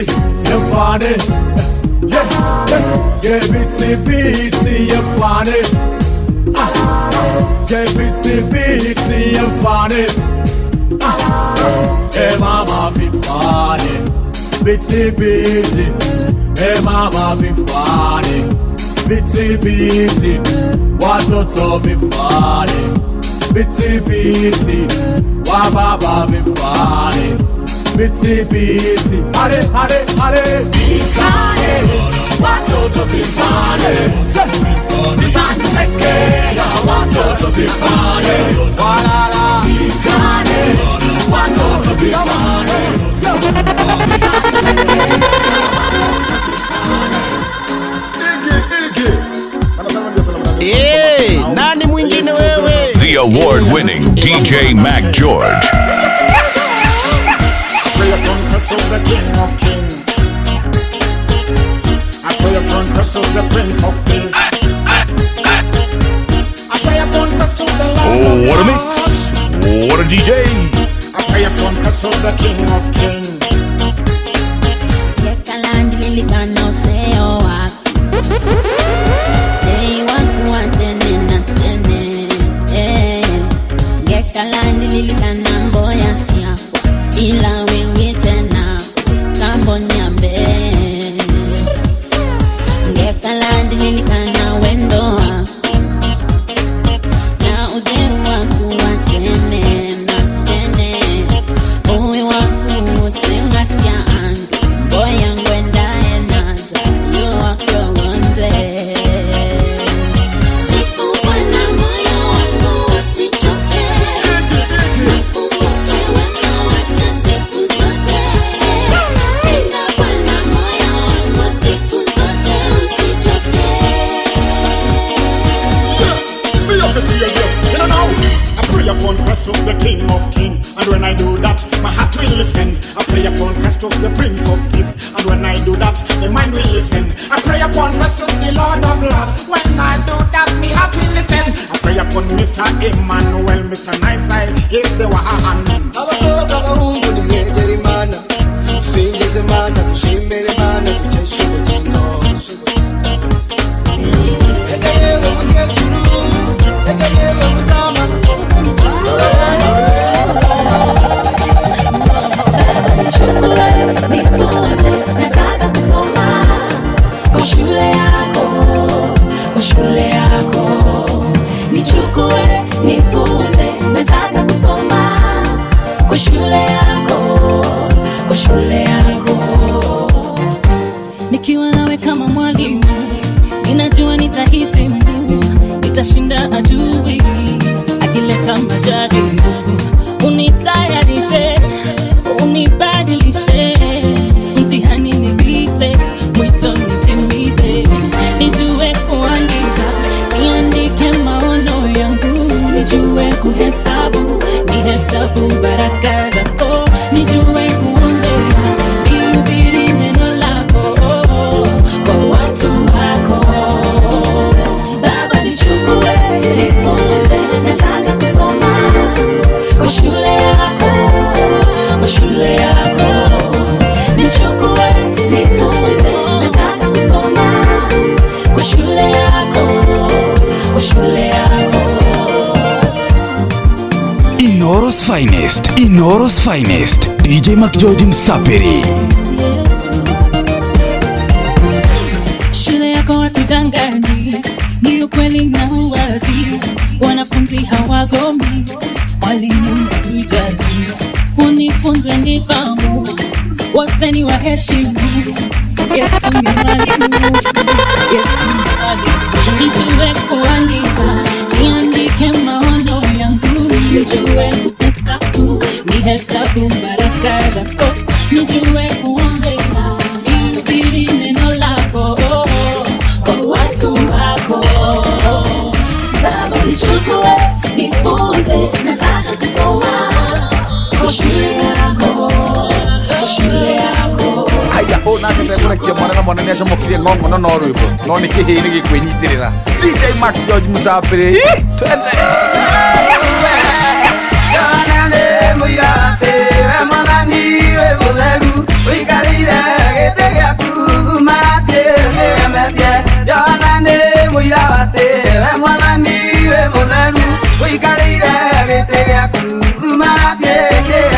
You're funny. Yeah, bitsy, you're funny. Yeah, bitsy, you're funny. Hey, mama, be funny. Bitsy, hey, mama, be funny. Bitsy, what's up, be funny. Bitsy, why, baba, be funny. Bitsy, hare, be funny. What's up, be funny. Bitsy, sekeda, what's up, be funny. Walala, be funny. What's up, be funny. Hey, nani mwingine wewe? The award-winning DJ Mac George. Pray upon Christ of the King of Kings. I pray upon Christ of the Prince of Peace. I pray upon Christ of the Lord of Lords. What a mix! What a DJ! I pray upon Christ of the King of Kings. Yekalandi lilikana useo wako. Dei waku watene na tene. Yekalandi lilikana mboya siyako. Ila wewe tena kambo nyambe. Yekalandi lilikana wendo wako. Na udeu waku watene na tene. Uwe waku usenga siya andu. Boya ngwenda enaza. Yo wako wonze. Sifu wana moyo wangu usichoke. Nikumbuke wema wake siku zote. Penda wana moyo wangu siku zote usichoke. Me up to you, you know now. I pray upon Christ of the King of Kings. And when I do that, my heart will listen. I pray upon Christ of the Prince of Peace. And when I do that, my mind will listen. I pray upon Christ of the Lord of Lords. When I do that, my heart will listen. I pray upon Mr. Emmanuel, Mr. Nice Eye, is the one. Abatoka bahungu ni mwejeri mana Singeze mana, kushimele mana, kucheshe utingo Egeyewe mkechuru, egeyewe mtama Nichukue, nifunze, nataka kusoma kwa shule yako, kwa shule yako. Nichukue, nifunze, nataka kusoma kwa shule yako, kwa shule yako. Nikiwa nawe kama mwalimu, ninajua nitahitimu, nitashinda adui akileta majaribu. Unitayarishe, unibadilishe, mtihani nipite, mwito nitimize. Nijue kuandika, niandike maono yangu. Nijue kuhesabu, nihesabu baraka zako. Nijue kuongea, nihubiri neno lako kwa watu wako. Baba nichukue, nifunze, nataka kusoma kwa shule yako, kwa shule yako. Nichukue, nifunze, nataka kusoma kwa shule yako, kwa shule yako. Inoros finest, DJ Mac George Msapiri. Shule yako hatudanganyi, ni ukweli na uwazi. Wanafunzi hawagomi, walimu tujali. Unifunze nidhamu, wote ni waheshimu. Yesu ni mwalimu, Yesu ni mwalimu. Nijue kuandika, niandike maono yangu. Nijue kuhesabu, nihesabu baraka zako. Nijue kuongea, nihubiri neno lako kwa watu wako. Baba nichukue, nifunze, nataka kusoma kwa shule yako, kwa shule yako. Haya, ona tembea kia mwana nesha mokirie ngongo no no rwimbo. No ni kihini gikwenyitirira. DJ Mac George Msapiri. Twende. wikarire gete gyaku maratie emetie Yohana muira wate we mwathani we mutheru wikarire gete gyaku maratie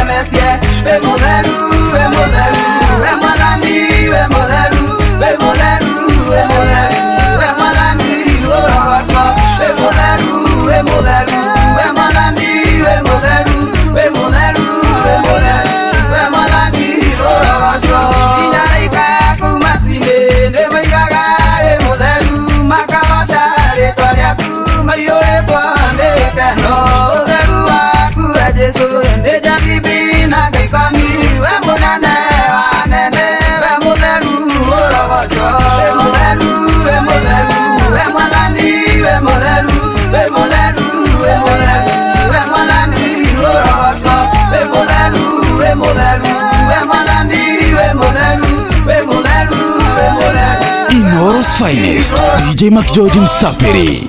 emetie we mutheru we mutheru we mwathani we mutheru we mutheru we mutheru we mwathani urogocwo we mutheru we mutheru we mwathani we mutheru we mutheru we mutheru we mwathani urogocwo inyaraika yaku matine nĩ moigaga we mutheru makagoca rĩtwa rĩaku maiyũrĩtwo nĩ gĩkeno ũtheru waku we Jesũ nĩ njathibi na ngaikoni we mũnene wa anene we mutheru urogocwo we mutheru we mutheru we mwathani we mutheru we mutheru we mutheru we mwathani urogocwo we mutheru we mutheru we mwathani we mutheru we mutheru we mutheru Inoros finest DJ Mac George Msapiri.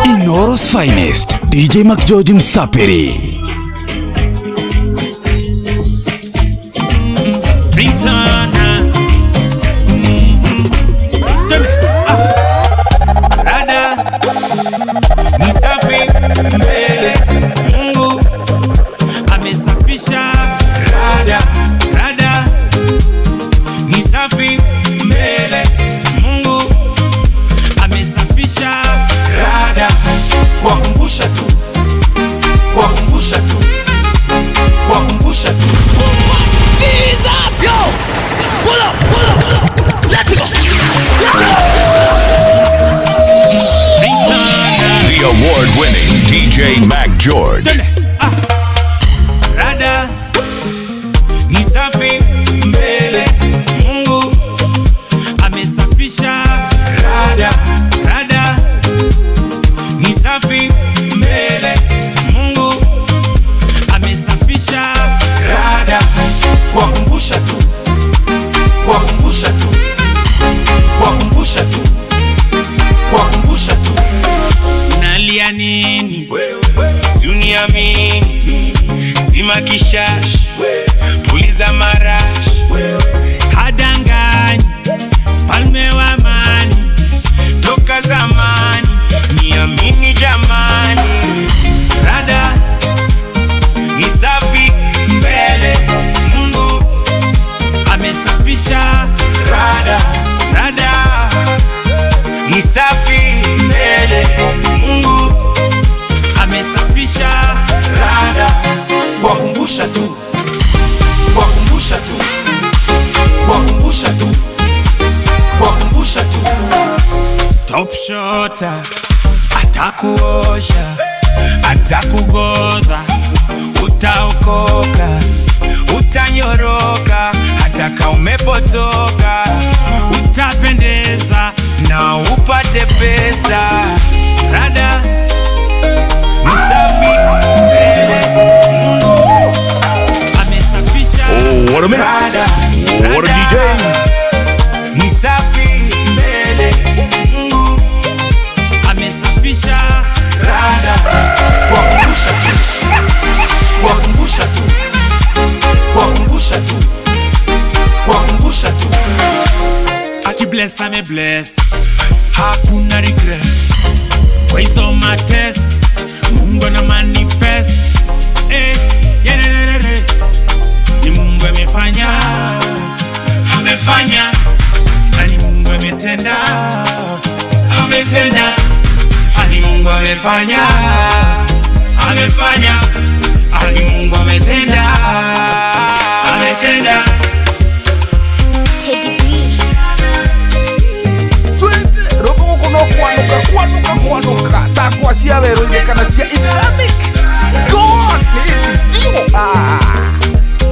Inoros finest DJ Mac George Msapiri. Award-winning DJ Mac George. Rada ni safi mbele Mungu amesafisha. Rada ni safi mbele Mungu amesafisha. Rada kuwakumbusha tu, kuwakumbusha tu, kuwakumbusha tu, kuwakumbusha tu. Nalia nini? Siuniamini, zima kishash, puliza marash, hadanganyi, falme wa amani, toka zamani, niamini jamani. Rada ni safi mbele Mungu amesafisha. Rada ni safi mbele Mungu amesafisha. Rada kuwakumbusha tu, kuwakumbusha tu, kuwakumbusha tu, kuwakumbusha tu. Top shota atakuosha, atakugodha, utaokoka, utanyoroka, hata kama umepotoka, utapendeza na upate pesa. Rada ni safi mbele Mungu amesafisha. Oh, what a mix. What a DJ. Ni safi mbele Mungu amesafisha. Rada kuwakumbusha tu, kuwakumbusha tu, kuwakumbusha tu, kuwakumbusha tu. Akibless ame bless, hakuna regrets. Kwa hizo matest Mungu na manifest. Ni Mungu amefanya, amefanya. Na ni Mungu ametenda, ametenda. Ni Mungu amefanya, amefanya. Ni Mungu ametenda, umetenda. Teddy B. Robo kuno kwanuka takwa cia wero kana cia Islamic God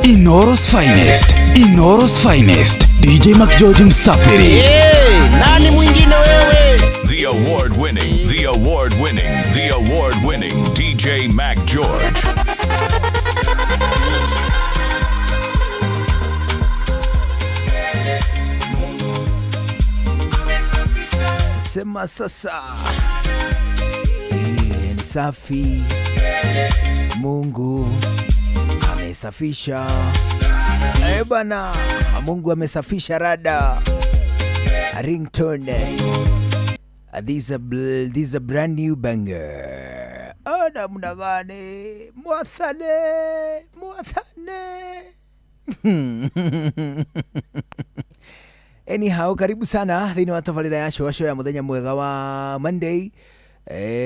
Inoros finest DJ Mac George Msapiri. Nani mwingine wewe? The award winning DJ Mac George. Sema sasa ni safi, Mungu amesafisha. Bana, Mungu amesafisha rada. Ringtone. This is a brand new banger. Namna gani? Mwathane. Anyhow, karibu sana thini wa tabarĩra ya show ya muthenya mwega wa Monday.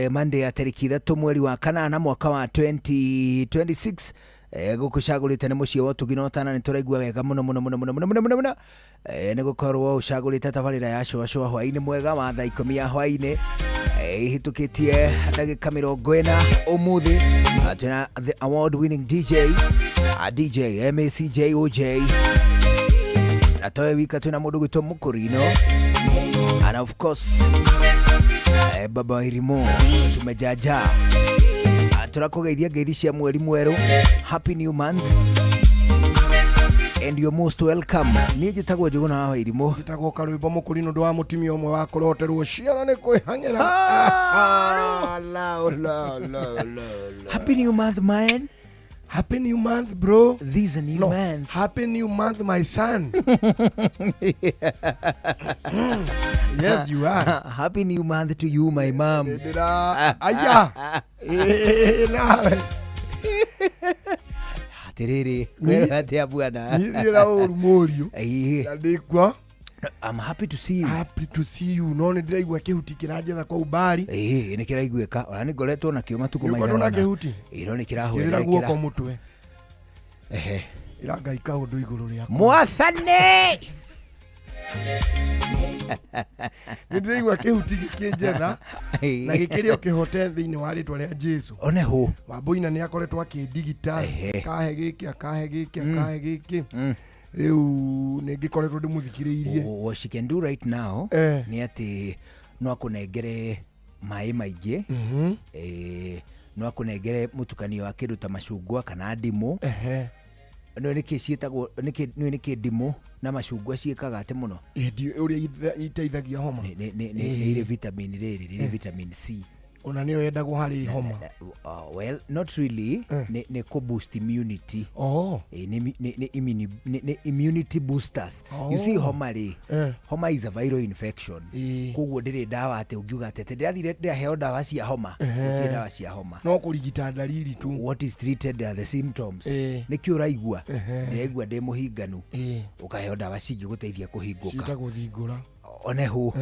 Monday ya tariki 3 mweri wa kanana mwaka wa 2026. Gukucagurite ni muciĩ wa tuginotana ni turaigua wega muno. Ni gukorwo ucagurite tabarĩra ya show hwainĩ mwega wa thaa 10 ya hwainĩ. Hitukitie ndagĩka 40 umuthi. Tuna the award winning DJ MACJ OJ. Atoe wika tuna mundu gwitwo Mukurino. And of course Baba Irimo tumejaja. Turakugeithia ngeithi cia mweri mweru. Happy new month and you're most welcome. Ni njitagwo Njuguna wa Irimo. Njitagwo Karwimbo Mukurino ndo wa mutimia umwe wa kuroterwo ciana ni kwihang'ira. Happy new month man. Happy new month, bro. This is a new month. Happy new month, my son. Yes, you are. Happy new month to you, my mom. Aya. Nawe. Terere. Kwera tia bwana. Nithira urumorio. Ndikwa. I'm happy to see you. Happy to see you. No ni ndiraigua kihuti kirajetha kwa ubari. Ni kiraiguika. Ona ni ngoretwo na kio matuko maigana. Uko na kihuti. Iro ni kirahwera kira guoko mutwe. Irangaika undu iguru riako. Mwathane. Ndiraigua kihuti kikijetha na gikirio kihote thiini wa ritwa ria Jesu. One hu. Wamboina ni akoretwo akidigital. Kahe giki. Eu ningikoretwo ndimuthikiriirie. What she can do right now ni ati no akunengere mai maingĩ. No akunengere mutukanio wa kindu ta macungwa kana ndimu. No niki cietagwo niki ndimu na macungwa ciekaga ate muno. Uria iteithagia homa. Ni ile vitamin riri vitamin C. Ona niyo yendagwo hari homa. Well, not really. Ne ko boost immunity. Ni immunity boosters. You see homa homa is a viral infection. Koguo ndire dawa ate ungiuga ate ndirathire ndiheo dawa cia homa. Uti dawa cia homa. No kurigita dalili tu. What is treated are the symptoms. Niki uraigua. Ndiraigua ndi muhinganu. Ukaheo dawa cingi guteithia kuhinguka. Citagwo thingura. One hu.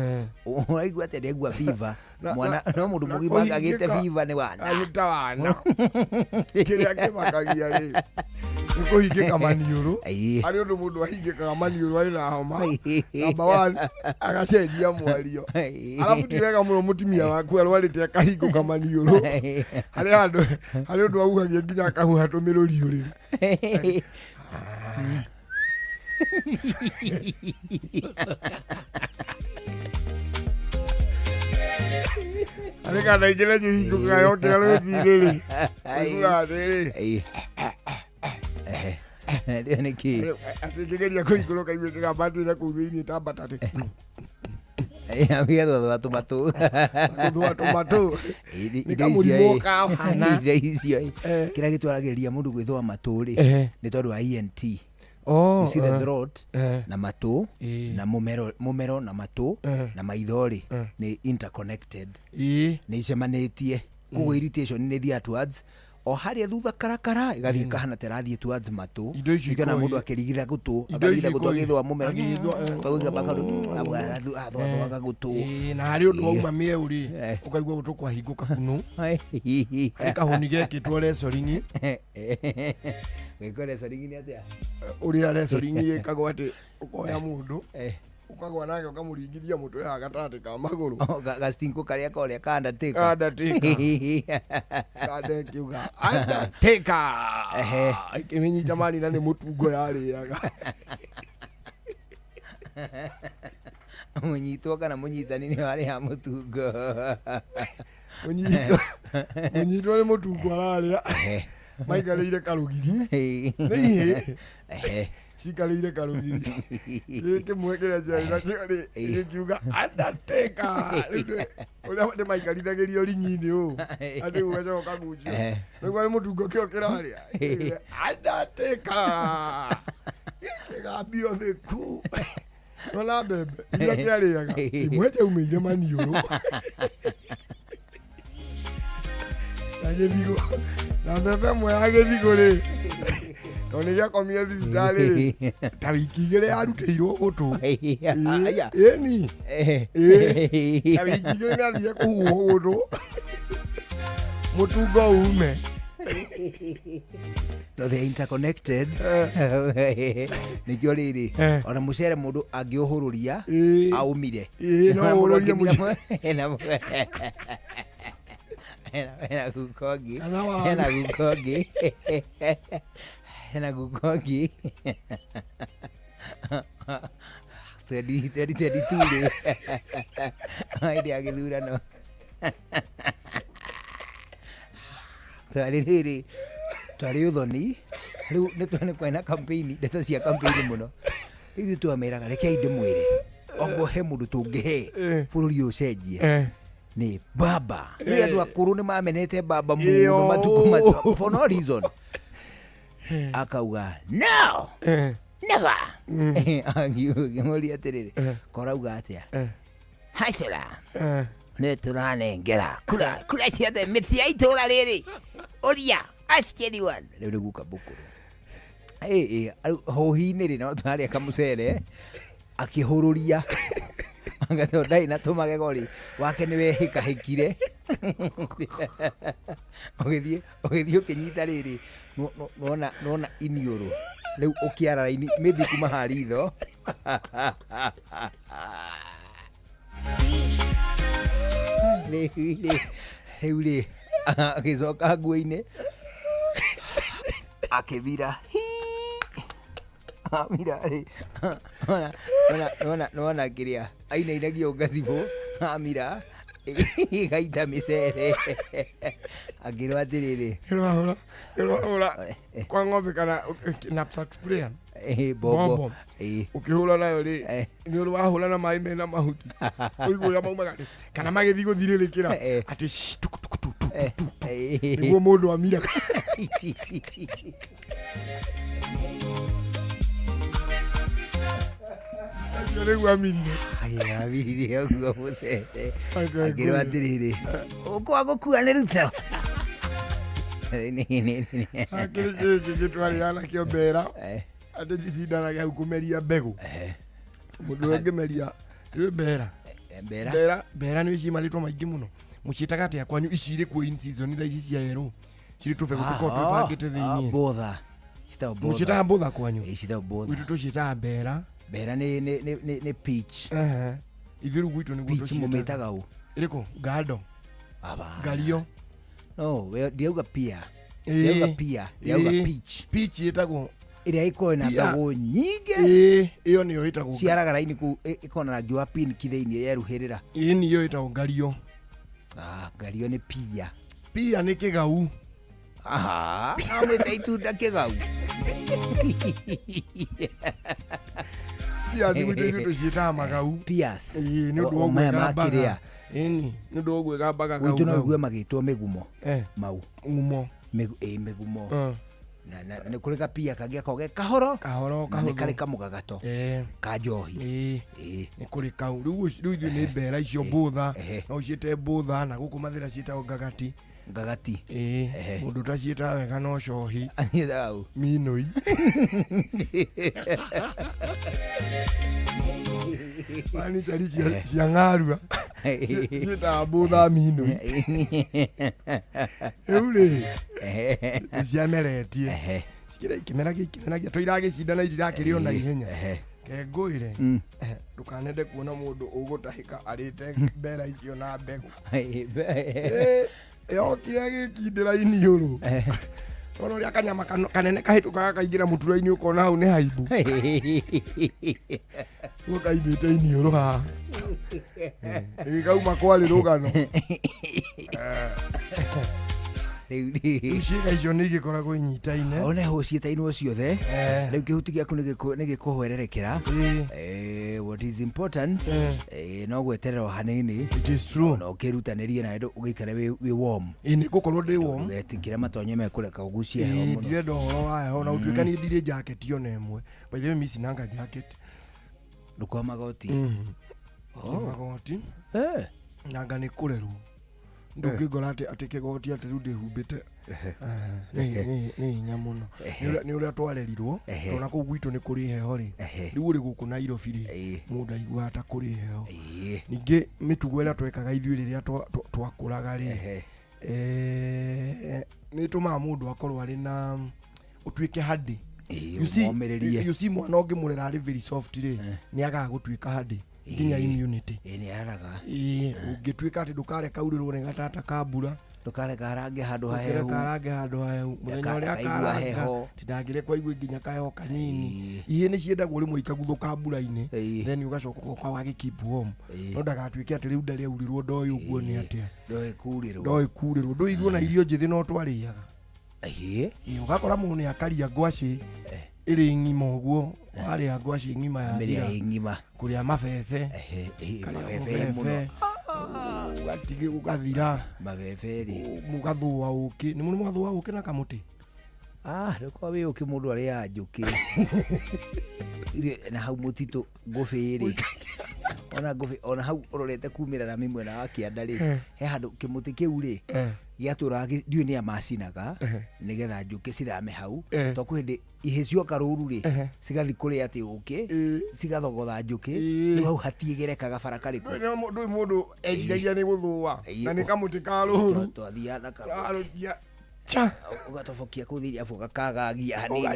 Waigua ate ndegua fever. Mwana no mundu mugima agite fever ni wana. Aruta wana. Kiria kimakagia ri. Niko hingika maniuru. Ari undu mundu ahingika maniuru aina homa. Number 1 agacenjia mwario. Alafu tiwega muno mutimia waku arwarite akahinguka maniuru. Hari undu augagia nginya akahuha tumirurio ri. Areka na igere jihingo kayo kira rweciriri. Kuga riri. Ndio niki. Atigeria kuiguru kaigwe kigambatire ku thiini tambatate. Había dos tomato. Nika murimo ka hana. Icio. Kira gitwarageria mundu gwithwa maturi. Ni tondu wa ENT. You see the throat na matu na mumero na matu na maithori ni interconnected. Ni cemanitie. Kugo irritation ni thia towards o haria thutha karakara igathii kahana terathie tu azmatu Indo icio ikana ikoĩ. mundu akirigitha gutu Indo akirigitha icio gutu ikoĩ. agithwa mumera Agithwa, kauga bakaru athwa gutu na hari undu wauma mieu ri ukaigua gutu kwa hinguka kunu ari kahuni gekitwo resoringi gikore soringi ni atia uria resoringi ikagwa ati ukoya mundu ukagwa nake ukamuringithia mutwe ya gatati ka maguru gastinko karia koria kanda tika kanda kiuga anda tika ikimenyita mani na ni mutungo yariaga munyitwo kana munyitani ni wari ha mutungo munyitwo ni mutungo araria maikarĩire karugiri cikarĩire karugiri kĩmwe kĩrĩa ciarĩ nakĩo gĩkiuga Undertaker ũrĩa atĩ maikaritagĩrio ringi-inĩ ũũ atĩ ũgacoka kagucio nĩguo nĩ mũtungo kĩo kĩrarĩa Undertaker kĩgambio thĩku nona mbembe iria kĩarĩaga imwe ciaumĩire maniũrũ na gĩthigo na mbembe ĩmwe ya gĩthigo rĩ tondũ rĩrĩa akomire thibitarĩ rĩ ta wiki igĩrĩ yarutĩirwo gũtũ ĩni ta wiki igĩrĩ nĩathire kũhuhwo gũtũ mũtungo ume no they interconnected nikio riri ona mucere mundu angĩũhũrũria aumire no ũhũrũrie mucere hena gukongi tedi tule aidi agithurano twari uthoni riu nitwene kwena campaign ndeto cia campaign muno ithu twameraga reke inde mwire ogwo he mundu tungihe bururi ucenjie ni baba ni andu akuru ni mamenete baba muno matuko macio for no reason akauga no never ngimuri atiriri korauga atia haicera ne turanengera kura ciothe miti ya itura riri uria askeri one riu guka bukuru hohi-inĩ rĩ no tũrarĩa kamucere akĩhũrũria angatho ndai na tũmagego rĩ wake nĩ wehĩkahĩkire ũgĩthiĩ ũkĩnyita rĩrĩ nona iniũrũ rĩu ũkĩara raini maybe kuma haritho rĩu rĩ agĩcoka nguo-inĩ akĩvira amira rĩ nona kĩrĩa ainainagia ũngacibũ amira gaita mĩcere akĩrwo atĩrĩrĩ ĩrahũra kwa ng'ombe kana knapsack sprayer bombo ukihura nayo ri ni uri wahura na mai mena mahuti uigura maumaga ri kana magithi guthiririkira ati niguo mundu amira niguo amirire ũguo mũcete akĩrwo atĩrĩrĩ ũkwa gũkua nĩ ruta akĩrĩ gĩtwarĩra nakĩo mbera ati cicindanaga hau kũmeria mbegũ mũndũ ũngĩmeria rĩ mbera nĩ cimarĩtwo maingĩ mũno mũciĩtaga atĩa kwanyu ici irĩ kuo in season thaa ici cia yerũ cirĩ tũbegũ tũkoragwo twĩbangĩte thĩinĩ botha mũciĩtaga botha kwanyu gwitũ tũciĩtaga mbera nĩ peach ithuĩ rĩu gwitũ nĩguo peach mũmĩtaga ũ ĩrĩkũ ngando ngario no ndiauga pia ndiauga pia ndiauga peach ĩtagwo ĩrĩa ĩkorwo na mbegũ nyingĩ ĩyo nĩyo ĩtagwo ciaraga raini kũu ĩkorwo na rangi wa pink thĩinĩ yeruhĩrĩra ĩni ĩyo ĩtagwo ngario ngario nĩ pia nĩ kĩgau amĩta itunda kĩgau pia gwitũ ithuĩ tũciĩtaga magau nĩ ũndũ wa ũguo ĩgambaga nĩ ũndũ wa ũguo ĩgambaga gwitũ no igue magĩtwo mĩgumo mau mĩgumo na nĩ kũrĩ gapia kangĩ akorwo ge kahoro na nĩ karĩ kamũgagato ka njohi nĩ kũrĩ kau rĩu ithuĩ nĩ mbera icio mbũtha no ciĩte mbũtha na gũkũ mathĩra ciĩtagwo ngagati ngagati mundu tacieta wega no cohi anyitau minoi Mani chari cia ngarua cieta butha minoi eure cia meretie cikira ikimera to iragicindana itirakĩrĩo na ihenya kengũire ndukanende kuona mũndũ ũgũtahĩka arĩte mbera icio na mbegũ yokire gĩkindĩra iniũrũ ona ũrĩa kanyama kanene kahĩtũkaga kaingĩra mũtura-inĩ ũkona hau nĩ haimbu ũkaimĩte iniũrũ haha ĩgĩkauma kwarĩ rũgano ciĩga icio nĩ igĩkoragwo inyitaine ona ho ciĩtainwo ciothe rĩu kĩhuti gĩaku nĩ gĩkũhwererekera what is important no gweterera hanini it is true no ũkĩrutanĩrie na ndũ ũgĩikare wĩ warm nĩ gũkorwo ndĩ warm wetikire matonye mekũreka ũgucie heho mũno ndirenda ũhoro wa heho na ũtuĩka nĩ ndirĩ jacket ona ĩmwe by the way mimi sinanga jacket ndukwa magoti magoti nanga nĩ kũrerwo ndũngĩngora atĩ kĩgoti atĩ rĩu ndĩhumbĩte nĩ hinya mũno nĩ ũrĩa twarerirwo tona kũu gwitũ nĩ kũrĩ heho rĩ rĩu ũrĩ gũkũ Nairobi rĩ mũndũ aiguaga ta kũrĩ heho ningĩ mĩtugo ĩrĩa twekaga ithuĩ rĩrĩa twakũraga rĩ nĩ tũmaga mũndũ akorwo arĩ na ũtuĩke hadi you see mwana ũngĩmũrera arĩ very soft rĩ nĩ agaga gũtuĩka hadi nginya immunity nĩ araga ũngĩtuĩka atĩ ndũkareka urĩrwo nĩ gatata ka mbura ndũkareka arange handũ hahehu mũthenya ũrĩa akaranga tindangĩrekwo aigue nginya kaheho kanini ihĩ nĩ ciendagwo rĩmwe ikaguthũka mbura-inĩ then ũgacoka ũgoka wagĩ-keep warm no ndagatuĩke atĩ rĩu ndarĩ aurĩrwo ndoĩ ũguo nĩ atĩa ndoĩ kurĩrwo ndũiguo na irio njĩthĩ no twarĩaga ũgakora mũndũ nĩ akaria ngwacĩ ĩrĩ ng'ima ũguo warĩa ngwacĩ ng'ima ya ng'ima kũrĩa mabebe mũno ugatige ugathira mabebe rĩ mugathũa ũkĩ nĩ mũno mugathũa ũkĩ na kamũtĩ ndũkwa wĩ ũkĩ mũndũ arĩa njũkĩ na hau mũtitũ ngũbĩ rĩ ona hau ũrorete kumĩra na mĩmwena wa kĩanda rĩ he handũ kĩmũtĩ kĩu rĩ gĩatũraga ndiũĩ nĩ amacinaga nĩgetha njũkĩ cithame hau tondũ hĩndĩ ihĩ cioka rũru rĩ cigathi kũrĩa atĩ ũkĩ cigathogotha njũkĩ rĩu hau hatiĩgerekaga bara karĩkũ ndũĩ mũndũ eciragia nĩ gũthũa na nĩ kamũtĩ ka rũru twathiaga cha ugatobokia kũ thiri afu gakagagia hanini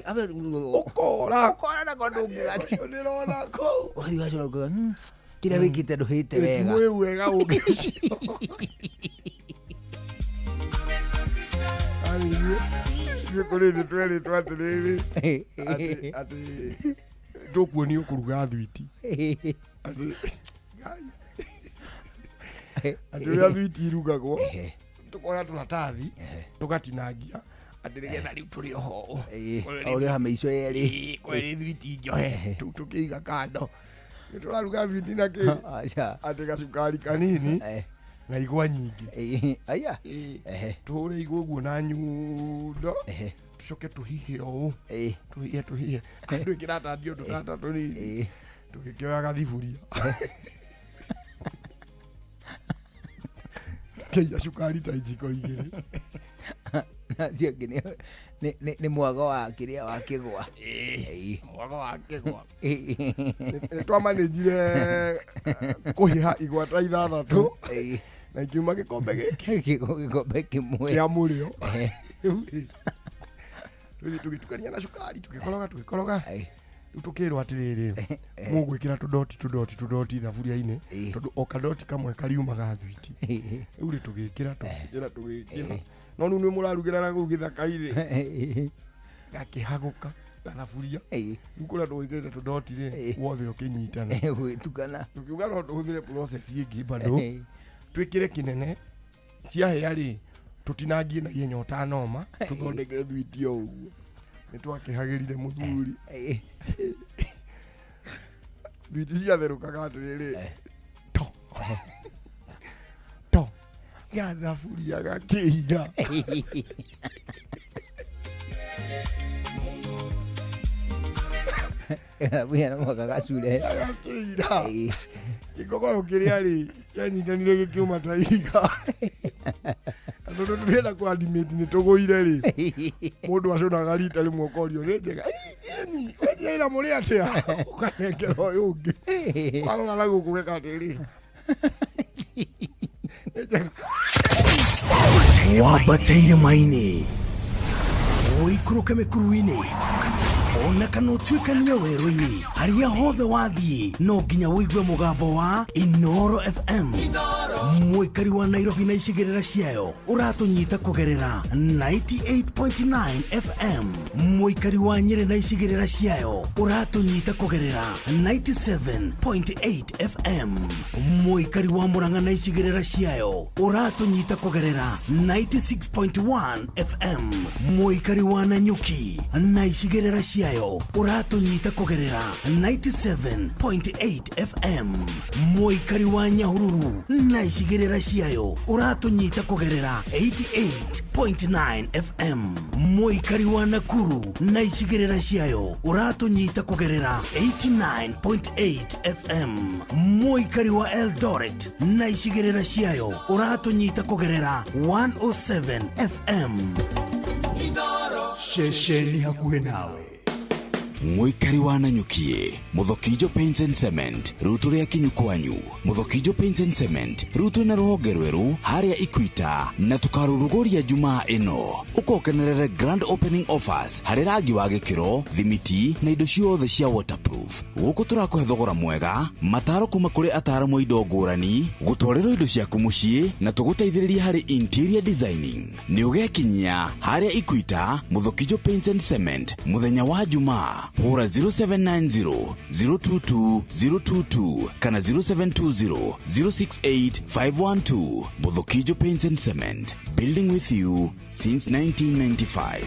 ukora nako ndũngĩgacio nĩrona kũu ũgacoka kĩrĩa wĩkĩte ndũhĩte wega mwĩ wega ũngĩcio kũrĩ nĩ twerĩtwo atĩrĩrĩ atĩ tũkuonio kũruga thwiti atĩ ũrĩa thwiti irugagwo tukoya turatathi tugatinangia atĩ nĩgetha rĩu tũrĩ oho ũrĩa hamĩico yerĩ kwĩrĩ thwiti njohe tũkĩiga kando nĩ tũraruga thwiti na kĩ atĩ gacukari kanini na igwa nyingĩ tũhũre igwa ũguo na nyundo tũcoke tũhihie ũũ tũhihie andũ ĩkĩratandio tũtata tũnini tũgĩkĩoya gathiburia kĩia cukari ta iciko igĩrĩ nacio ngĩ nĩ mwago wa kĩrĩa wa kĩgwa mwago wa kĩgwa nĩtwamanĩnjire kũhiha igwa ta ithathatũ na ikiuma gĩkombe gĩkombe kĩmwe kĩa mũrĩo tũgĩtukania na cukari tũgĩkoroga rĩu tũkĩrwo atĩrĩrĩ mũgwĩkĩra tũdoti thaburia-inĩ tondũ o kadoti kamwe kariumaga thwiti rĩu rĩ tũgĩkĩra no rĩu nĩ mũrarugĩra na kũu gĩthaka-inĩ gakĩhagũka na thaburia rĩu kũrĩa tũgĩkĩrĩte tũdoti rĩ wothe ũkĩnyitana gwĩtukana tũkiuga no tũhũthĩre process ĩngĩ bado twĩkĩre kĩnene ciahĩa rĩ tũtinangie na ihenya ũtanoma tũthondeke thwiti o ũguo nĩ twakĩhagĩrire mũthuri thwiti ciatherũkaga atĩrĩrĩ to gathaburia gakĩira wĩna mwaka gacure gakĩira gĩkogoyo kĩrĩa rĩ kĩanyitanire gĩkiuma ta iga Ndoto tulienda kwa admit ni togoire ri. Mundu acona garita rimwe korio njega. Ni weje ira muri atia. Ukanengera uyu ungi. Arona nago kugeka atiri. Wabateire maini oikuruke mikuruini ona kana utuikania werũ-inĩ harĩa hothe wathiĩ no nginya wĩigue mũgambo wa Inoro FM mũikari wa Nairobi na icigĩrĩra ciayo ũratũnyita kũgerera 98.9 FM mũikari wa Nyĩrĩ na icigĩrĩra ciayo ũratũnyita kũgerera 97.8 FM mũikari wa Murang'a na icigĩrĩra ciayo ũratũnyita kũgerera 96.1 FM mũikari wa Nanyuki na icigĩrĩra ciayo ũratũnyita kũgerera 97.8 FM mũikari wa Nyahururu na icigĩrĩra ciayo ũratũnyita kũgerera 88.9 FM mũikari wa Nakuru na icigĩrĩra ciayo ũratũnyita kũgerera 89.8 FM mũikari wa Eldoret na icigĩrĩra ciayo ũratũnyita kũgerera 107 FM Shesheni hakuhe nawe Mũikari wa Nanyuki, Muthokijo Paints and Cement, rutu ria kinyukwanyu. Muthokijo Paints and Cement, rutu na ruhonge rweru haria Equita na tukarurugoria Jumaa ino. Ukokenerere grand opening offers harĩ rangi wa gĩkĩro, thimiti na indo ciothe cia waterproof. Gũkũ tũrakũhe thogora mwega, mataro kuma kũrĩ ataaramu indo ngũrani, gũtwarĩrwo indo ciaku mũciĩ na tũgũteithĩrĩria harĩ interior designing. Nĩ ũgekinyia harĩa Equita, Muthokijo Paints and Cement, muthenya wa Jumaa. Hora 0790 022 022 kana 0720 068 512. Muthokijo Paints and Cement, building with you since 1995.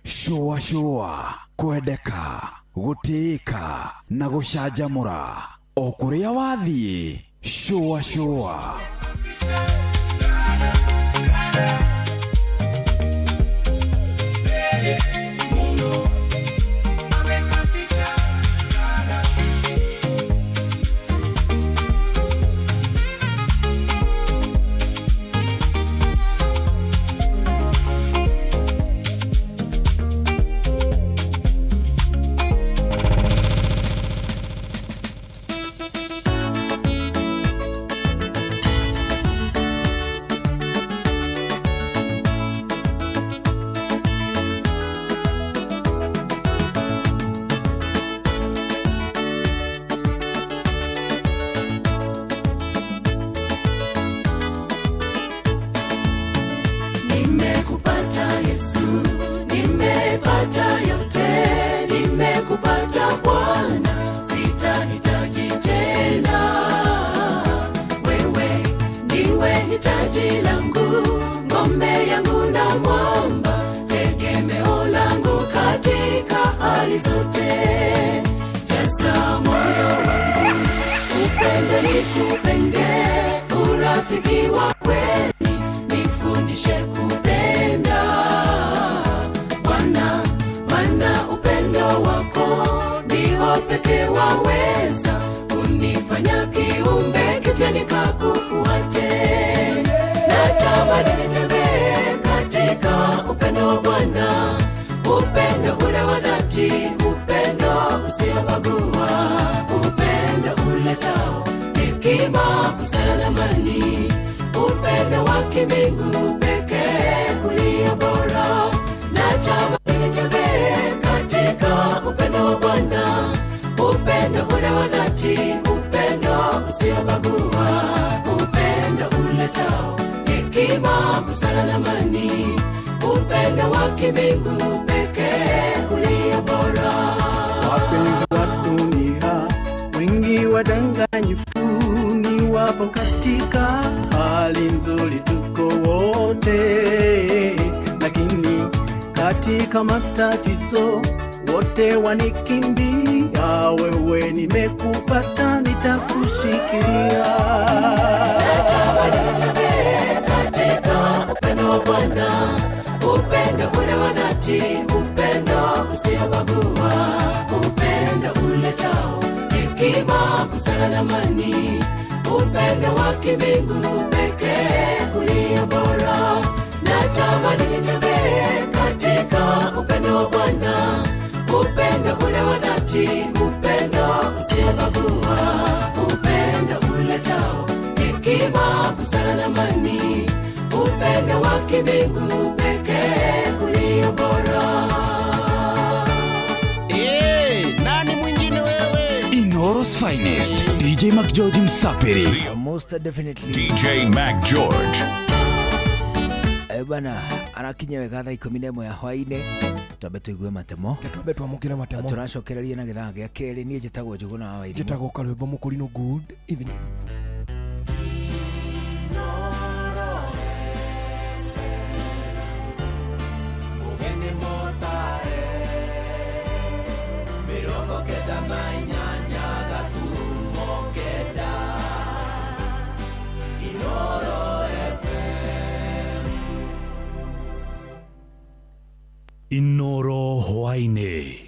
Showa kwendeka gũtĩĩka na gũcanjamũra o kũrĩa wathiĩ. Showa upendo wa kimbingu pekee ulio bora. Natamani nitembee katika upendo wa Bwana, upendo ule wa dhati, upendo usiobagua, upendo uletao hekima, busara na amani, upendo wa kimbingu pekee ulio bora. Nani mwingine wewe? Inoro's finest, DJ Mac George Msapiri. Most definitely DJ Mac George. Bana anakinya wega thaa 11 ya hwaine. Twabe tuigue matemo. Twabe twamukire matemo. Turacokereria na githaa gĩa kerĩ. Nie njĩtagwo Njũgũna wa Wairimu. Njĩtagwo Karwĩmbo Mũkũrinũ. Good evening. Inoro hwaine.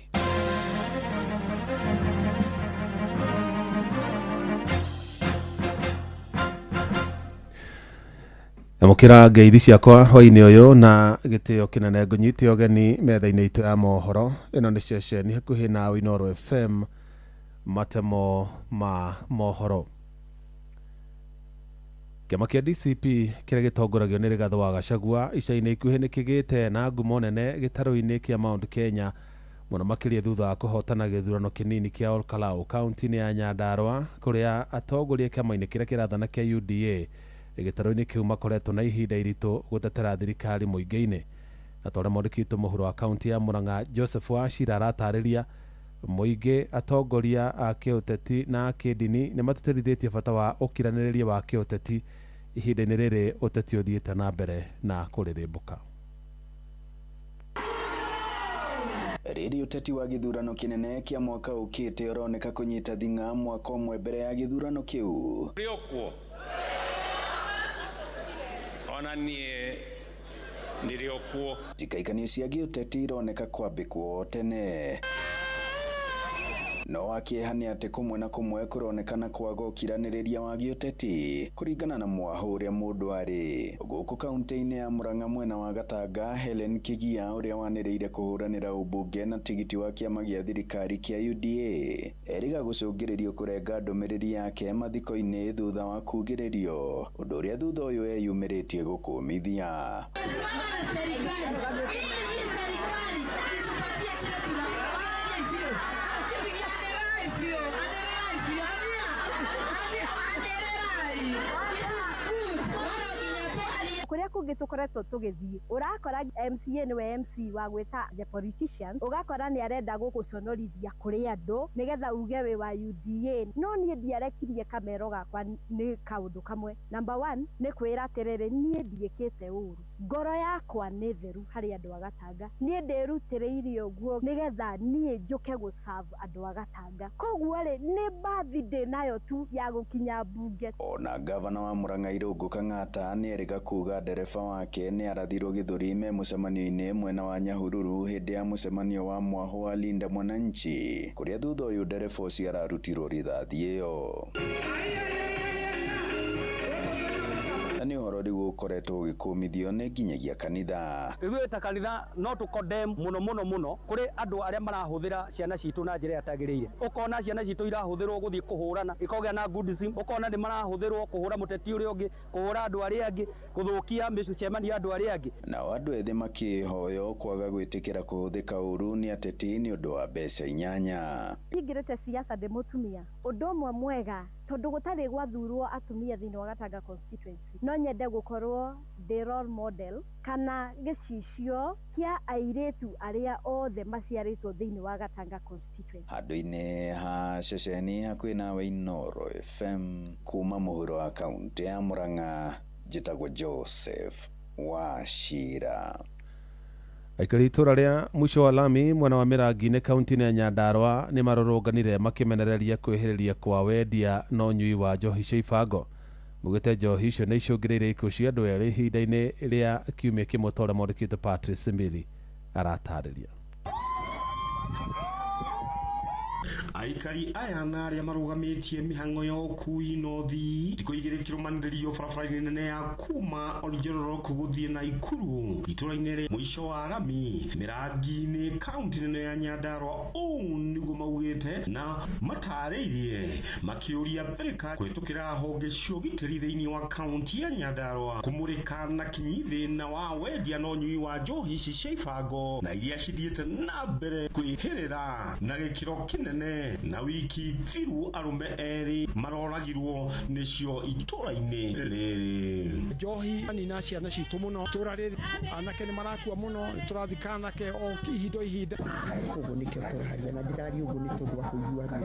Amukira ngeithi ciakwa hwaini uyu na gitio kinene ngunyiti ogeni metha-ini itu ya mohoro. Ino ni ceceni hakuhi na Inoro FM, matemo ma mohoro. Kiama kia DCP kiria gitongoragio ni Rigathi wa Gachagua ica-ini ikuhi ni kigite na ngumo nene gitaro-ini kia Mount Kenya muno makiria thutha wa kuhotana githurano kinini kia Ol Kalou kaunti-ini ya Nyandarua, kuria atongoria kiama-ini kiria kirathana kia UDA gitaro-ini kiu makoretwo na ihinda iritu gutetera thirikari muingi-ini. Na tore mwandĩkĩtwo mũhuro wa kaunti ya Murang'a Joseph Wachira aratariria muingi atongoria a kiuteti na kidini ni mateterithitie bata wa ukiranĩrĩria wa kiuteti ihinda-inĩ rĩrĩ uteti uthiĩte na mbere na kũrĩrĩmbũka. Rĩrĩ uteti wa githurano kinene kia mwaka ukite uroneka kunyita thinga mwaka ũmwe mbere ya githurano kiu. Rĩokuo ona nie ndiriokuo. Cikaikanio cia giuteti ironeka kwambĩkwo tene. No akĩehania atĩ kũmwe na kũmwe kũronekana kwaga ũkiranĩrĩria wa giuteti kũringana na mwaho ũrĩa mũndũ arĩ. Gũkũ kaunti-inĩ ya Murang'a mwena wa Gatanga, Helen Kigia ũrĩa wanĩrĩire kũhũranĩra ũmbunge na tigiti wa kĩama gĩa thirikari kia UDA eriga gũcũngĩrĩrio kũrenga ndũmĩrĩri yake mathiko-inĩ thutha wa kugĩrĩrio, ũndũ ũrĩa thutha ũyũ eyumĩrĩtie gũkũmithia. Kuria kungi tukoretwo tugithii urakora MCA niwe MC wa gwita the politician, ugakora ni arenda guguconorithia kuri andu nigetha uge wi wa UDA. No nie ndiarekirie kamero gakwa ni kaundu kamwe. Number 1 ni kwira atiriri nie ndiekite uru, ngoro yakwa ni theru hari andu a Gatanga, nie ndirutiriire uguo nigetha nie njuke guserve andu a Gatanga. Koguo ri ni birthday nayo tu ya gukinya bunge. Ona gavana wa Murang'a Irungu Kang'ata ni eriga kuga ndereba wake ni arathirwo githurime mucemanio-ini mwena wa Nyahururu hindi ya mucemanio wa mwaho wa Linda Mwananchi, kuria thutha uyu ndereba ucio ararutirwo rithathi iyo. Ni uhoro riu ukoretwo ugikumithio ni nginyagia kanitha. Ithuĩ ta kanitha no tu condemn muno kuri andu aria marahuthira ciana citu na njira yatagiriire. Ukona ciana citu irahuthirwo guthii kuhurana, ikogea na goodism, ukona ni marahuthirwo kuhura muteti uri ungi, kuhura andu aria angi, kuthukia micemania andu aria angi. Na andu ethĩ makihoyo kwaga gwitikira kuhuthika uru ni ateti ni undu wa mbeca inyanya. Ingirite siasa de mutumia undu umwe mwega tondu gutari gwathurwo atumia thiini wa Gatanga constituency. No nyende gukorwo the role model kana gicicio kia airetu aria othe maciaritwo thiini wa Gatanga constituency. Handu-ini ha ceceni hakuhi nawe Inoro FM kuma muhuro wa kaunti ya Murang'a, njĩtagwo Joseph Wachira. Aikari itura ria mwisho wa lami mwena wa Mirangi-ini kaunti-ini ya Nyandarua ni marũrũnganire makimenereria kwĩhĩrĩria kwa wendia na ũnyui wa njohi cia ibango. Mugite njohi icio nĩ icũngĩrĩirie ikuũ cia andũ erĩ ihinda-inĩ rĩa kiumia kĩmwe ta ũrĩa mwandĩkĩte Patrice Mbili aratarĩria. aikari aya na aria marugamitie mihango ya ukui nothi thiko igire kirumaniririo barabara-ini nene ya kuma Oljororo kuguthie na Ikuru itũra-inĩ rĩa mũico wa Rami Mirangi-inĩ kaunti nene ya Nyandarua nĩguo maugĩte na matarĩirie makiuria thirikari kũhĩtũkĩra honge cia ũgitĩri thĩinĩ wa kaunti ya Nyandarua kũmũrĩka na kinyi thĩna wa wendia na ũnyui wa njohi cia ibango na iria cithiĩte na mbere kwĩhĩrĩra na gĩkĩro kĩnene na wiki thiru arume erĩ maroragirwo nĩcio itũra-inĩ rĩrĩ. Njohi nina ciana citũ mũno itũra rĩrĩ anake nĩ marakua mũno tũrathika anake o ihinda ũguo nĩkĩo tũraharia na ndirari ũguo nĩ tondũ wa kũiguana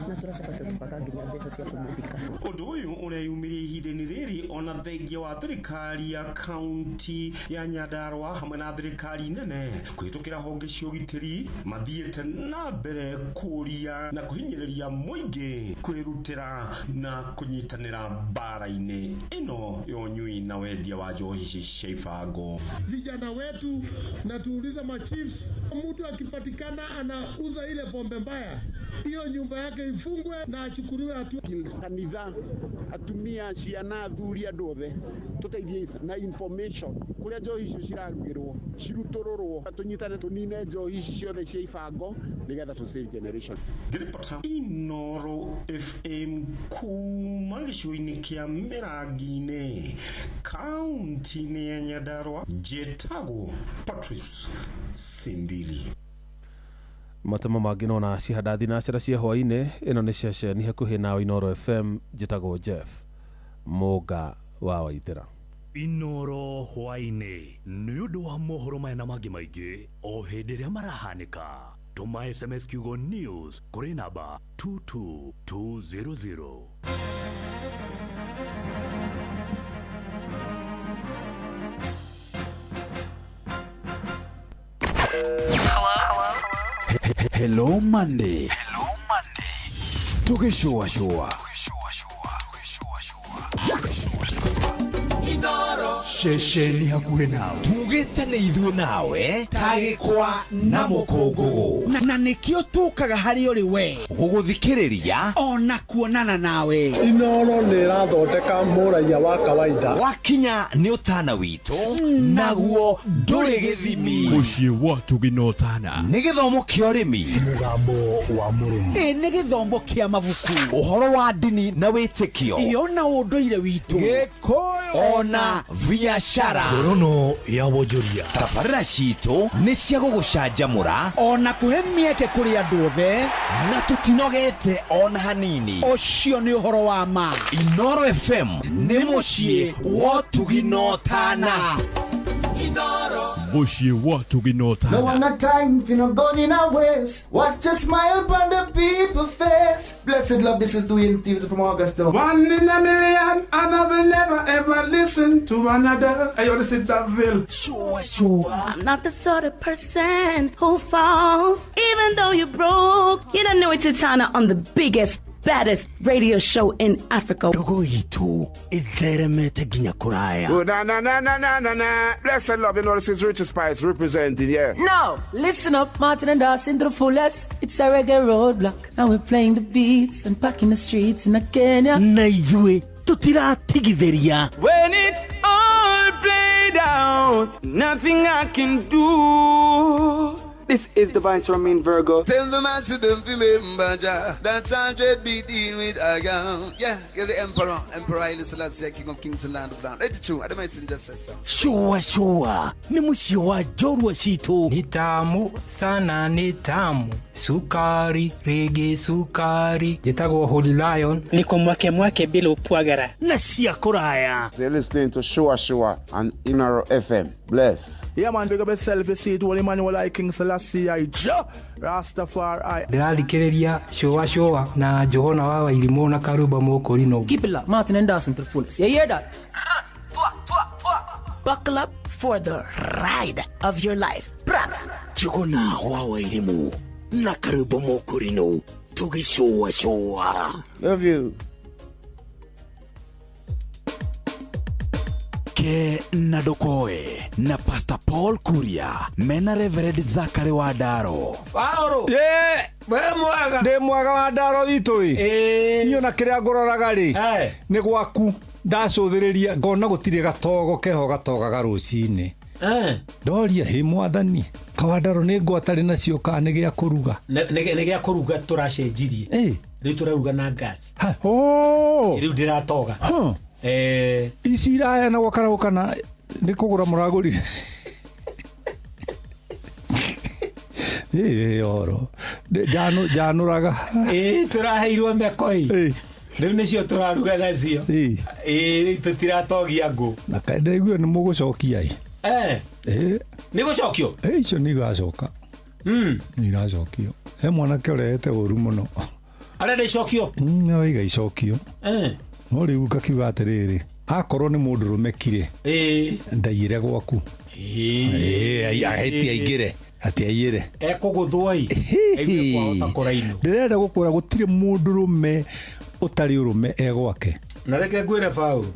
na tũracoka tũkaga nginya mbeca cia kũmũthika. Ũndũ ũyũ ũrĩa yumirie ihinda-inĩ rĩrĩ ona thengia wa thirikari ya kaunti ya Nyandarua hamwe na thirikari nene kũhĩtũkĩra honge cia ũgitĩri mathiĩte na mbere kũria na kũhinyĩrĩria mũingĩ kwĩrutĩra na kũnyitanĩra mbara-inĩ ĩno ya ũnyui na wendia wa njohi cia ibango. Vijana wetu na tuuliza machiefs, mtu akipatikana anauza ile pombe mbaya, hiyo nyumba yake ifungwe na achukuliwe hatua. Kanitha atumia ciana athuri andũ othe tũteithie na information kuria njohi icio cirarugĩrwo cirutũrũrwo tũnyitane tũnine njohi ici ciothe cia ibango nigetha to save generation. Ngiripota Inoro FM kuma gĩcigo-inĩ kĩa Mirangi-inĩ kaunti-inĩ ya Nyandarua njĩtagwo Patrice Simbili. Matamo mangĩ nona cihanda thinacara cia hwainĩ ĩno nĩ ceceni hakuhĩ na Inoro FM njĩtagwo Jeff Mũga wa Waithĩra. Inoro hwainĩ nĩ ũndũ wa mohoro maya na mangĩ maingĩ o hĩndĩ ĩrĩa marahanĩka. Tuma SMS kiugo news kũrĩ namba 22200. Hello Monday. Tugĩcũa-cũa. Inoro Ceceni hakuhĩ nawe. Tugĩte nĩ ithuĩ nawe tagĩkwa na mũkũngũgũ. Na nĩkĩo tũkaga harĩ ũrĩ we gũgũthikĩrĩria ona kuonana nawe. Inoro nĩ ĩrathondeka mũraia wa kawaida. Wakinya nĩ ũtana witũ naguo ndũrĩ gĩthimi. Mũciĩ wa Tũginotana nĩ gĩthomo kĩa ũrĩmi, mũgambo wa mũrĩmi, nĩ gĩthomo kĩa mabuku, ũhoro wa ndini na wĩtĩkio, ona ũndũire witũ, Gĩkũyũ ona biacara, ngorono ya wonjoria. tabarĩra citũ nĩ cia gũgũcanjamũra ona kũhe mĩeke kũrĩ andũ othe na tũtinogete ona hanini. Ũcio nĩ ũhoro wa ma. Inoro FM nĩ mũciĩ wa Tũginotana. Mũciĩ wa Tũginotana. No one got time if you not going in our ways. Watch a smile upon the people's face. Blessed love, this is Dwayne Stevens from Augusta. One in a million, and I will never ever listen to another. I only sit that Ville. Sure. I'm not the sort of person who falls, even though you're broke. You don't know it's Tana on the biggest, baddest radio show in Africa. Dogo itu itheremete ginya kuraya. Oh, na. Blessed love, you know, this is Richard Spice representing, yeah. No, listen up, Martin and Dawson to the fullest. It's a reggae roadblock. Now we're playing the beats and packing the streets in Kenya. Na ithue tutiratigithĩria. When it's all played out, nothing I can do. This is Divine Sermon Virgo. Tell the master don't remember that's 100 BD with Agam. Yeah, get the Emperor Haile Selassie, King of Kings and Land of Down. It's true, I don't mind just say so. Sure. Ni mũciĩ wa njorua citũ. Ni tamu sana, ni tamu. Sukari, reggae sukari. Njĩtagwo Holy Lion. Niko mwake bila upwagara. Na cia kũraya. You're listening to Shua on Inoro FM. Bless. Yeah, man, big up yourself. You see it, Holy Emmanuel I King Selassie I Rastafari. Ndĩrathikĩrĩria Shua na Johana wa Wairimu na Karuba Mokorino. Keep it locked, Martin and Dawson to the fullest. You hear that? Buckle up for the ride of your life. Johana wa Wairimu na Karuba Mokorino. Tũgĩcũa-cũa. Love you. Ke na Ndokoe na Pastor Paul Kuria mena Reverend Zachary Wadaro. Paulo. We mwaga. Ndi mwaga wa Ndaro witu niyo na kiria ngororaga ri ni gwaku ndacuthiriria ngona gutire gatogo keho gatogaga rucini ndoria hi mwathani Kawandaro ni ngwatari nacio ka ni gia kuruga ni gia kuruga turacenjirie riu turaruga na gas riu ndiratoga ici iraya na gwakana ni kugura muragurire oro januraga turaheirwo mekoi riu nicio turaruga nacio riu tutiratogia ngu na kaenda igwe ni mugucokia ni gucokio icio ni gacoka ni iracokio he mwanake urehete uru muno arenda icokio aiga icokio no riu ngakiuga atiriri akorwo ni mundu rumekire ndaire gwaku aheti aingire ati aiyire ekuguthwai aigue kwahota kuraino ndirenda gukwira gutire mundu rume utari urume egwake na reke ngwire Paulo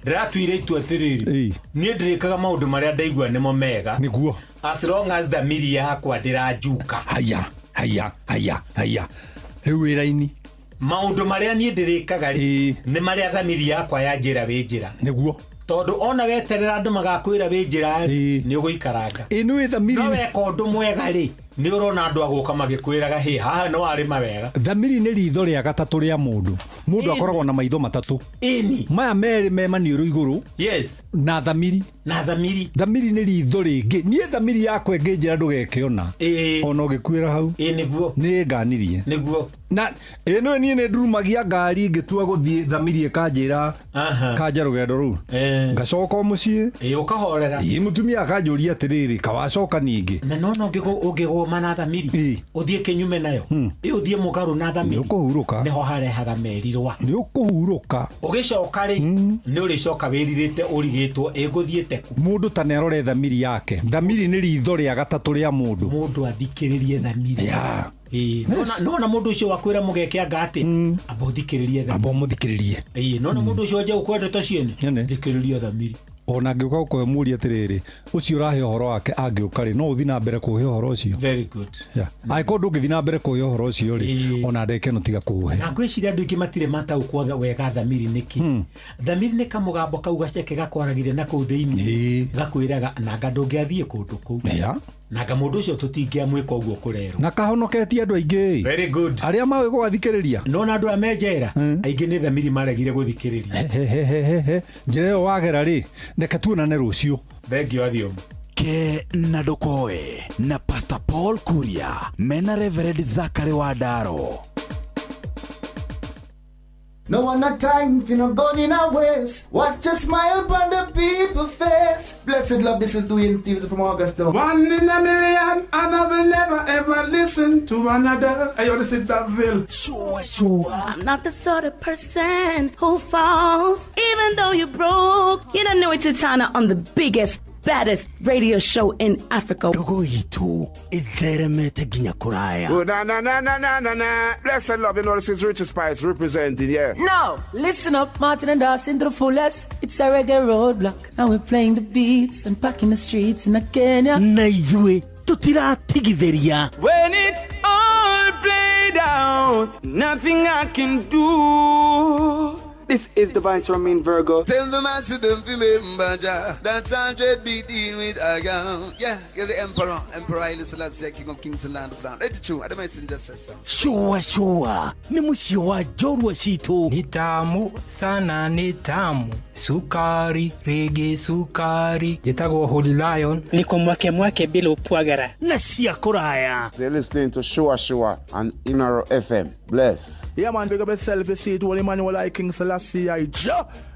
ndiratuire itua atiriri nie ndirikaga maundu maria ndaigua nimo mega niguo as long as the miria yakwa ndirajuka haya riu wiraini maundu maria nie ndirikaga ni maria thamiri yakwa yanjira winjira niguo tondu ona weterera andu magakwira winjira ni uguikaranga ni withamiri no weka undu mwega ri ni urona andu aguka magikwiraga hi haha no ari mawega thamiri ni ritho ria gatatu ria mundu akoragwo na maitho matatu maya meri me maniuru iguru na thamiri ni ritho ringi nie thamiri yakwe nginjira ndugekiona ona ugikwira hau niguo ni nganirie niguo na eno nie ni ndurumagia ngari ngitua guthie thamiri kanjira kanja rugendo ru ngacoka mucii ukahorera mutumia akanjuria atiriri kawacoka ningi na no ungigoma na thamiri uthie kinyume nayo uthie mugaru na thamiri ukuhuruka niho harehaga merirwa ni ukuhuruka ugicoka ri ni uricoka wiririte urigitwo iguthiete ku mundu tanerore thamiri yake thamiri ni ritho ria gatatu ria mundu athikiririe thamiri nona mundu ucio wakwira mugeke ngati abothikiririe thamiri abomuthikiririe nona mundu ucio aje ukwendete ciene thikiririe thamiri ona ngiuka ukwemuria atiriri ucio urahe uhoro wake angiuka ri no uthi na mbere kuhe uhoro ucio very good aiko ndungithi na mbere kuhe uhoro ucio ri ona ndeke no tiga kuhe na ngwiciria andu ingi matire matau kwothe wega thamiri niki thamiri ni kamugambo kau gaceke gakwaragire na kuu thiini gakwiraga na ndungiathie kundu kuu na mundu ucio tutingiamwika uguo kurero na kahonoketie andu aingi very good aria mawe gwathikiriria no na andu amenjera aingi ni thamiri maregire guthikiriria njira yo wagera ri ndeke tuonane rucio thengio athiomu Ke na Ndokoe na Pastor Paul Kuria mena Reverend Zachary Wadaro. No one not time if you not gone in our ways. Watch a smile upon the people's face. Blessed love, this is Dwayne Stevens from Augusta. 1 in a million, and I will never ever listen to another. I ought to sit that Ville. Sure. I'm not the sort of person who falls, even though you broke. You don't know it's Tana on the biggest, baddest radio show in Africa. Dogo hitu itheremete ginya kuraya. Oh, na. Blessed love, you know this is Richard Spice representing, yeah. No, listen up, Martin and Dawson to the fullest. It's a reggae roadblock. And we're playing the beats and packing the streets in Kenya. Naijue, tutira tigideria. When it's all played out, nothing I can do. This is Divine Ramin Virgo. Tell the master don't remember that 100 BD with Aga. Yeah, give the Emperor Haile Selassie, King of Kings and Land of Down. Let it true, I might just say so. Sure. Ni musio wa jorwa situ. Ni tamu sana ni tamu. Sukari, reggae sukari. Jitagwo Holy Lion. Niko mwake bila upwagara. Na siya kuraya. They're listening to Shua on Inaro FM. Bless. Yeah man, big up yourself, you see it, Holy Emmanuel I King Selassie I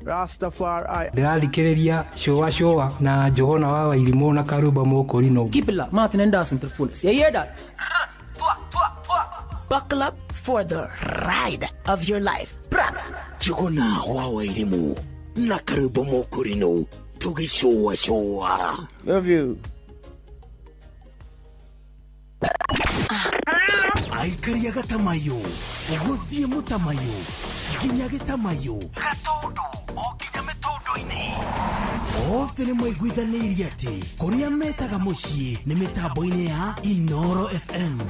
Rastafari. Ndĩrarikĩrĩria Shua na Johana wa Wairimu na Karuba Mokorino. Keep it locked, Martin and Dawson to the fullest. You hear that? Buckle up for the ride of your life. Johana wa Wairimu na Karuba Mokorino. Tugi Shua. Love you. Aikaria gatamayo, uguthie mutamayo, ginya gitamayo, gatondo, o ginya metondo-ini. Othe nĩ mwaiguithanĩirie atĩ kũrĩa metaga mũciĩ nĩ mĩtambo-inĩ ya Inoro FM.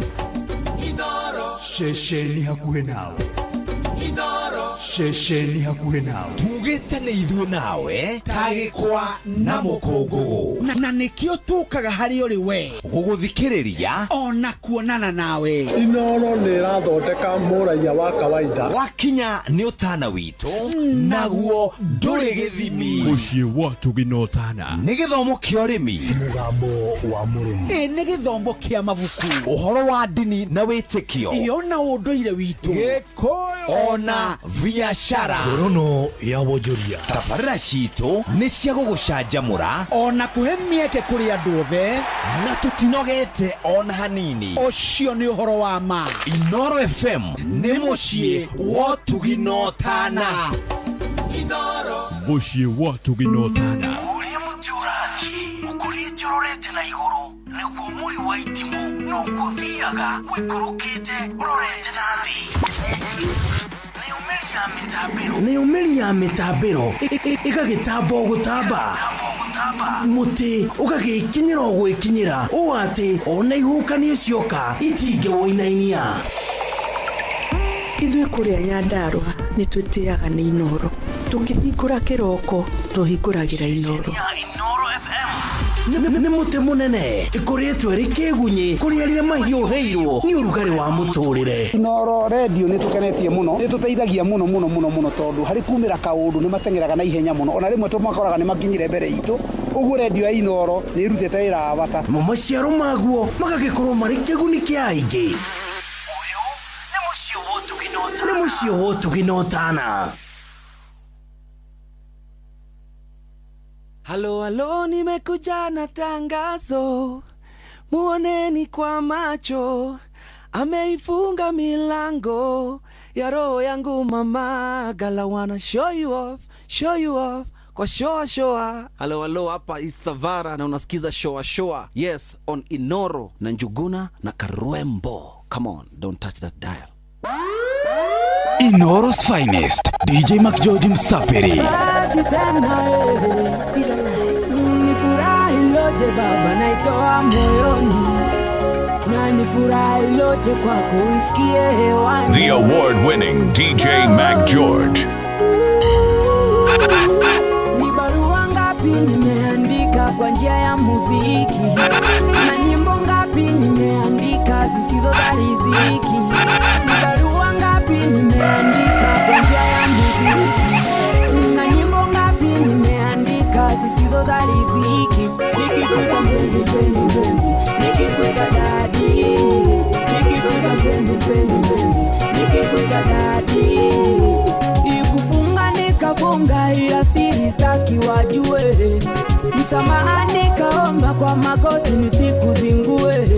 Inoro. Ceceni hakuhĩ nawe. Inoro. Ceceni hakuhĩ nawe. Tugĩte nĩ ithuĩ nawe tagĩkwa na mũkũngũgũ. Na nĩkĩo tũkaga harĩ ũrĩ we gũgũthikĩrĩria ona kuonana nawe. Inoro nĩ ĩrathondeka mũraiya wa kawaida. Wakinya nĩ ũtana witũ naguo ndũrĩ gĩthimi. Mũciĩ wa Tuginotana nĩ gĩthomo kĩa ũrĩmi, mũgambo wa mũrĩmi, nĩ gĩthomo kĩa mabuku, ũhoro wa ndini na wĩtĩkio, ona ũndũire witũ, Gĩkũyũ ona biacara, ngorono ya wonjoria. Tabarĩra citũ nĩ cia gũgũcanjamũra ona kũhe mĩeke kũrĩ andũ othe, na tũtinogete ona hanini. Ũcio nĩ ũhoro wa ma. Inoro FM nĩ mũciĩ wa Tuginotana. Inoro mũciĩ wa Tuginotana. Ũrĩa mũtĩ ũrathiĩ ũkũrĩte ũrorete na igũrũ, nĩguo mũri wa itimũ noguo ũthiaga wĩkũrũkĩte ũrorete na thĩ. Nĩ ũmeri ya mĩtambĩro ĩgagĩtamba gũtamba, mũtĩ ũgagĩkinyĩra gwĩkinyĩra, ũũ atĩ ona ihukanio cioka itingĩwoinainia. Ithuĩ kũrĩa Nyandarua nĩ twĩtĩaga nĩ Inoro. Tũkĩhingũra kĩroko tũhingũragĩra Inoro. Nĩ mũtĩ mũnene ĩkoretwo ĩrĩ kĩgunyi kũrĩ arĩa mahiũhĩirwo nĩ ũrugarĩ wa mũtũrĩre. Inoro radio nĩ tũkenetie mũno, nĩ tũteithagia mũno tondũ harĩ kumĩra kaũndũ nĩ matengeraga na ihenya mũno, ona rĩmwe tũmakoraga nĩ makinyire mbere itũ. Ũguo radio ya Inoro nĩ ĩrutĩte wĩra wa bata. Maciaro maguo magagĩkorwo marĩ kĩguni kĩa aingĩ. Nĩ mũciĩ wa Tuginotana. Halo, nimekuja na tangazo, muoneni kwa macho, ameifunga milango ya roho yangu mama, gala wanna show you off kwa showa. Halo, hapa Isavara na unasikiza showa. Yes, on Inoro na Njuguna na Karwembo. Come on, don't touch that dial. Inoro's finest, DJ Mac George Msafiri. Nifurahi lote baba naitoa moyoni, na nifurahi lote kwako usikie hewani. The award-winning DJ Mac George. Ni barua ngapi nimeandika kwa njia ya muziki, na nyimbo ngapi nimeandika zisizo za riziki. Ni barua ngapi nimeandika kwa njia ya muziki, na nyimbo ngapi nimeandika zisizo za riziki. Nikikuita mpenzi, nikikuita dadi, nikikuita mpenzi, nikikuita dadi. Ikufunga nikafunga ila siri staki wajue, msamaha nikaomba kwa magoti nisikuzingue.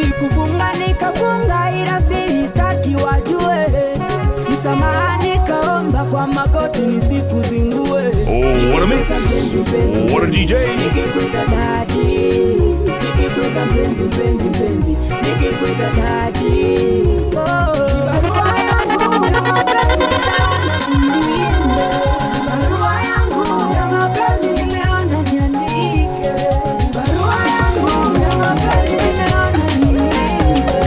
Ikufunga nikafunga ila siri staki wajue, msamaha nikaomba kwa magoti nisikuzingue. Oh, what a mix! What a DJ! Nikikuita dadi, nikikuita mpenzi, nikikuita dadi. Barua yangu ya mapenzi nimeona niandike, barua yangu ya mapenzi nimeona niandike, barua yangu ya mapenzi nimeona niandike,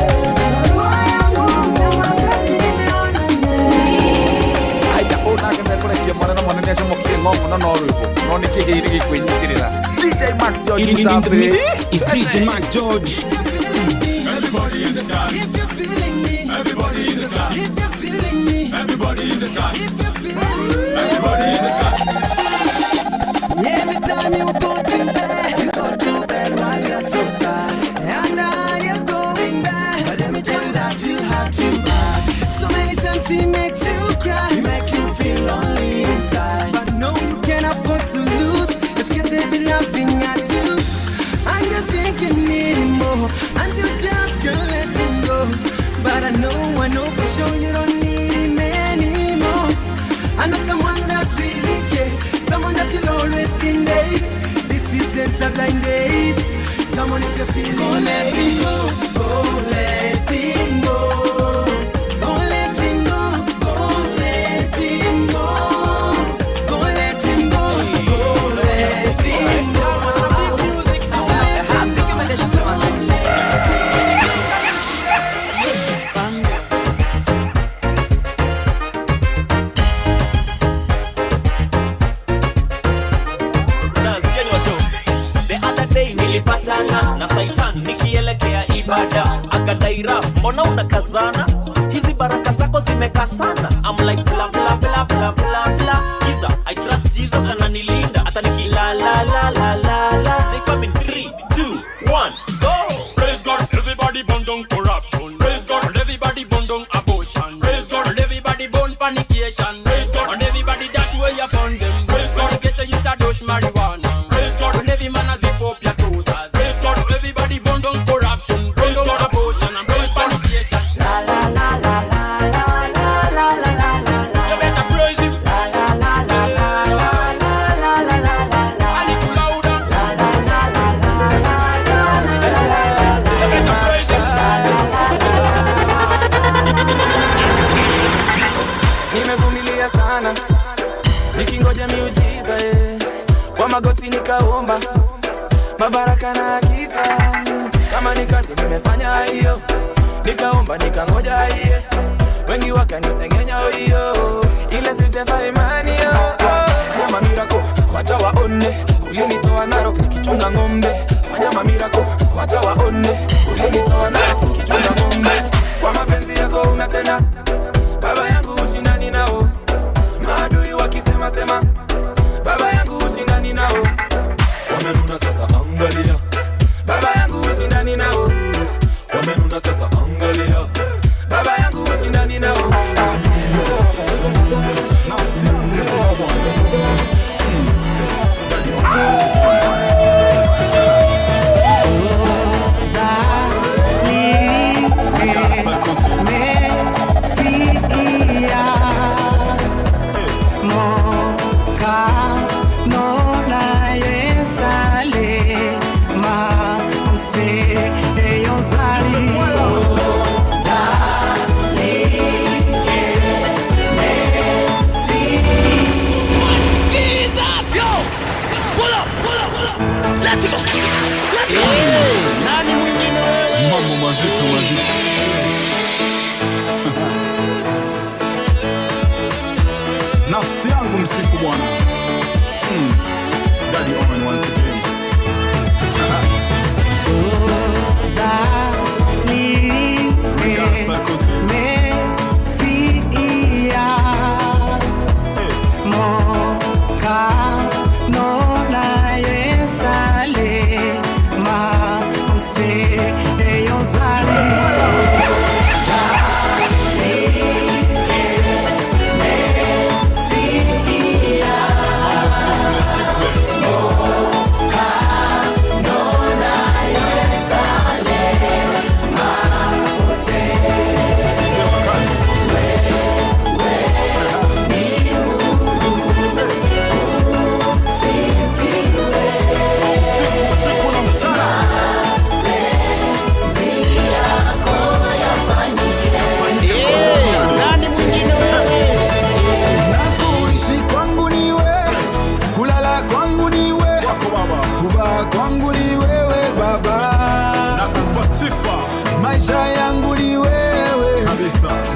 barua yangu ya mapenzi nimeona niandike. Aita ona kenda kule kia mwana na mwana nesa mokie ngomo no no rupo no nikige irigi kwenyitirira. DJ Mac George in the mix is DJ Mac George. Everybody in the sky. If you're feeling me. Everybody in the sky. If you're feeling me. Everybody in the sky. If you're feeling me. Everybody in the sky. Every time you go to bed while you're so sad, and now you're going back. But let me tell you that you have to back. So many times he makes you cry, he makes you feel lonely inside. But no, you can't afford to lose. Let's get every laughing at you, and you're thinking anymore, and you just can't let him go. But I know for sure you don't need him anymore. I know someone that really cares, someone that you'll always be there. This is entertainment date. Someone if you're feeling, go let him go, go let him go, go let him go, go let him go, go let him go, go let unakazana, hizi baraka zako zimekaa sana. I'm like bla bla bla bla bla bla. Skiza, I trust Jesus ananilinda hata nikila la la la la la. J-Fam in 3, 2, 1, go. Praise God, everybody burn down corruption. Praise God, and everybody burn down abortion. Praise God, and everybody burn fornication. Praise God, and everybody dash away upon them. Praise God, get a youth a dose marijuana. Praise God, and every man has zip up your trousers. Praise God, everybody burn down corruption. Praise God, abortion and praise fornication. La la la la la la la la la la la. You better praise him. La la la la la la la la la la la. A little louder. La la la la la la la la. You better praise him. Nimevumilia sana nikingoja miujiza kwa magoti nikaomba mabaraka na giza. Kama ni kazi nimefanya hiyo, nikaomba nikangoja hiyo, wengi wakanisengenya hiyo, ile sijafa imani yo. Fanya miracle wacha waone, ulinitoa Narok nikichunga ng'ombe. Fanya miracle wacha waone, ulinitoa Narok nikichunga ng'ombe. Kwa mapenzi yako unatenda, baba yangu ushindani nao. Maadui wakisema sema, baba yangu ushindani nao. Wamenuna sasa angalia, baba yangu ushindani nao. Wamenuna sasa angalia, baba yangu ushindani nao. Nafsi yangu msifu Bwana. Daddy Owen once again. Maisha yangu ni wewe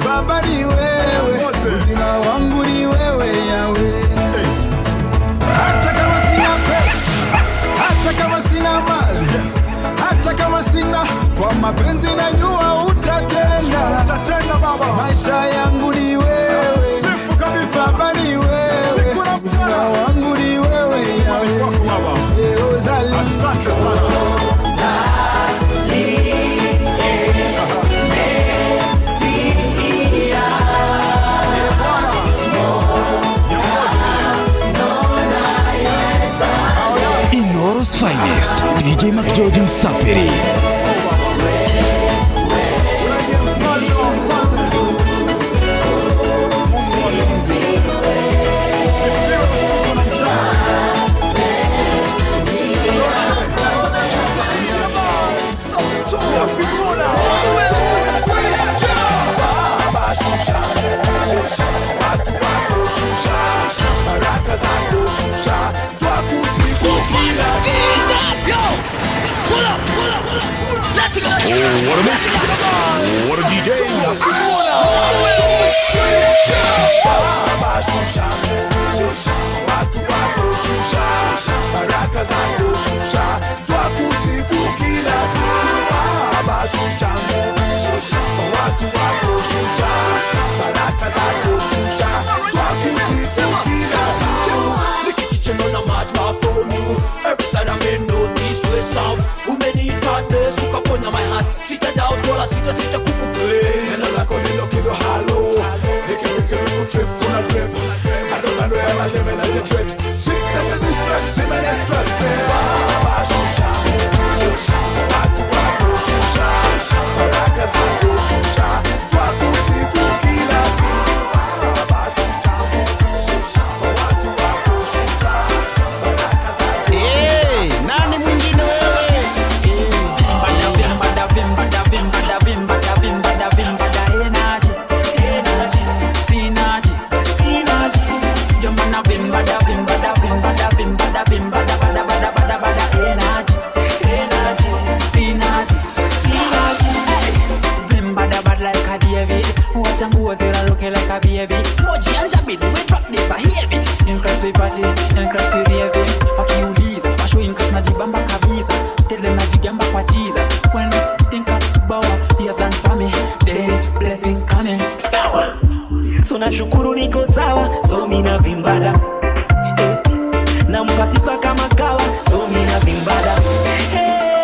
Baba, ni wewe uzima wangu ni wewe Yahweh. Hata kama sina pesa, hata kama sina mali, hata kama sina, kwa mapenzi najua utatenda Baba. Maisha yangu ni wewe, sifu kabisa Baba, ni wewe uzima wangu ni wewe Yahweh. Asante sana. Inoro's finest, DJ Mac George Msapiri. What a mix! What a DJ! Shusha, sita sita kukuplay. Neno lako nilo kilo halo. Niki trip kuna grip. Ando ya majeme na the trip. Sickness and distress, semen and stress. Baba susha, susha. Watu wako susha, susha. Baraka zako susha. Watu siku kila siku. Baba susha, susha. Watu wako susha, susha. Baraka zako susha. Nani mwingine wewe? Changu zera look like a baby. Moji anja bidi we drop this a heavy. Increase we party, increase we raving. Wakiuliza, washo increase najibamba kabisa. Tele najigamba kwa jiza. When we think about what he has done for me, then blessings coming. So nashukuru niko sawa, so mina vimbada. Na mpasifa kama kawa, so mina vimbada.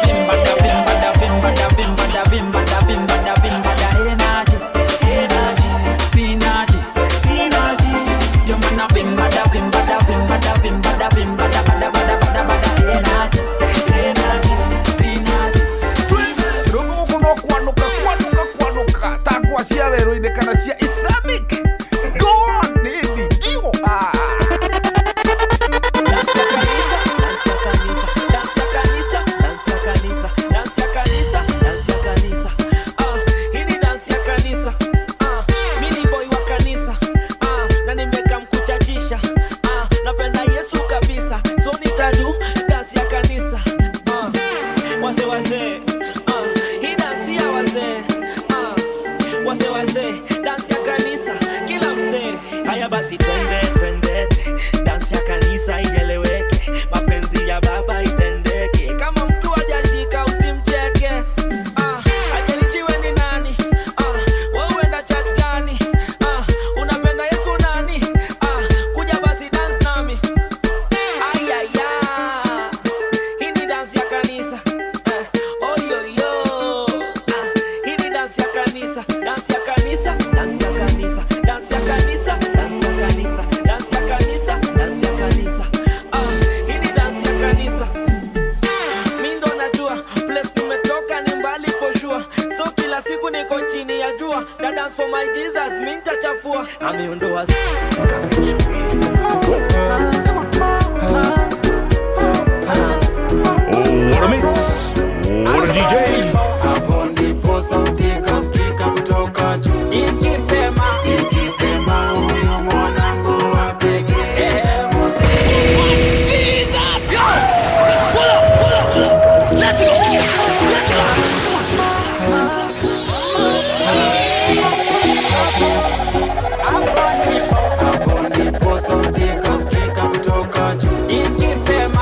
Vimbada, vimbada, vimbada, vimbada, vimbada, vimbada, vimbada, energy. Sia vero in kana sia Islamic. Go on, nini dio. Hini dance ya kanisa. Mini boy wa kanisa. Na nimeka mkuchachisha. Napenda Yesu kabisa. So nitadu dance ya kanisa. Wase wase. Hii dance ya wase. Wase wase, dance ya kanisa, kila msee. Haya basi twende, twende. Dance ya kanisa ieleweke. Mapenzi ya baba itendeke. Kama mtu hajashika usimcheke. Ajalichiwe ni nani? Wewe uenda church gani? Unapenda Yesu nani? Kuja basi dance nami. Ayaya. Hii ni dance ya kanisa. Oh yo yo. Hii ni dance ya kanisa. Dance ya kanisa, dance ya kanisa, dance ya kanisa, dance ya kanisa, dance ya kanisa, dance ya kanisa. Hii ni dance ya kanisa. Mimi ndo najua place tumetoka ni mbali for sure. So kila siku niko chini ya jua. Da dance for my Jesus, mimi nitachafua. Ameondoa What a mix. What a DJ. Hapo ndipo sauti kasikika kutoka juu. Ikisema huyu mwanangu wa pekee. Jesus! Pull up. Let's go. Let's go. Hapo ndipo sauti kasikika kutoka juu. Ikisema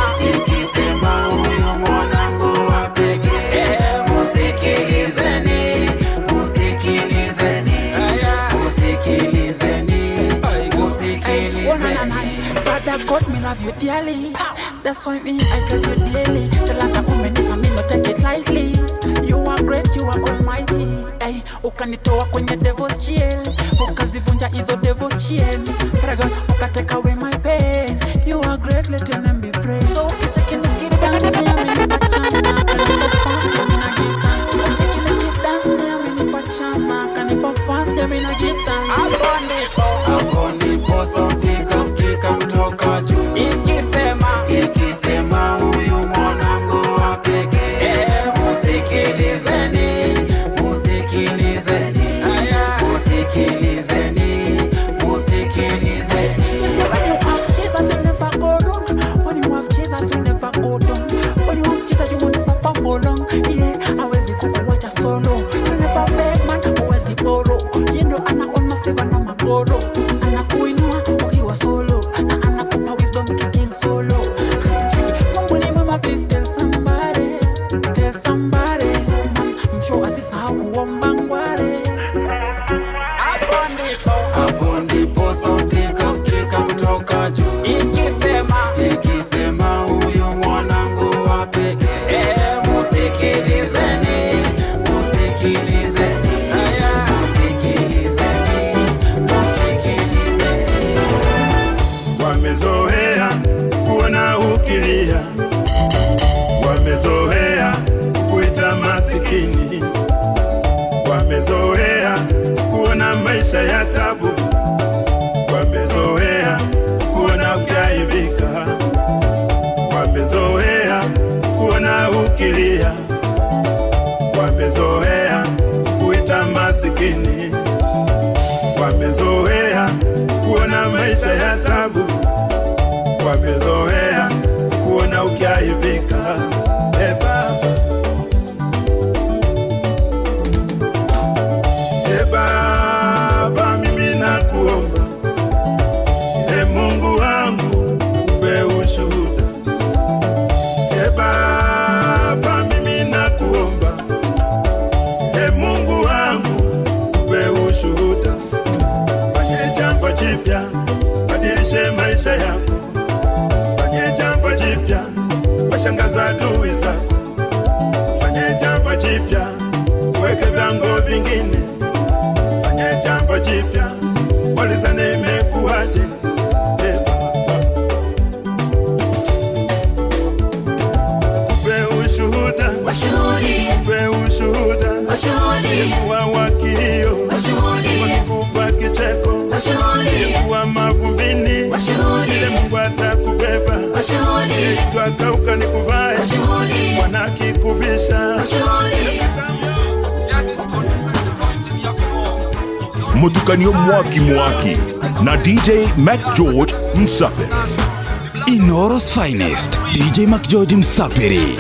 huyu mwanangu wa pekee. Musikilizeni, musikilizeni, musikilizeni, musikilizeni. Father God, me love you dearly. That's why me I bless you daily. Talanta umenipa me no take it lightly. You are great, you are almighty. Hey, ukanitoa kwenye devil's jail, ukazivunja hizo devil's chain. Father God, ukatake away my pain. You are great, let your name be praised. So ukicheki nikidance, niamenipa chance na akanipa fast, na give thanks. Ukicheki nikidance, niamenipa chance na akanipa fast, na give thanks. Hapo ndipo sauti kasikika kutoka juu. Ikisema huyu mwanangu wa pekee. Musikilizeni, musikilizeni, musikilizeni, musikilizeni. You say when you have Jesus, you never go wrong. When you have Jesus, you never go down. When you have Jesus, you won't suffer for long. Yeah, hawezi kukuwacha solo. You never beg man, huwezi borrow. Yendo ana almost seven na magoro. Anakuinua ukiwa ukilia. Wamezoea kuita masikini, wamezoea kuona maisha ya tabu, wamezoea kuona ukiaibika, wamezoea kuona ukilia, wamezoea kuita masikini, wamezoea kuona maisha ya tabu, wamezoea kuona ukiaibika. Baba, mimi nakuomba, Mungu wangu, upe ushuhuda. Baba, mimi nakuomba, Mungu wangu, upe ushuhuda. Fanye jambo jipya, badilishe maisha yako. Fanye jambo jipya, washangaza adui zako. Fanye jambo jipya, weke vyango vingine. Fanye jambo jipya, walizane imekuwaje. Kupe ushuhuda, kupe ushuhuda, kuwa wakilio, kupa kicheko, kuwa mavumbini, ile Mungu atakubeba, twakauka ni kuvae, wanakikuvisha. Mutukanyo mwaki na DJ Mac George Msapiri. Inoro's finest, DJ Mac George Msapiri.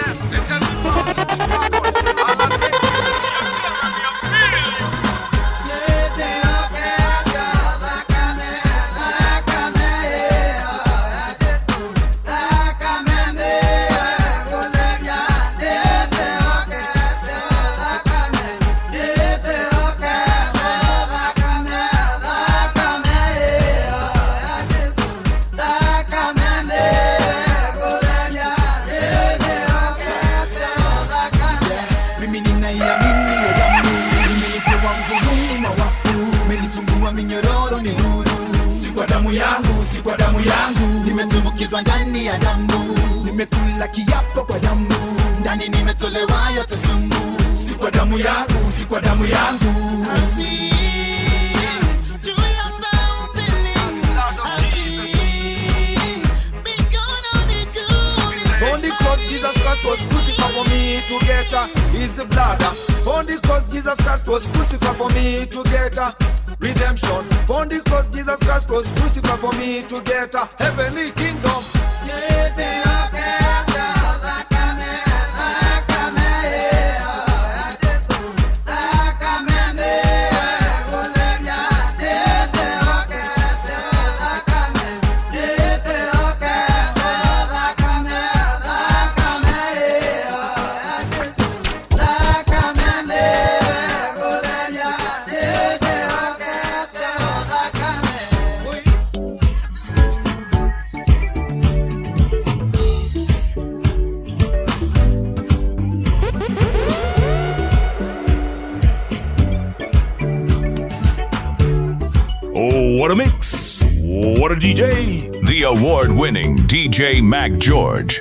Si kwa damu yangu nimetumbukizwa ndani ya damu, nimekula kiapo kwa damu, ndani nimetolewa yote sumu. Si kwa damu yangu, si kwa damu yangu. On the cross, Jesus Christ was crucified for me to get his blood. On the cross, Jesus Christ was crucified for me to get redemption. On the cross, Jesus Christ was crucified for me to get a heavenly kingdom. What a mix! What a DJ! The award-winning DJ Mac George.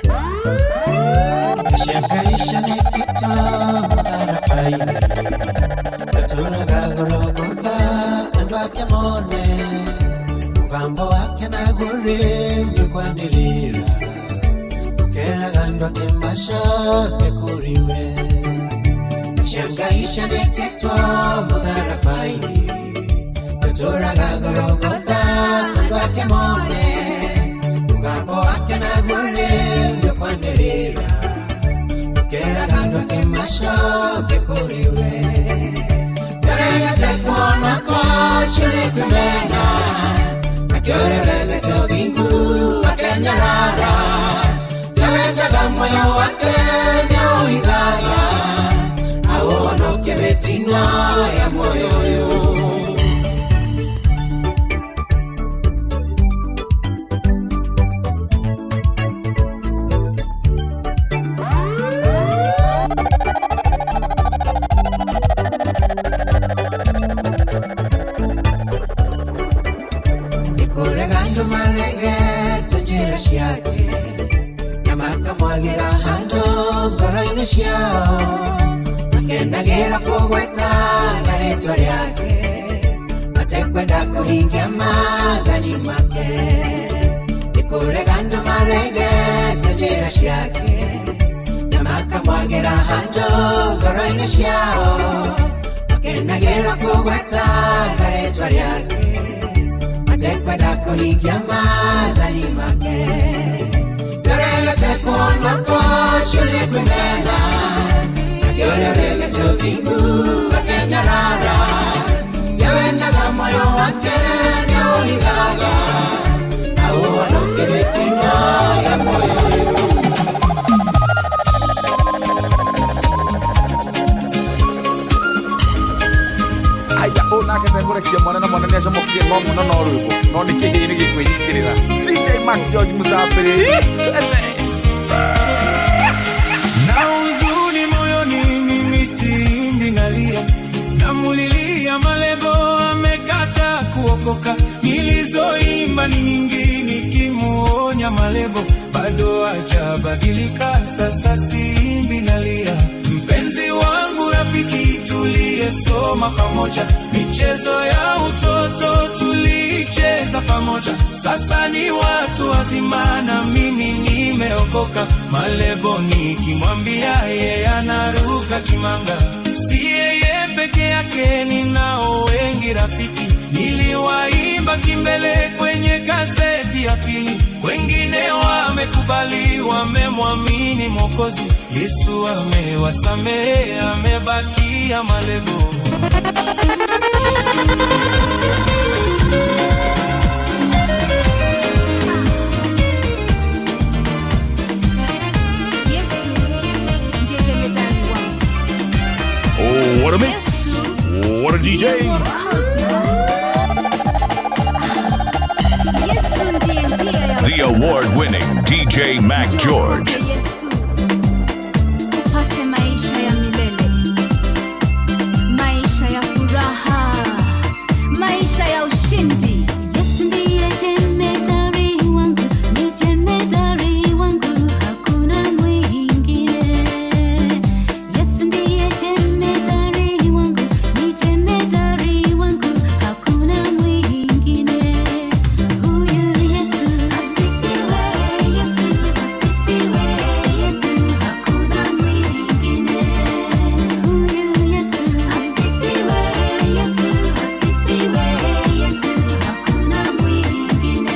ngoro-inĩ ciao makenagĩra kũgweta rĩĩtwa rĩake matekwenda kũhingia maathani make nĩ kũrega andũ maregete njĩra ciake na makamwagĩra handũ ngoro-inĩ ciao makenagĩra kũgweta rĩĩtwa rĩake matekwenda kũhingia maathani make Regete kuona kwa shule kwemena Nakiorerege tobingu wakenya rara Yawendaga moyo wake nyauligaga Na uwanoke vitinyo ya moyo Aya, nake tengurekia mwana na mwana nesha mokie ngomu no norugo no nikihini gikwiyikirira DJ Mac George Musafiri na huzuni moyoni mimi simbi nalia namulilia malebo amekata kuokoka nilizoimba ni nyingi nikimuonya malebo bado hajabadilika sasa simbi nalia mpenzi wangu rafiki tuliyesoma pamoja michezo ya utoto tulicheza pamoja sasa ni watu wazima na mimi nimeokoka malebo nikimwambia yeye anaruka kimanga si yeye peke yake ninao wengi rafiki niliwaimba kimbele kwenye kaseti ya pili wengine wamekubali wamemwamini Mwokozi Yesu amewasamehe amebakia malebo Oh, what a mix! What a DJ! The award-winning DJ Mac George. Upate maisha ya milele, maisha ya furaha, maisha ya ushindi. Yesu ndiye jemedari wangu, ni jemedari wangu, hakuna mwingine. Yesu ndiye jemedari wangu, ni jemedari wangu, hakuna mwingine. Huyu Yesu asifiwe, Yesu asifiwe, Yesu hakuna mwingine. Huyu Yesu asifiwe, Yesu asifiwe, Yesu hakuna mwingine.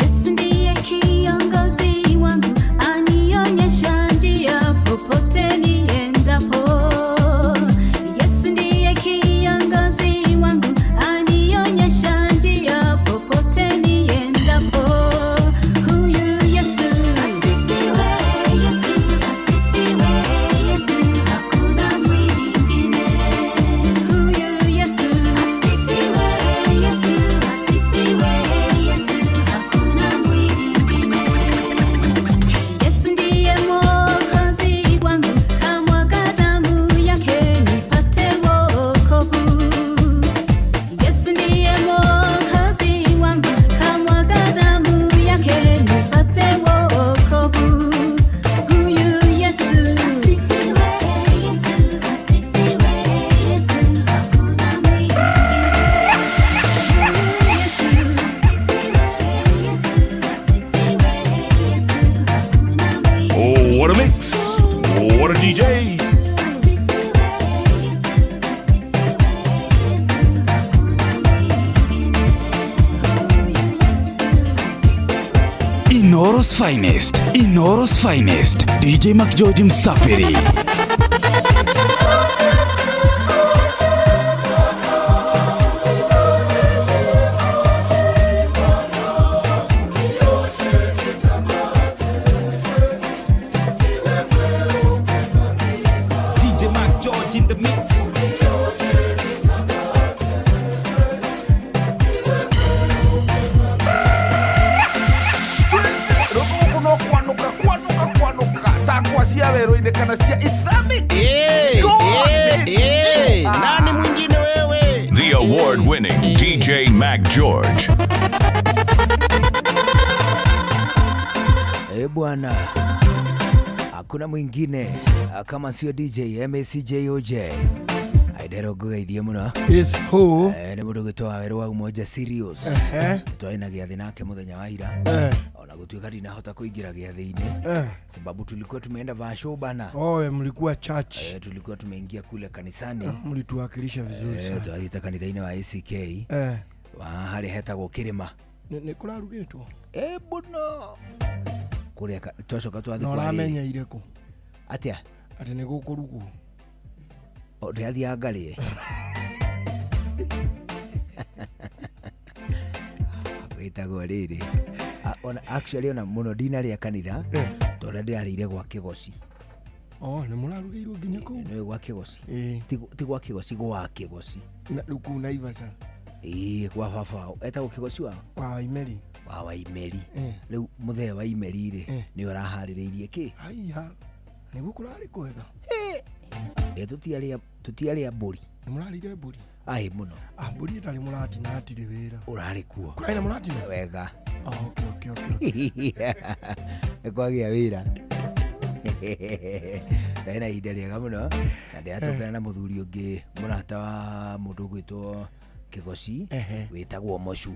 Yesu ndiye kiongozi wangu, anionyesha njia popote niendapo. Yesu ndiye kiongozi wangu, anionyesha njia popote niendapo. Huyu Yesu asifiwe, Yesu asifiwe, Yesu hakuna mwingine. Huyu Yesu asifiwe, Yesu asifiwe, Yesu hakuna mwingine. Yesu ndiye Mwokozi wangu, kamwaga damu yake nipate wokovu. Yesu ndiye Mwokozi wangu, kamwaga damu yake nipate wokovu. Huyu Yesu asifiwe, Yesu asifiwe, Yesu hakuna mwingine. Oh, what a mix! What a DJ! Inoro's finest, Inoro's finest, DJ Mac George Musafiri. DJ Mac George in the mix. Takwasia vero inekana sia Islamic. Nani mwingine wewe? The award-winning DJ Mac George. Bwana hakuna mwingine kama sio DJ MCJOJ. Aidero gugaithie muno. Is who? Ni mundu gitoa wero wa umoja serious. Twaina giathi nake muthenya wa ira. Ona gutuika ndinahota kuingira giathi-ini. Sababu tulikuwa tumeenda vasho bana. Mlikuwa church. Tulikuwa tumeingia kule kanisani. Mlituwakilisha vizuri sana. Twathiite kanitha-ini wa ACK. Hari hetagwo Kirima. Ni kurarugitwo. Buno. Kuria twacoka twathi kwa. No ramenya ireko. Atia? Ati ni gukurugwo. Ndiathia ngarie. Witagwo riri. Actually ona muno ndinaria kanitha. Tondu ndirarire gwa Kigoci. Ni murarugeirwo nginya kuu. Ni gwa Kigoci. Ti gwa Kigoci, gwa Kigoci. Na ruku Naivasha. Gwa baba etagwo Kigoci wao. Wa Waimeri. Wa Waimeri. Riu muthee wa Waimeri ri ni urahaririirie ki? Haiya. Ni gukurari kwega. Tutiaria mburi. Ni murarire mburi. Ai muno. Mburi itari muratina atire wira. Urari kuo. Kuraina muratina wega. Okay. Ekwagia wira. Ndaina ihinda riega muno na ndiatũngana na muthuri ungi murata wa mundu gwitwo Kigoci witagwo Mocu.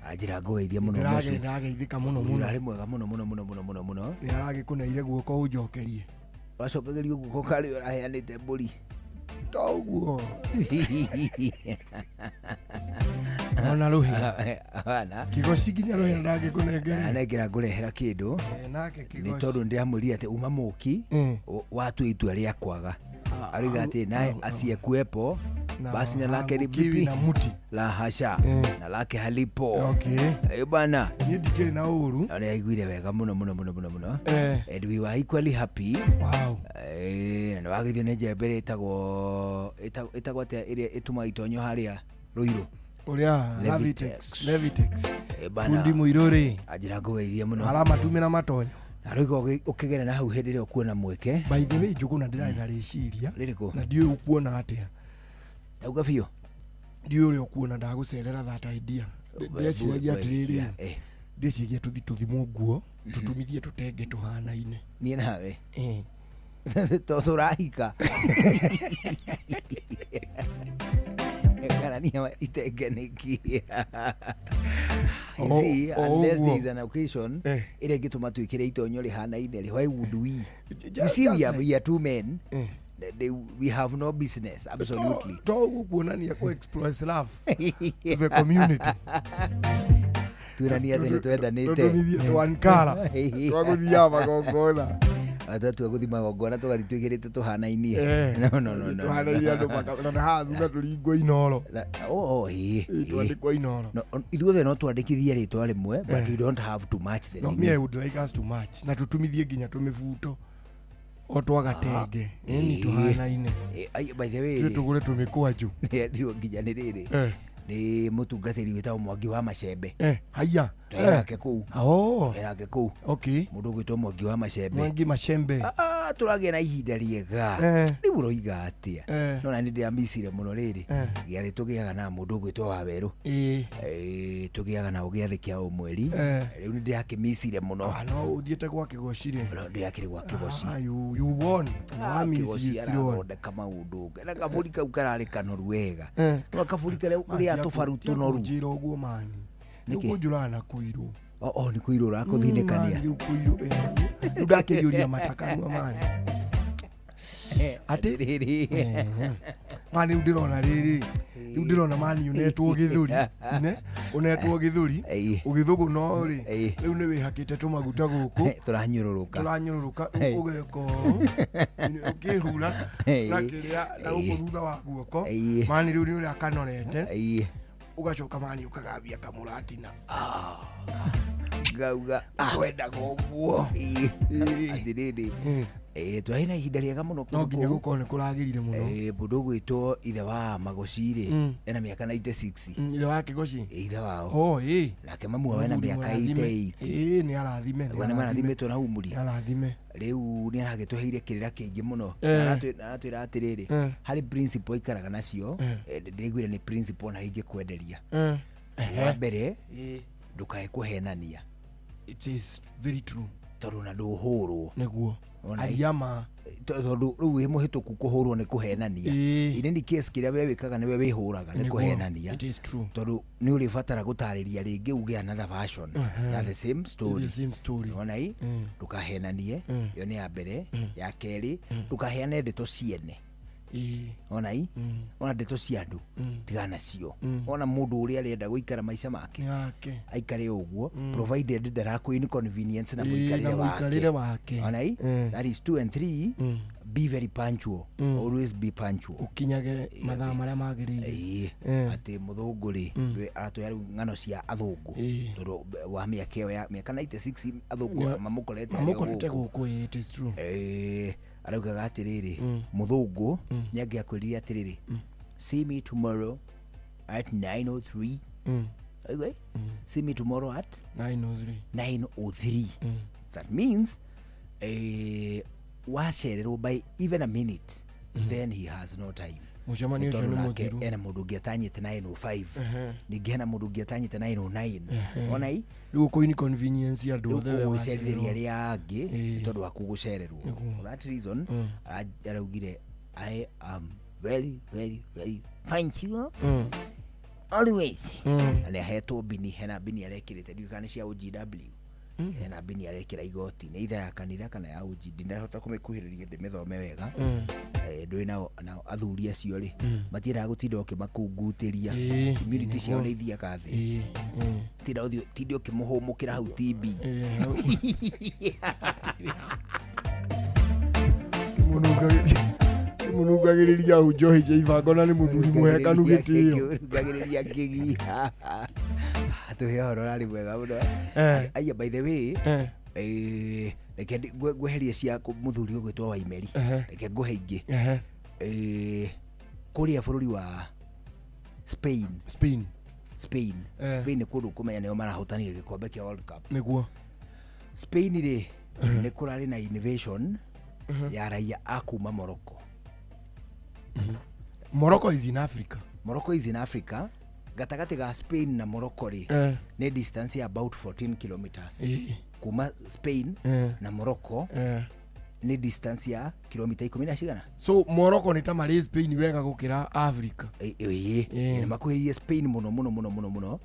Anjira ngugeithie muno Mocu. Ndageithika muno. Ari mwega muno. Ni aragikuneire guoko unjokerie. Wacokagerio guoko kari uraheanite mburi. Toguo. Ona ruhira. Kigoci nginya ruhira ndagikunengera. Anengera ngurehera kindu. Nake Kigoci. Ni tondu ndiamurire ati uma muki watu itua ria kwaga. Ariga ati naye asiyekuepo basi na lake ni vipi na muti la hasha na lake halipo. Okay. Bana. Yidikire na uru. Ari aiguire wega muno. And we were equally happy. Wow. Na wagithio ne jembere itagwo ate iria ituma itonyo haria Ruiru. Uria Levitex. Fundi muirore. Ajira ngugeithie muno. Alama tumira matonyo. Ariko ukigera na hau hindi rio kuona mweke. By the way njuguna ndira na reciria. Na ndio ukuona atia. Auga fio. Ndio rio kuona ndagucerera that idea. Ndeciria atiriri. Ndeciria tuthimwo nguo tutumithie tutenge tuhana-ine. Nie nawe. Turahika. Karania itengeneki. Unless there is an occasion ire gituma tuikire itonyo rihana-ine, why would we? You see, we are two men. We have no business, absolutely. Togu kuonania ku express love to the community. Turania thene twendanite. Tumithie twankara. Twaguthia magongona. Atatu aguthima magongona tugathituigirite tuhana-ini. No. Tuhana-ini andu makana hathu turingwo inoro. Twandikwo inoro. No, ithuothe no twandikithie ritwa rimwe, but we don't have to match the name. No, me I would like us to match. Na tutumithie nginya tumibuto. Otwagatenge. Ni tuhana-ini. By the way, tugure tumikwanju. Ndio nginya ni riri. Ni mutungatiri witao Mwangi wa Macembe. Haya. Twinake kuu. Twinake kuu. Okay. Mundu gwitwo Mwangi wa Macembe. Mwangi Macembe. Turagia na ihinda riega. Riu uroiga atia. No na ndia misire muno riri. Giathi tugiaga na mundu gwitwo Waweru. Tugiaga na ugiathi kia umweri. Riu ndia kimisire muno. No uthiete gwa Kigoci ri. No ndia kiri gwa Kigoci. You won. No misire still. Kama undu. Na kaburi kau karari kanoru wega. No kaburi kale uri atufaru tunoru. Njira uguo mani. Nikunjura na kuiru. Ni kuiru rakuthindikania. Ni kuiru. Ndakiriuria matakanwa mani. Ati riri. Mani ndirona riri. Ndirona mani unetwo githuri. Unetwo githuri. Ugithugu no ri. Riu ni wihakite tumaguta guku. Turanyururuka. Ugeko. Ukihura. Nakiria na ukurutha wa guoko. Mani riu ni akanorete. Ugacoka mani ukagabia kamuratina. Gauga wenda goguo. Adiriri. Twahina ihinda riega muno. No nginya guko ni kuragirire muno. Mundu gwitwo ithe wa Magoci ri ena miaka 96. Ithe wa Kigoci. Ithe wao. Nake mamu wao ena miaka 88. Ni arathime. Ni arathime na umuri. Arathime. Riu ni aragitweheire kirira kingi muno. Aratwira atiriri. Hari principle ikaraga nacio. Ndigwire ni principle na ingi kwenderia. Wa mbere ndukae kuhenania. It is very true. toru na nduhurwo niguo ariama tondu riu wi muhituku kuhurwo ni kuhenania ini case kiria we wikaga niwe wihuraga ni kuhenania tondu ni uri fatara gutariria ringi uge another version ya the same story ona i ndukahenanie yo ni ya mbere ya keri ndukaheane ndeto ciene ona i ona ndeto cia andu tigana cio ona mundu uri arenda guikara maisha make aikare uguo provided ndaraku inconvenience na muikarire wake ona i that is 2 and 3 be very punctual always be punctual ukinyage mathaa maria magirire ati muthungu ri atoya ngano cia athungu tondu wa miaka ya miaka 96 athungu mamukorete guku it is true araugaga atiriri muthungu niangiakwirire atiriri see me tomorrow at 9:03 okay see me tomorrow at 9:03 that means washererwo by even a minute then he has no time mucemani ucio ni muthiru ena mundu ngiatanyite 9:05 ningi hena mundu ngiatanyite 9:09 ona i riu ko inconvenience ya ndu the washereriria ria angi tondu wa kugucererwo for that reason araugire I am very very very punctual always and ahetwo bini hena bini arekirite ndiukane cia OGW hena bini arekira igoti ni itha ya kanitha kana ya OGD ndahota kumikuhiriria ndimithome wega ndui na athuri acio ri matira gutinda ukimakungutiria community cia ni ithia kathi tinda ukimuhumukira hau TB munungagiriria hu njohi je ivango na ni muthuri muhekanu gitio ngagiriria ngigi atuhe horo rari mwega muno aya by the way reke ngweherie cia muthuri ugwitwa Waimeri reke nguhe ingi kuria bururi wa Spain ni kundu kumenya nio marahotania gikombe kia World Cup niguo Spain ri ni kurari na innovation ya raia akuma Morocco. Morocco is in Africa. Gatagati ga Spain na Morocco ri ni distance ya about 14 kilometers. Kuma Spain na Morocco ni distance ya kilomita 10 na cigana. So Morocco ni tamari Spain wega gukira Africa. Ni makuhirie Spain muno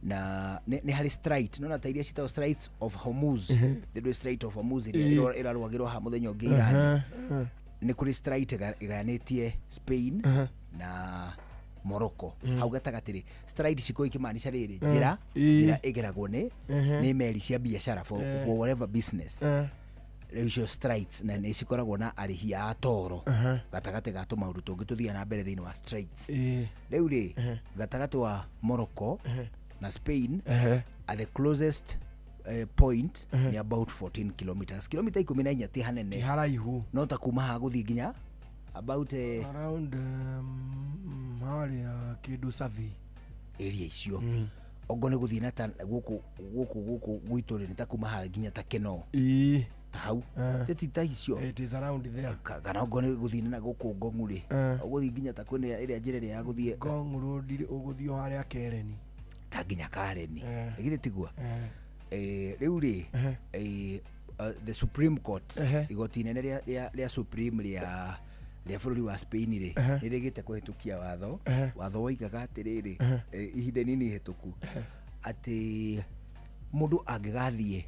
na ni hari strait no na tairia cita Strait of Hormuz the Strait of Hormuz ira rwagirwo ha muthenyo ngeirani ni kuri strait iganetie Spain na Morocco hau gatagatiri strait ciko ikimaanisha riri njira igeragwo ni meri cia biashara for whatever business ratio straits na ni cikoragwo na arihi a toro gatagate ga to maundu tungi tuthia na mbere thiini wa straits riu ri gatagate wa Morocco na Spain at the closest point ni about 14 kilometers kilomita 14 ti hanene haraihu no ta kuma ha guthi nginya about around area kidu savi area icio ogo ne guthi na ta guku gwituri ni ta kuma ha nginya ta Keno hau tita icio it is around there kana ogo ne guthi na guku ngonguri uguthi nginya ta kwene area njire ya guthi ngonguru ndiri uguthio haria Kereni ta nginya Kareni igire tigwa riu ri the Supreme Court igoti nene ria Supreme ria bururi wa Spain ri nirigite kuhitukia watho waigaga atiriri ihinda nini hituku ati mundu angigathie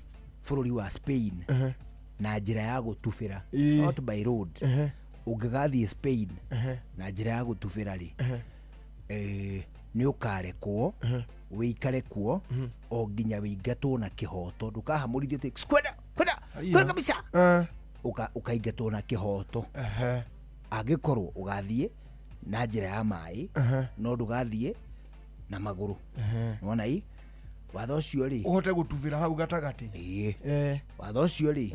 bururi wa Spain na njira ya gutubira not by road ungigathie Spain na njira ya gutubira ri ni ukarekwo wikare kuo o nginya wingatwo na kihoto ndukahamurithio ti kwenda kabisa ukaingatwo na kihoto agikorwo ugathie na njira ya mai no ndugathie na maguru wona i watho ucio ri uhote gutubira hau gatagati watho ucio ri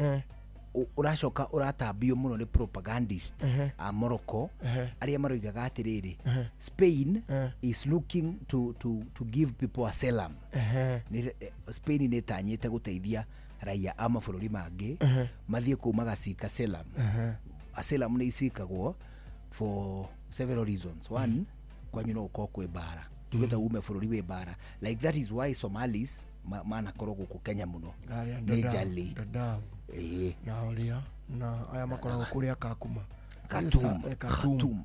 uracoka uratambio muno ni propagandist a Morocco aria maroigaga atiriri Spain is looking to give people asylum Spain ni tanyite guteithia raia ama bururi mangi mathie kuma gacika asylum ni isikagwo for several reasons one kwanyu no uko kwe bara tugeta ume bururi we bara. Like that is why Somalis mana korogwo ku Kenya muno majorly na olia na aya makoragwo kuria Kakuma Khartoum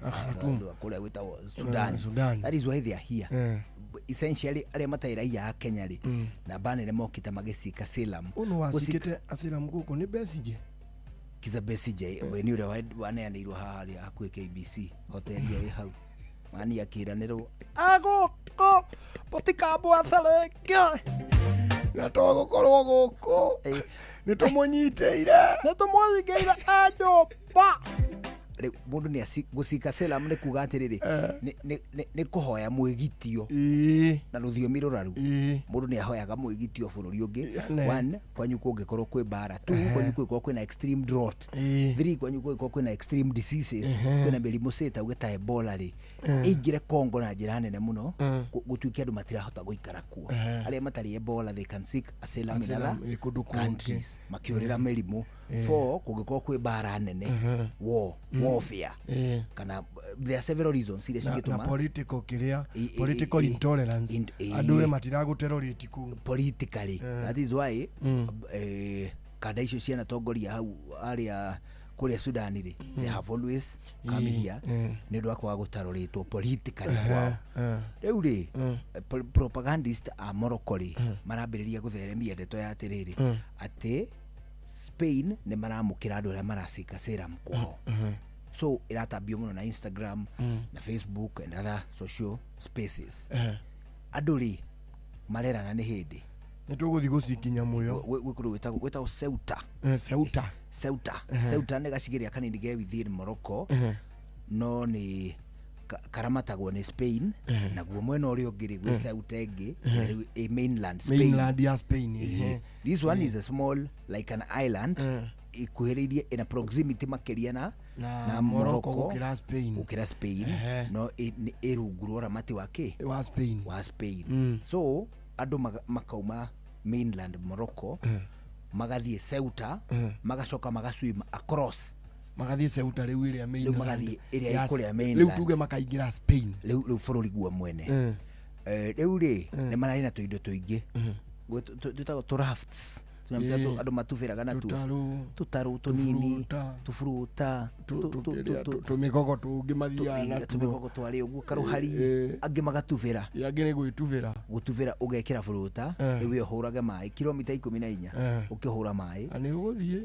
kuria wita Sudan. That is why they are here. Essentially ale mataira ya Kenya ri na banere mokita magesika Asylum. Uno wasikite Asylum guko ni Besigye. Kiza Besigye ni ure waneanirwo hali akwe KBC hotel yo hau. Mani akiranero ago potikabo athaleke na togo korwo guko ni tumunyiteire ajo pa re mundu ni gusika Asylum ni kuga atiriri ni kuhoya mwigitio na ruthiomi ruraru mundu ni ahoyaga mwigitio bururi ungi 1 kwanyu kungikorwo kwi bara 2 kwanyu kungikorwo kwina extreme drought 3 kwanyu kungikorwo kwina extreme diseases kwina mirimu seta ugeta Ebola ri ingire Congo na njira nene muno gutuikia andu matirahota guikara kuo aria matari Ebola they can seek Asylum in other countries makiurira mirimu 4 kungikorwo kwi bara nene warfare kana there are several reasons sire singituma na political kiria political intolerance andu matirago terrorist ku politically that is why kada icio ciana tongoria hau aria kuria Sudan ri they have always come here ni ndo akwa gutaroritwo politically kwao riu ri propagandist a Morocco ri marambiriria gutheremia ndeto ya atiriri ati Spain ne maramukira andu aria marasika Asylum kwao. So iratabio muno na Instagram na Facebook and other social spaces. Aduri marerana ni hindi nituguthi gucikinya muyo gwikuru wetagwo Ceuta ne gashigiria kanini ge within Morocco no ni karamatagwo ni Spain na guo mwena uri ungiri gwi Ceuta ingi mainland ya Spain. This one is a small like an island ikuhiririe in a proximity makiria na Morocco ukira Spain no eruguru ramati wake wa Spain so andu makauma mainland Morocco magathie Ceuta magacoka magaswim across magathie Ceuta riu iria mainland magathie iria ikuria mainland riu tuge makaingira Spain riu bururi guo mwene riu ri ni marari na tuindo tuingi tutagwo rafts tunamtatu andu matubiraga na tutaru tunini tufuruta tumikogo tungi mathiana tumikogo twari uguo karuhari angi magatubira yangi ni gwitubira gutubira ugekira furuta riu uhurage mai kilomita 14 ukihura mai ani uguthie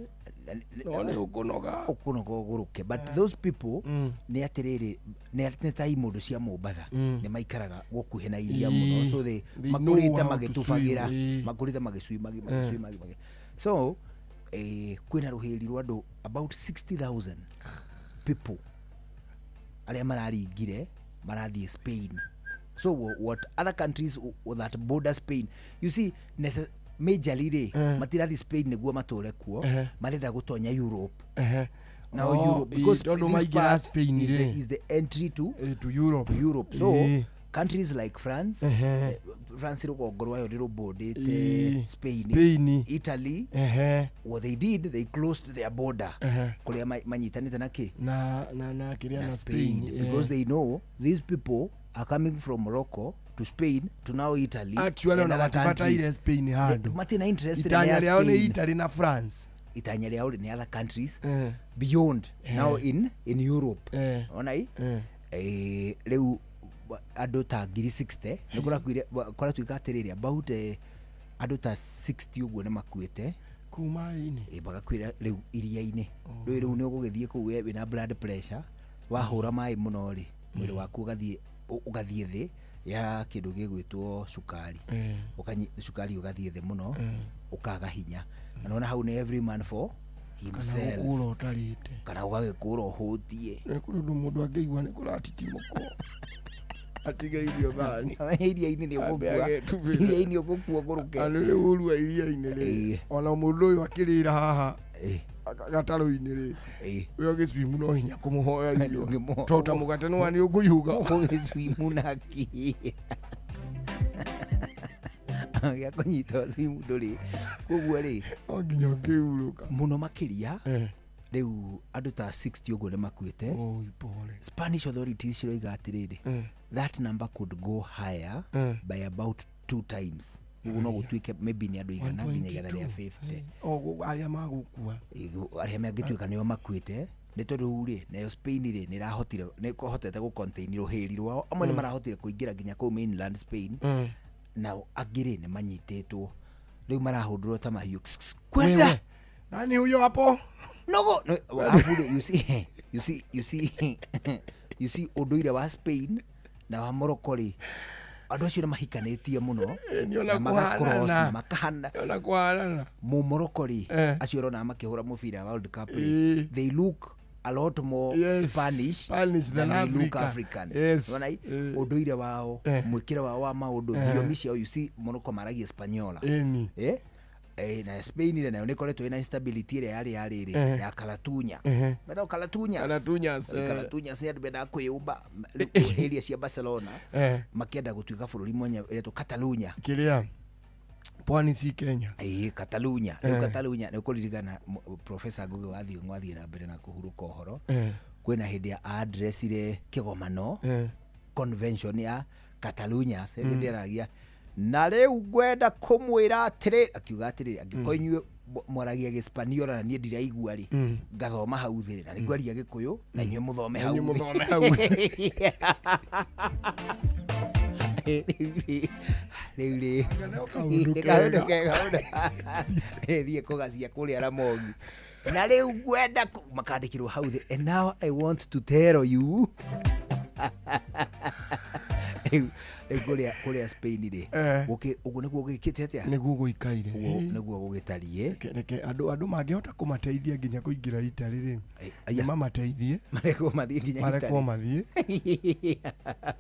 no ukunoga guruke but those people ni atiriri ni atetai mundu cia Mombasa ni maikaraga gukuhe na iria muno so they makurita magitufagira makurita magiswimagi so kwina ruhiri rwa andu about 60,000 people aria mararingire marathie Spain. So what other countries that border Spain, you see majorly matirathi Spain niguo mature kuo marenda gutonya Europe. Now Europe because this part Spain is the entry to Europe. So countries like France France rugongorwa yo rubodete Spain Italy what they did they closed their border kuria manyitanite na kiria na Spain because they know these people are coming from Morocco to Spain to now Italy. Actually na watapata ile Spain hado matina interested Itanya leo ni Italy na France Itanya leo ni other countries beyond now in Europe onai leo andu ta 60 nikura kwire kora twika atiriri about andu ta 60 uguo ni makuite kuma ini bagakwira riu iria-ini riu ni ugugithie ku we na blood pressure wahura mai muno ri mwiri waku ugathie thi ya kindu gigwitwo sukari sukari ugathie thi muno ukaga hinya naona hau ni every man for himself kana ukuro utarite kana ugagikuro hutie kundu mundu angeigua ni kuratitimoko atiga irio thani iria-ini ni ugukua iria-ini ugukua guruke anele urua iria-ini ri ona mundu uyu akirira haha gataro-ini ri we ugiswimu no hinya kumuhoya irio tota mugate no wani uguyuga ugiswimu naki ya kunyita swimu nduri koguo ri onginya kiuruka muno makiria Riu andu ta 60 uguo ni makuite. Oi pole. Spanish authorities ciroiga atiriri, that number could go higher by about 2 times. Uguo no gutwike maybe ni andu igana nginya igana ria 50. Aria magukua. Aria magituika nio makuite. Nĩ tondũ rĩ nayo Spain rĩ nĩ rahotire nĩ kohotete gu contain ruhĩri rwao amwe nĩ marahotire kuingira nginya kũu mainland Spain na angĩ nĩ manyitetwo rĩu marahũndũrwo ta mahiũ kwenda nani huyo hapo no you see ũndũire wa Spain na wa Morocco rĩ andũ acio nĩ mahikanĩtie mũno na makakross makahana na kuharana mu Morocco rĩ acio rona makĩhũra mũbira World Cup rĩ they look a lot more Spanish than African. Wana ũndũire wao mwĩkĩre wao wa maũndũ thiomi ciao you see Morocco maragia Spanyola na Spain ile nayo nĩkoretwo ina instability ile yari ya Calatunya bado Calatunya sasa benda kwĩumba area cia Barcelona makĩenda gũtuĩka bũrũri mwenye eto Catalunya kiria pwani si Kenya Catalunya Catalunya nĩ kũririkana Professor Ngugi wa Thiong'o wathie na mbere na kũhuruka ũhoro kwĩna hĩndĩ ya addressire kĩgomano convention ya Catalunya hĩndĩ aragia na rĩu ngwenda kũmwĩra atĩrĩ akiuga atĩrĩ angĩkorwo inyuĩ mwaragia Gĩspaniola na niĩ ndiraigua rĩ ngathoma hau thĩ na nĩngwaria Gĩkũyũ na inyuĩ mũthome hau rĩu thiĩ kũgacia kũrĩa Ramogi na rĩu ngwenda makandĩkĩrwo hau thĩ and now I want to tell you kuria Spain ri uguo niguo gikite atia niguo guikaire niguo gugitarie andu mangihota kumateithia nginya kuingira Italy ri ayama mateithie mareko mathie nginya Italy mareko mathie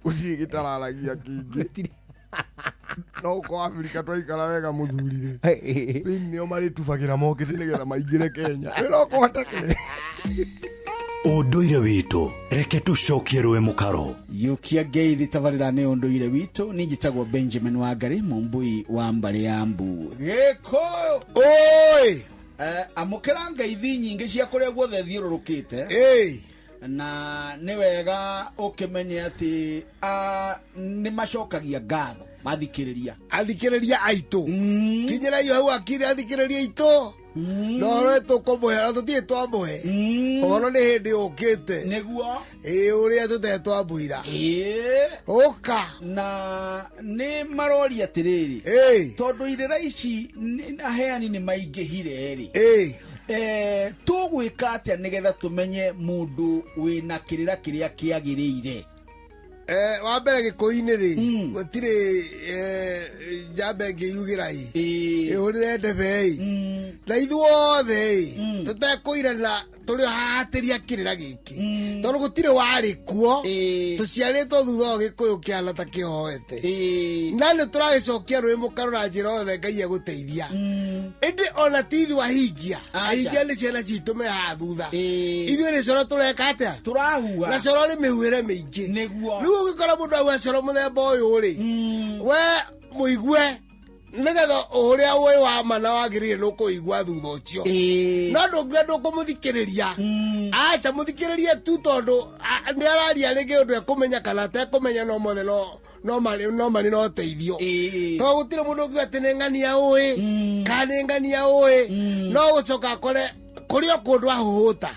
uci gitararagia kingi no ko Afrika twaikara wega muthuri ri Spain nio mari tubagira mokite nigetha maingire Kenya no ko hatake Ũndũire witũ reke tucokie rwe mũkaro yukia ngeithi tabarĩra nĩ ũndũire witũ ni njĩtagwo Benjamin Wangari Mũmbui wa Mbarĩ ya Mbu Gĩkũyũ oi amũkĩra ngeithi nyingĩ cia kũrĩa guothe thiũrũrũkĩte na nĩ wega ũkĩmenye atĩ nĩ macokagia ngatho athikĩrĩria aitũ kinyĩra iyo hau akiri athikĩrĩria aitũ no reto kũmũhera tũtirĩ twamũhe ũhoro nĩ hĩndĩ ũkĩte nĩguo ũrĩa tũtetwambũira ũka na nĩ maroria atĩrĩrĩ tondũ irĩra ici aheani nĩ maingĩhire rĩ tũgwĩka atĩa nĩgetha tũmenye mũndũ wĩna kĩrĩra kĩrĩa kĩagĩrĩire wa mbere Gĩkũyũ-inĩ rĩ gũtirĩ njamba ngĩyugĩra ĩhũrĩre ndebe na ithuothe tũtekũirana tũrĩ hatĩria kĩrĩra gĩkĩ tondũ gũtirĩ warĩ kuo tũciarĩtwo thutha wa Gĩkũyũ kĩana ta kĩhoete na nĩ tũragĩcokia rwĩ mũkaro na njĩra yothe Ngai agũteithia ĩndĩ ona ti ithuĩ ahingia nĩ ciana citũ me haha thutha ithuĩ nĩ coro tũreka atĩa tũrahua na coro nĩ mĩhuĩre mĩingĩ rĩu ũgĩkora mũndũ auga coro mũthemba ũyũ rĩ we mũigue nĩgetha ũrĩa wĩ wa mana wagĩrĩire nĩ ũkũigua thutha ũcio no ndũngĩenda ũkũmũthikĩrĩria aca mũthikĩrĩrie tu tondũ nĩ araria rĩngĩ ũndũ ekũmenya kana tekũmenya no mothe no marĩ no teithio tondũ gũtirĩ mũndũ ũngiuga atĩ nĩ ng'ania ũĩ kana nĩ ng'ania ũĩ no gũcoka akore kũrĩ o kũndũ ahũhũta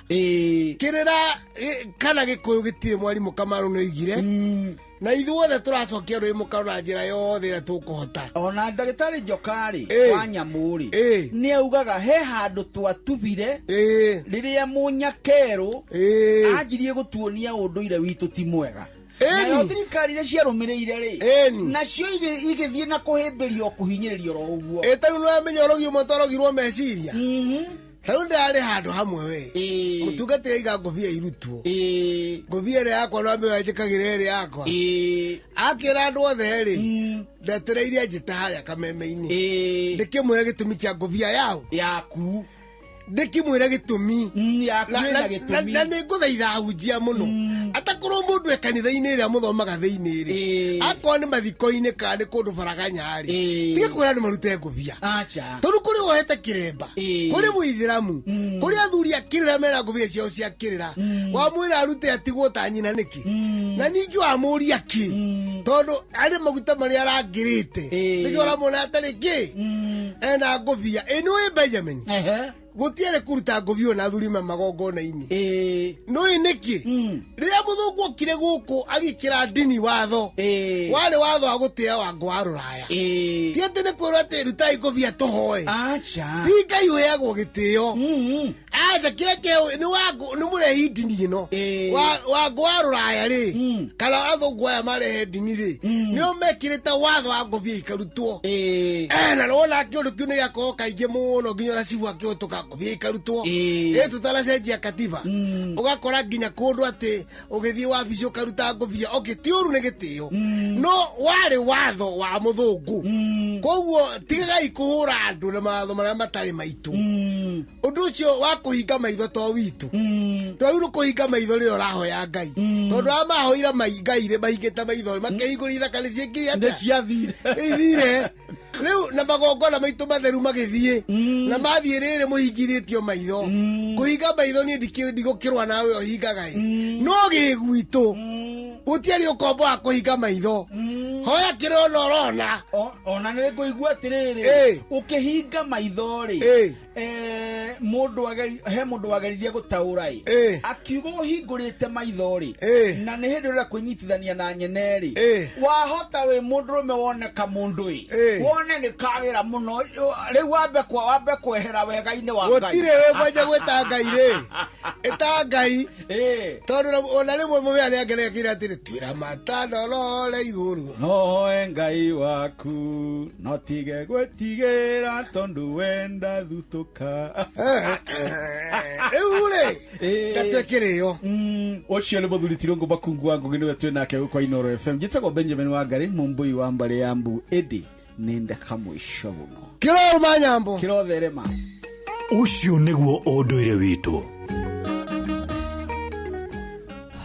kĩrĩra kana Gĩkũyũ gĩtirĩ mwarimũ Kamaru nĩoigire na ithuothe tũracokia rwĩ mũkaro na njĩra yothe ĩrĩa tũkũhota ona ndagĩtarĩ Njokarĩ wa Nyamũrĩ nĩ augaga he handũ twatubire rĩrĩa mũnyakerũ anjirie gũtuonia ũndũire witũ ti mwega nayo thirikari iria ciarũmĩrĩire rĩ nacio igĩthiĩ na kũhĩmbĩrio kũhinyĩrĩrio ro ũguo tarĩu nĩwamenya ũrogi ũmwe twarogirwo meciria tarĩu ndarĩ handũ hamwe we mũtungatĩra iga ngũbia irutwo ngũbia ĩrĩa yakwa no amĩoya njĩkagĩra ĩrĩa yakwa akĩra andũ othe rĩ ndetereire njĩta harĩa kameme-inĩ ndĩkĩmwĩra gĩtũmi kĩa ngũbia yaku ndĩkĩmwĩra gĩtũmi na nĩ ngũthaitha ahunjia mũno atakorwo mũndũ kanitha-inĩ ĩrĩa mũthomaga thĩinĩ rĩ akorwo nĩ mathiko-inĩ kana nĩ kũndũ baraganya rĩ tiga kwĩra nĩ marute ngũbia tondũ kũrĩ ohete kiremba kuri muithiramu kuri athuri akirira mera ngubia cio cia kirira wa mwira arute atigwo ta nyina niki na ningi wa muri aki tondu ari maguta mari arangirite niki ora mona atariki ena ngubia eno Benjamin gutiere kuruta ngubio na athuri magongona-ini no iniki riria muthungu okire guku agikira ndini watho wari watho agutia wangu wa ruraya ti ati ni kwirwo ati rutai ngubia tuhoe ti Ngai uheagwo gitio aja kira keo ni wangu ni murehi ndini ino wangu wa ruraya ri kana athungu aya marehe ndini ri nio mekirite watho wa ngubia ikarutwo na rona kiundu kiu ni giakorwo kaingi muno nginya racibu akiotuka ngubia ikarutwo tutaracenjia katiba ugakora nginya kundu ati ugithii wabici ukaruta ngubia tiuru ni gitio no wari watho wa muthungu koguo tigai kuhura andu na matho maria matari maitu undu ucio wa kuhinga maitho to witu twauru kuhinga maitho ri urahoya Ngai tondu amahoira Ngai ri mahingite maitho makehingura ithaka ciekire ati ciathire ithire riu na magongona maitu matheru magithie na mathie riri muhingithitio maitho kuhinga maitho ni ndigukirwa nawe ohingaga no gigwitu utiari ukombo wa kuhinga maitho hoya kirona orona ona nĩ ngũigua atĩrĩrĩ ũkĩhinga maitho rĩ he mũndũ wageririe gũtaũra akiuga ũhingũrĩte maitho rĩ na nĩ hĩndĩ ũrĩa kwĩnyitithania na nyene rĩ wahota wĩ mũndũrũme woneka mũndũ wone nĩ kagĩra mũno rĩu wambe kwehera wega-inĩ wa Ngai gũtirĩ wĩ mwenje gwĩta Ngai rĩ ĩta Ngai tondũ ona rĩmwe mũmĩa nĩ angerekire atĩrĩ twĩra matanarore igũrũ noe Ngai waku no tige gwĩtigĩra tondũ wenda thutũka rĩu rĩ gatwĩkĩrĩo ũcio nĩ mũthuri Tirũngũ Makungu wa Ngũgĩ nĩwe twĩ nake gũkũ Inooro FM njĩtagwo Benjamin Wangari mũmbui wa mbarĩ ya Mbu ĩndĩ nĩ ndeka mũico mũno kĩroma nyambo kĩrotherema ũcio nĩguo ũndũire witũ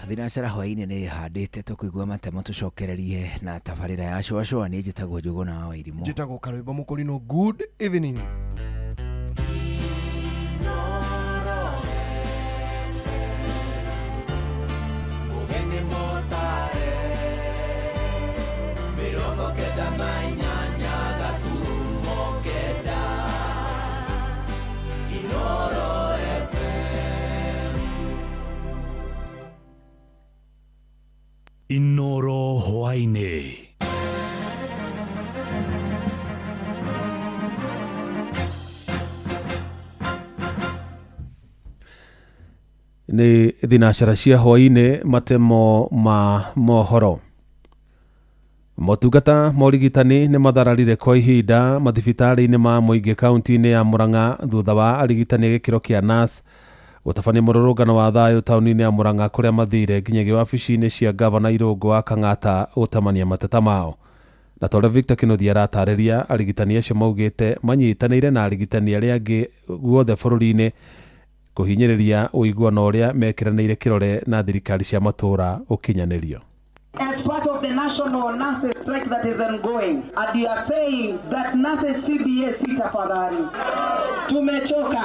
Thinacara hwainĩ nĩ handĩte tũkũigua matemo tũcokererie na tabarĩra ya coacoa nĩ njĩtagwo Njũgũna wa Wairimũ njĩtagwo Karũimbo Mũkũrinũ good evening Inooro hwainĩ nĩ thinacara cia hwainĩ matemo ma mohoro motungata morigitani nĩ mathararire kwa ihinda mathibitarĩ-inĩ ma mũingĩ kaunti-inĩ ya Murang'a thutha wa arigitani gĩkĩro kĩa nurse gũtabania mũrũrũngano wa thayũ taũni-inĩ ya Murang'a kũrĩa mathire nginyagia wabici-inĩ cia gavana Irũngũ wa Kang'ata gũtamania mateta mao na tondũ Victor Kĩnuthia aratarĩria arigitani acio maugĩte manyitanĩire na arigitani arĩa angĩ guothe bũrũri-inĩ kũhinyĩrĩria ũiguano ũrĩa mekĩranĩire kĩrore na thirikari cia matũũra ũkinyanĩrio. As part of the national nurses strike that is ongoing, and you are saying that nurses CBA sitafadhali tumechoka,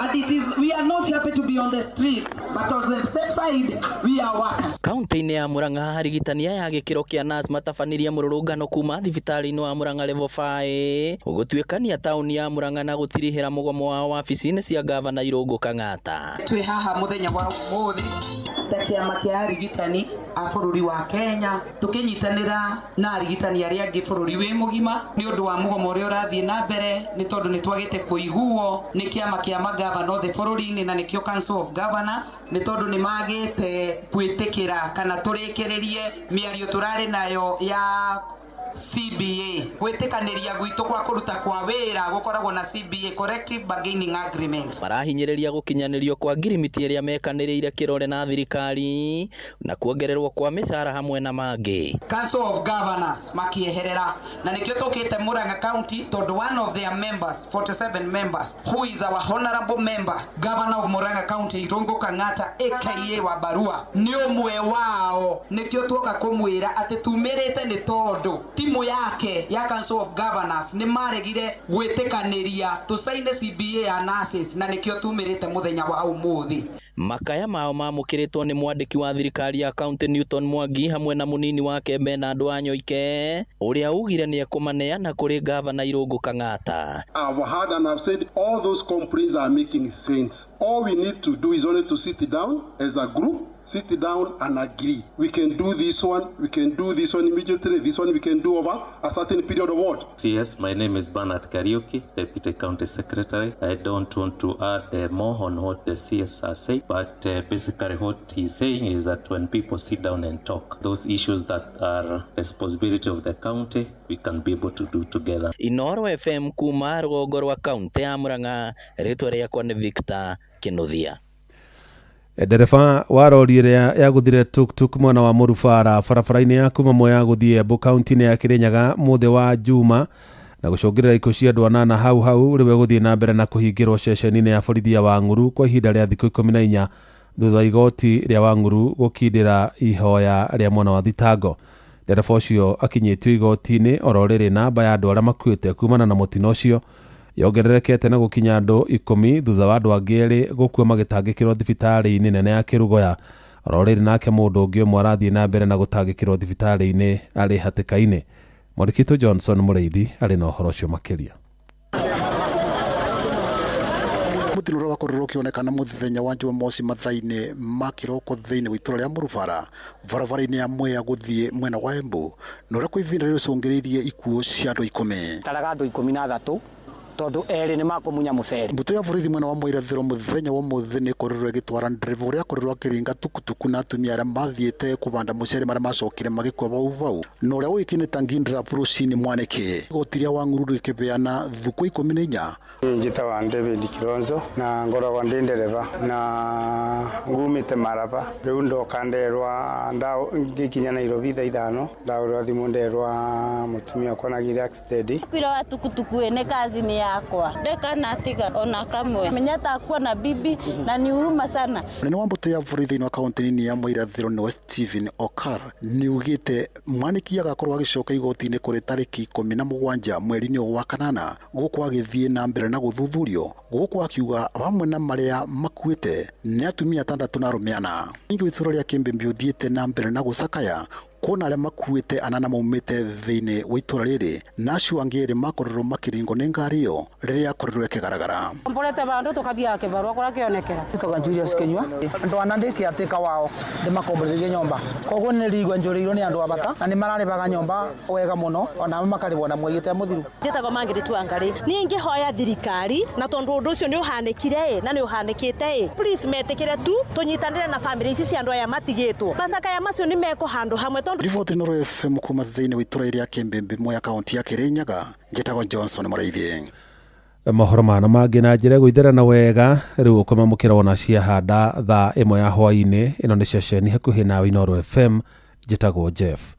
and we are not happy to be on the street, but on the same side we are workers. Kaunti-inĩ ya Murang'a arigitani aya gĩkĩro kĩa nurse matabanirie mũrũrũngano kuma thibitarĩ-inĩ wa Murang'a level 5 gũtuĩkania taũni ya Murang'a na gũtirihĩra mũgomo wa wabici-inĩ cia gavana Irũngũ Kang'ata. Twĩ haha mũthenya wa ũmũthĩ ta kĩama kĩa arigitani a bũrũri wa Kenya tukinyitanira na arigitani aria angi bũrũri wĩ mũgima ni ũndũ wa mũgomo ũrĩa ũrathiĩ na mbere ni tondũ ni twagĩte kũiguo ni kĩama kĩa magavana othe bũrũri-inĩ na nĩkĩo Council of Governors ni tondũ ni magĩte kwĩtĩkĩra kana tũrĩkĩrĩrie mĩario tũrarĩ nayo ya CBA gwĩtĩkanĩria gwitũ kwa kũruta kwa wĩra gũkoragwo na CBA collective bargaining agreement marahinyĩrĩria gũkinyanĩrio kwa ngirimiti ĩrĩa mekanĩrĩire kĩrore na thirikari na kuongererwo kwa mĩcara hamwe na mangĩ. Council of Governors makieherera na nĩkĩo tũkĩte Murang'a County tondũ one of their members 47 members who is our honorable member Governor of Murang'a County Irũngũ Kang'ata aka Wabarua nĩ ũmwe wao nĩkĩo tuoka kũmwĩra atĩ tumĩrĩte nĩ tondũ timu yake ya Council of Governors ni maregire gwitikaniria tusaine CBA ya nurses na nikio tumirite muthenya wa umuthi. Makaya mao mamukiritwo ni mwandiki wa thirikari ya County Newton Mwangi hamwe na munini wake Bernard Wanyoike uria ugire ni ekumaneana kuri governor Irungu Kang'ata. I've heard and I've said all those complaints are making sense. All we need to do is only to sit down as a group, sit down and agree. We can do this one immediately, this one we can do over a certain period of what? Yes, my name is Bernard Kariuki, Deputy County Secretary. I don't want to add more on what the CS are saying, but basically what he's saying is that when people sit down and talk, those issues that are responsibility of the county, we can be able to do together. Inoro FM kuma rũgongo rwa kaunti ya Murang'a, rĩtwa rĩakwa nĩ Victor Kinuthia. Ndereba wa rori ĩrĩa yaguthire tuk mwena wa Mũrubara barabara-inĩ ya kuma Mwea gũthiĩ Embu kaunti-inĩ ya Kirinyaga mũthĩ wa Juma na gũcũngĩrĩra ikuũ cia andũ 8 hau rĩwe gũthiĩ na mbere na kũhingĩrwo ceceni-inĩ ya borithi ya Wang'uru kwa ihinda rĩa thikũ 14 thutha igoti rĩa Wang'uru gũkindĩra ihoya rĩa mwena wa thitango. Ndereba ũcio akinyĩtio igoti-inĩ oro rĩrĩ namba ya andũ arĩa makuĩte kumana na mũtino ũcio yongererekete na gukinya andu 10 thutha wa andu angĩ erĩ gũkua magĩtangĩkĩrwo thibitarĩ-inĩ nene ya Kĩrugoya. Oro rĩrĩ nake mũndũ ũngĩ ũmwe arathiĩ na mbere na gũtangĩkĩrwo thibitarĩ-inĩ arĩ hatĩka-inĩ. Mwandĩkitwo Johnson Mũrĩithi arĩ na ũhoro ũcio makĩria. Mutilura wa kororo kionekana muthenya wa Jumamosi mathaine makiroko thĩinĩ wa itũra rĩa Mũrubara barabara-inĩ ya Mwea gũthiĩ mwena wa Embu no rĩo ivinda rĩcũngĩrĩirie ikuũ cia andũ 10. Taraga andũ 13 tondu eri ni makumunya muceri. Mbuto ya borithi mwena wa Mũirathĩro muthenya wa muthi nĩ korirwo gĩtwara ndereva ũrĩa korirwo akĩringa tukutuku na atumia arĩa mathiĩte kũbanda muceri marĩa macokire magĩkua bau no ũrĩa ũĩkaine ta Ngindra Bruce Mwaniki. Igoti rĩa Wang'uru rĩkĩbeana thukũ 14. Njĩtagwo David Kilonzo na ngoragwo ndĩ ndereva na ngumĩte Maraba. Rĩu ndoka nderwa ngĩkinya Nairobi thaa 5 ndaũrwa thimũ nderwa mũtumia akwa nagire accident. Kwĩra tukutuku nĩ kazi ni yakwa ndekana tiga ona kamwe menyata kuona bibi na ni huruma sana. Nene wa mbuto ya borithi thĩinĩ wa kaunti-inĩ ya Mũirathĩro nĩ Stephen Okar niugĩte Mwaniki agakorwo agĩcoka igoti-inĩ kũrĩ tarĩki 17 mweri-inĩ wa kanana gũkũ agĩthiĩ na mbere na gũthuthurio gũkũ akiuga hamwe na marĩa makuĩte nĩ atumia 6 na arũme 4. Ningĩ itũra rĩa Kĩmbĩmbĩ ũthiĩte na mbere na gũcakaya kuona arĩa makuĩte anana maumĩte thĩinĩ wa itũra rĩrĩ na acio angĩ erĩ makorirwo makĩringwo nĩ ngari ĩyo rĩrĩa akorirwo ĩkĩgaragara. Mborete bandu tukathiaga kĩbarua kũrĩa kĩonekera. Ikaga Julius Kenyua andũ ana ndĩkĩatĩka wao ndĩmakomborithĩrie nyomba koguo nĩ rigwa njũrĩirwo nĩ andũ abata na nĩ mararĩbaga nyomba wega mũno ona makarĩbwo na mweri ta mũthiru. Njĩtagwo Mangĩrĩtu Wangari niĩ ingĩhoya thirikari na tondũ ũndũ ũcio nĩ ũhanĩkire na nĩ ũhanĩkĩte please metĩkĩre tu tũnyitanĩre na family ici cia andũ aya matigĩtwo macakaya macio nĩ meko handũ hamwe. Riboti Inoro FM kuma thĩinĩ wa itũra rĩa Kĩmbĩmbĩ Mwea kaunti ya Kirinyaga njĩtagwo Johnson Mũrĩithi. Mohoro mana mangĩ na njĩra gũitherana wega rĩu ũkũmamũkĩra wona ciahanda thaa 1 ya hwaĩ-inĩ. Ĩno nĩ ceceni hakuhĩ nawe Inoro FM njĩtagwo Jeff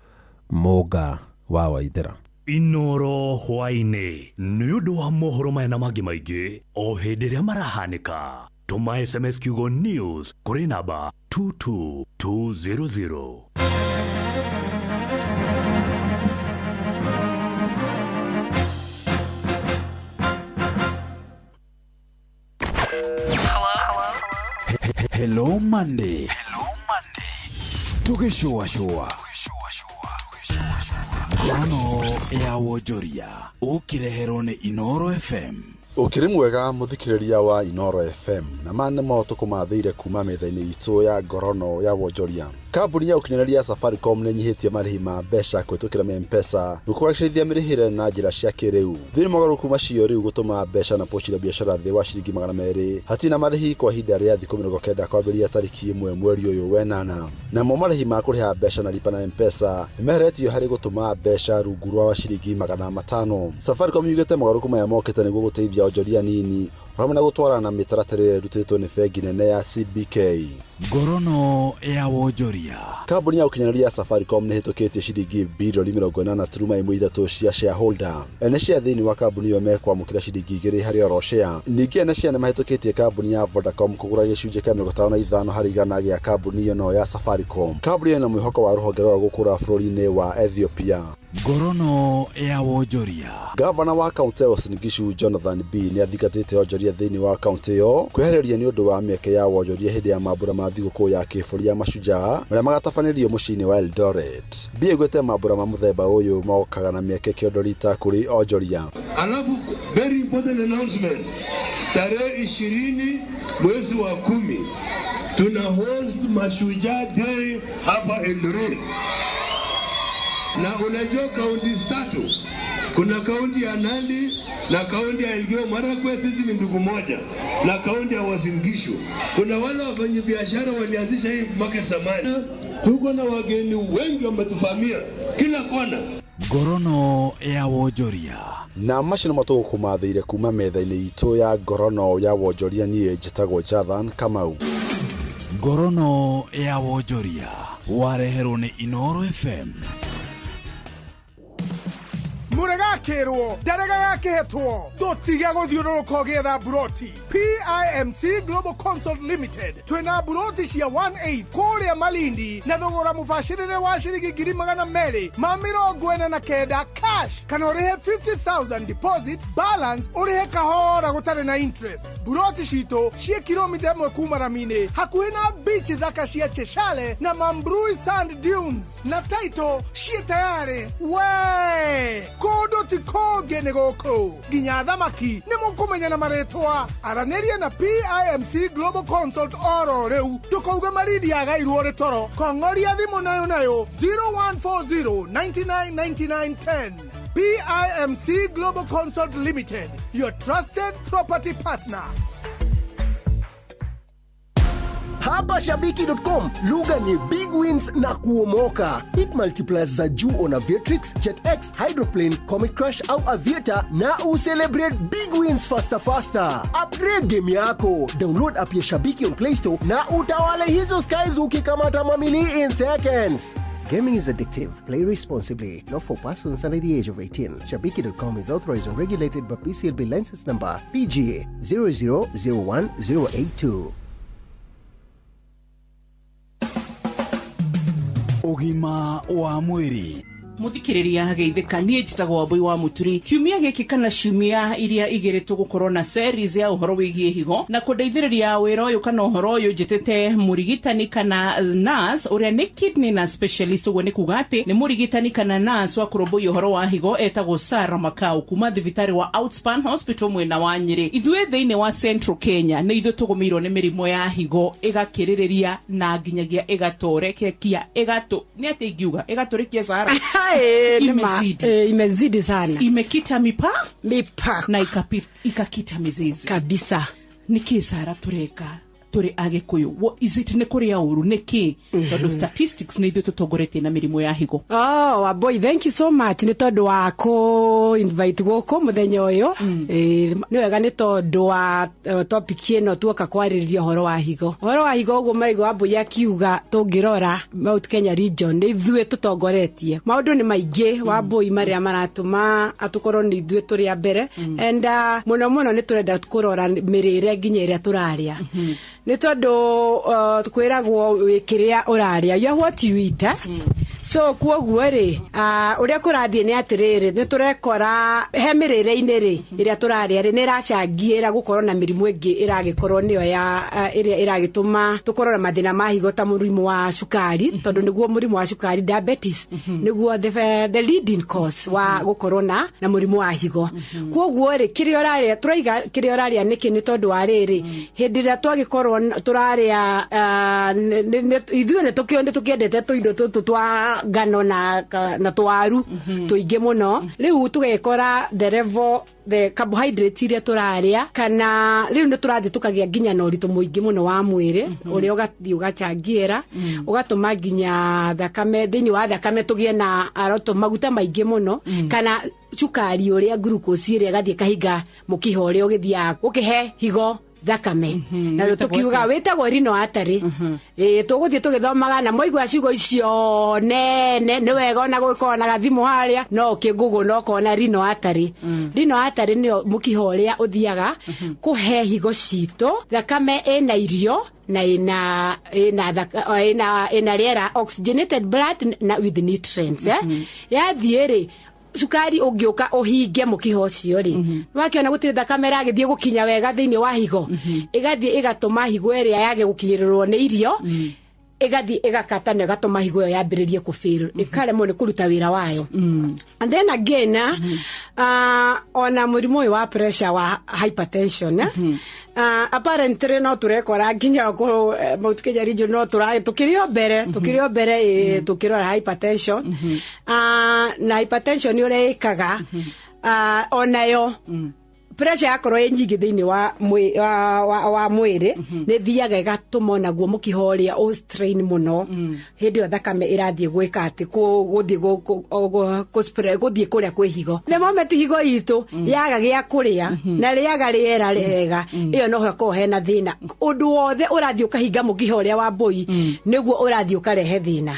Mũga wa Waithera. Inoro hwaĩ-inĩ nĩ ũndũ wa mohoro maya na mangĩ maingĩ o hĩndĩ ĩrĩa marahanĩka. Tuma SMS kiugo news kũrĩ namba 22200. Hello Monday. Tugĩcũa Ngano ya wonjoria ũkĩreherwo nĩ Inoro FM. Ukiri mwega muthikiriria wa Inoro FM na mane moto kumathire kuma metha-inĩ itũ ya ngorono ya wonjoria. Kambuni ya ukinyanĩria Safaricom nĩ nyihitie marĩhi ma mbeca kũhĩtũkĩra M-Pesa gũkũgacĩrithia mĩrĩhĩre na njĩra cia kĩrĩu. Thĩinĩ mogarũrũku macio rĩu gũtũma mbeca na pochi la biashara thĩ wa ciringi 200 hatina marĩhi kwa ihinda rĩa thikũ 90 kwambĩrĩria tarĩki 1 mweri ũyũ wa 8. Namo marĩhi ma kũrĩha mbeca na lipa na M-Pesa nĩmeheretio harĩ gũtũma mbeca rungu rwa ciringi 500. Safaricom yugĩte mogarũrũku maya mokĩte nĩguo gũteithia onjoria nini hamwe na gũtwarana na mĩtaratara ĩrutĩtwo nĩ bengi nene ya CBK. Ngorono ya wonjoria. Kambuni ya ukinyanĩria Safaricom nĩ hĩtũkĩtie ciringi bilioni 80.3 cia shareholder. Ene cia thĩinĩ wa kambuni ĩyo mekwamũkĩra ciringi 2 harĩ oro share. Ningĩ ene cia nĩ mahĩtũkĩtie kambuni ya Vodacom kũgũra gĩcunjĩ kĩa 55 harĩ igana gĩa kambuni ĩno ya Safaricom. Kambuni ĩyo ĩna mwĩhoko wa rũhonge rwa gũkũra bũrũri-inĩ wa Ethiopia. ngorono ya wonjoria. Gavana wa kaunti ya Uasin Gishu Jonathan B ni athigatite onjoria thiini wa kaunti yo kwehereria ni undu wa mieke ya wonjoria hindi ya mambura ma thiguku ya kiburi ya mashujaa maria magatabanirio muciini wa Eldoret. B gwete mambura ma muthemba uyu mokaga na mieke kiondorita kuri onjoria. Alafu very important announcement, tarehe 20 mwezi wa 10 tuna host Mashujaa Day hapa Eldoret. Na unajua kaunti tatu, kuna kaunti ya Nandi na kaunti ya Elgeyo Marakwet, hizi ni ndugu moja, na kaunti ya Uasin Gishu. Kuna wale wafanyabiashara walianzisha hii market zamani. Tuko na wageni wengi wametufamia kila kona. Ngorono ya wonjoria. Na mashino matugu kumathire kuma metha-ini itu ya ngorono ya wonjoria nie njitagwo Jathan Kamau. Ngorono ya wonjoria wareherwo ni Inoro FM. Muregakirwo ndarega dotiga guthiururuka ugietha buroti. PIMC Global Consult Limited twina buroti cia 18 kuria Malindi na thogora mubashirire wa ciringi 249 cash kana urihe 50,000 deposit balance urihe kahora gutari na interest. Buroti cito cie kilomita 1 kuma Ramine hakuhi na beach thaka cia Cheshale na Mambrui Sand Dunes na title cie tayari we kodo ti koge goko ginya thamaki ni mukumenya na maretwa araneria na PIMC Global Consult oro reu tukauga maridi agairwo ritoro kongoria thimu nayo 0140 999910. PIMC Global Consult Limited, your trusted property partner. Hapa Shabiki.com, lugha ni big wins na kuomoka. Hit multipliers za juu on Aviatrix, JetX, Hydroplane, Comet Crush au Aviator na ucelebrate big wins faster. Upgrade game yako. Download app ya Shabiki on Play Store na utawale hizo skies ukikamata mamili in seconds. Gaming is addictive. Play responsibly. Not for persons under the age of 18. Shabiki.com is authorized and regulated by PCLB license number PGA 0001082. Ugima wa mwiri. Muthikiriria geithika nie njitagwo Mbui wa Muturi. Kiumia giki kana ciumia iria igeretwo gukorwo na series ya uhoro wigie higo na kundeithiriria wira uyu kana uhoro uyu njitete murigitani kana nurse uria ni kidney na specialist ugo ni kugati ni murigitani kana nurse wa kuroboi uhoro wa higo etagwo Sara Makau kuma thibitari wa Outspan Hospital mwena wa Nyeri. Ithue thiine wa Central Kenya ni ithu tugumirwo ni mirimo ya higo igakiririria na nginyagia igatorekekia igato ni ati ingiuga igatorekia Sara imezidi sana, imekita mipaka na ikakita mizizi kabisa. Niki Sara tureka turi agikuyu what is it ne kuria uru neki todo statistics ne ithu tutogorete na mirimo ya higo. Oh boy, thank you so much ni todo wako invite goko muthenya uyu ni wega ni todo wa topic ino tuoka kwariria horo wa higo ugo maigo abo ya kiuga tungirora Mount Kenya region ni ithue tutongoretie maundu ni maingi wa boy maria maratuma atukorwo ni ithue turi a mbere and muno ni turenda kurora mirire nginya iria turaria ni todo tukwiragwo wikiria uraria you what you eat so kuoguo ri uria kurathie ni atiriri ni turekora he mirire-ini ri iria turaria ri ni racangiira gukorwo na mirimu ingi iragikorwo niyo ya iria iragituma tukorwo na mathina ma higo ta murimu wa cukari tondu niguo murimu wa cukari diabetes niguo the leading cause wa gukorwo na murimu wa higo kuoguo ri kiria uraria turaiga kiria uraria niki ni tondu wa riri hindira twagikorwo turaria ithuĩ nĩ tukiendete tuindo tutu twa ngano na twaru tuingi muno riu tugekora the level the carbohydrates iria turaria kana riu nĩ turathi tukagia nginya na ũritũ mũingĩ muno wa mwĩrĩ ũrĩa ũgathi ũgachangiera ũgatũma nginya thakame thĩinĩ wa thakame tugie na aroto maguta maingĩ muno kana cukari ũrĩa glucose iria gathie kahinga mũkiho ũrĩa ũgĩthiaga ũkihe higo thakame na rä tukiuga witagwo Rino Artery tuguthie tugithomaga na moigua ciugo icio nene ni wega ona gwikona na gathimo haria no kingugu no kona Rino Artery Rino Artery ni mukiho uria uthiaga kuhe higo cito thakame ina irio na ina rĩera oxygenated blood na with nutrients yathie ri sukari ungiuka uhinge mukiho cio ri wakiona gutire thakame ragithie gukinya wega thiini wa higo igathie igatuma higo ĩrĩa yage gukinyĩrĩrwo nĩ irio igathie igakata na igatuma higo yambĩrĩrie kufail ikaremwo nĩ kuruta wĩra wayo and then again ona mũrimũ ũyũ wa pressure wa hypertension apparently no turekora nginya ko Mount Kenya region no tukirio mbere tukirora hypertension na hypertension ni urekaga onayo pressure yakorwo nyingi thiini wa mwiri ni thiaga igatuma naguo mukihoria o strain muno hindi yo thakame irathie gwika ati guthie kuria kwi higo the moment higo itu yaga gia kuria na riaga riera rega iyo no hako hena thina undu wothe urathie ukahinga mukihoria wa mbui niguo urathie ukarehe thina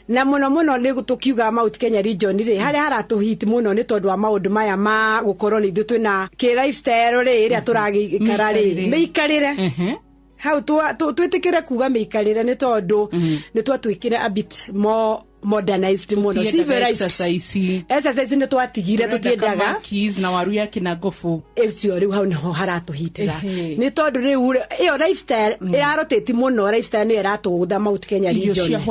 na muno ni tukiuga Mount Kenya region ri haria haratuhit muno ni tondu wa maundu maya ma gukorwo ni twina lifestyle ri turagikara ri meikarire how twitikire kuga meikarire ni tondu ni twatwikire a bit more modernized mono civilized exercise ni twatigire tutiendaga keys na waru yake na gofu ecio riu hau niho haratuhitira ni tondu riu iyo lifestyle iraroteti muno lifestyle ni iratugutha Mount Kenya region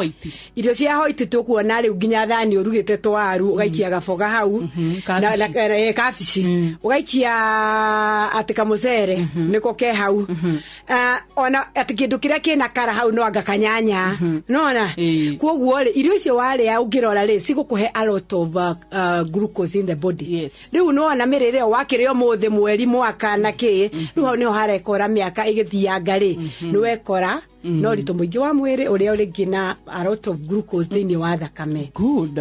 irio cia white tukuona riu nginya thani urugite twaru ugaikia gaboga hau na kabici ugaikia atika mucere niko ke hau ona atikindu kiria kina kara hau no anga kanyanya nona koguo irio cio wale ya ugirora ri sigukuhe a lot of glucose in the body riu no na mirire wakirio muthe mweri mwaka na ki riu hau niho harekora miaka igithianga ri ni wekora no rito muingi wa mwiri uria uri ngina a lot of glucose thiini wa thakame good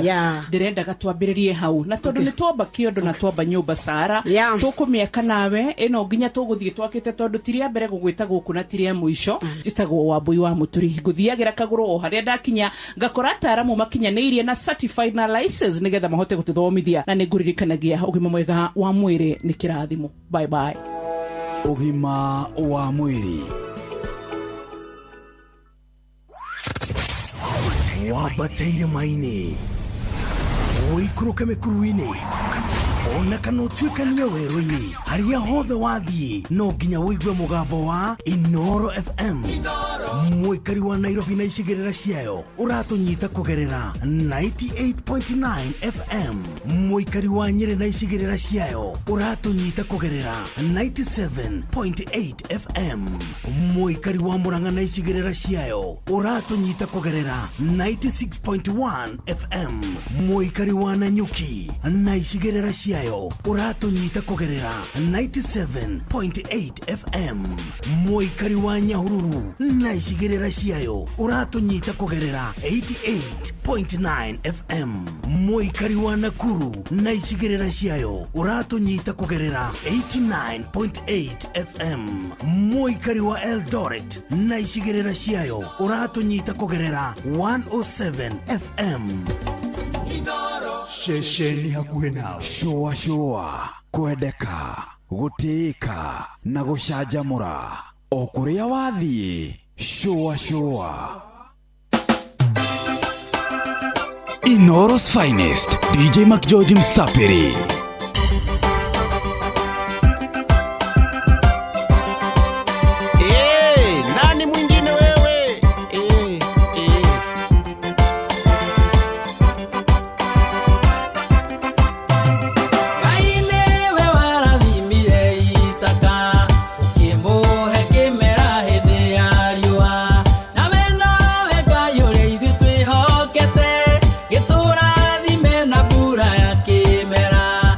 ndirenda gatwambiririe hau na tondu ni twamba kiondo na twamba nyumba Sara tukumiaka nawe ino nginya tuguthie twakite tondu tiria mbere gugwita guku na tiria muico jitagwo Wambui wa Muturi nguthiagira kaguru o haria ndakinya ngakora ataramu makinyaniirie na certified na license nigetha mahote gututhomithia na ninguririkanagia ugima mwega wa mwiri ni kirathimo bye bye ugima wa mwiri wabateire maini oikuruka mekuruini ona kana utuikania werũ-inĩ haria hothe wathiĩ no nginya wĩigue mũgambo wa Inoro FM mũikari wa Nairobi na icigĩrĩra ciayo ũratũnyita kũgerera 98.9 FM mũikari wa Nyĩrĩ na icigĩrĩra ciayo ũratũnyita kũgerera 97.8 FM mũikari wa Murang'a na icigĩrĩra ciayo ũratũnyita kũgerera 96.1 FM mũikari wa Nanyuki na icigĩrĩra ciayo uratunyita kugerera 97.8 FM mũikari wa Nyahururu na icigĩrĩra ciayo uratunyita kugerera 88.9 FM mũikari wa Nakuru na icigĩrĩra ciayo uratunyita kugerera 89.8 FM mũikari wa Eldoret na icigĩrĩra ciayo uratunyita kugerera 107 FM Shesheni hakuhe nao shua kwendeka gutĩĩka na gucanjamũra o kũrĩa wathiĩ shua Inoro's finest DJ McGeorge Msapiri nani mwingine wewe Kimera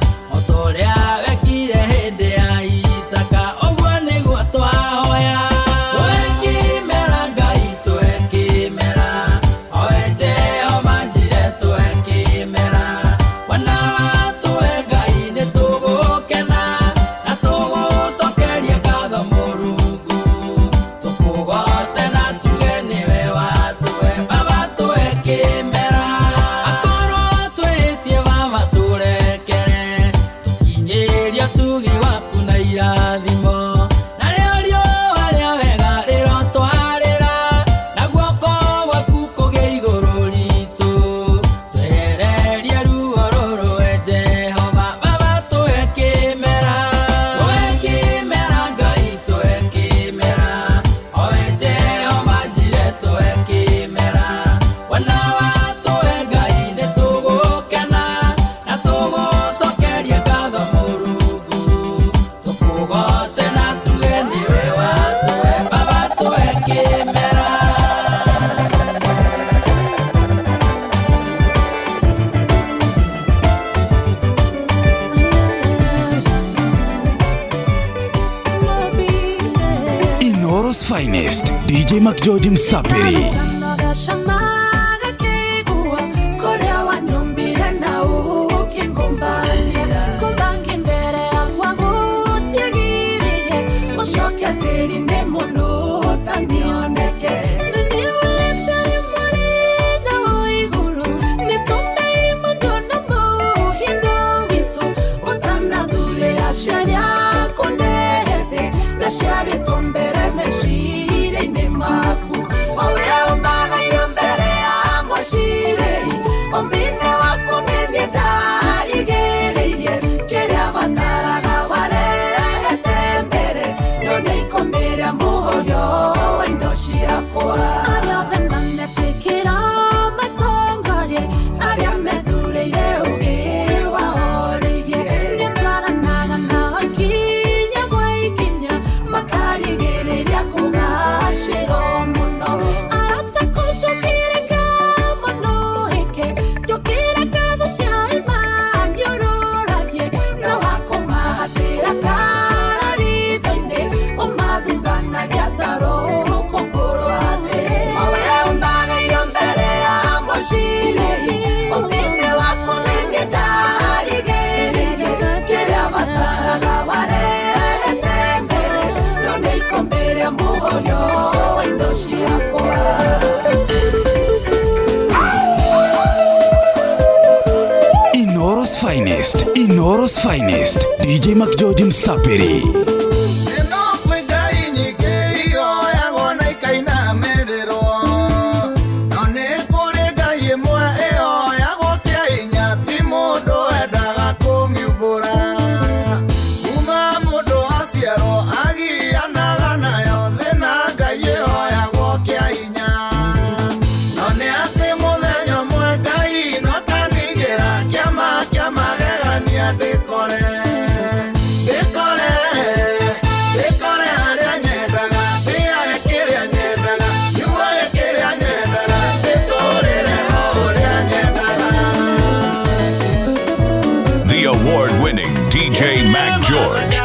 Finest, DJ Mac George Msapiri. Inoro's Finest, DJ Mac George Msapiri. Award-winning DJ Mac George.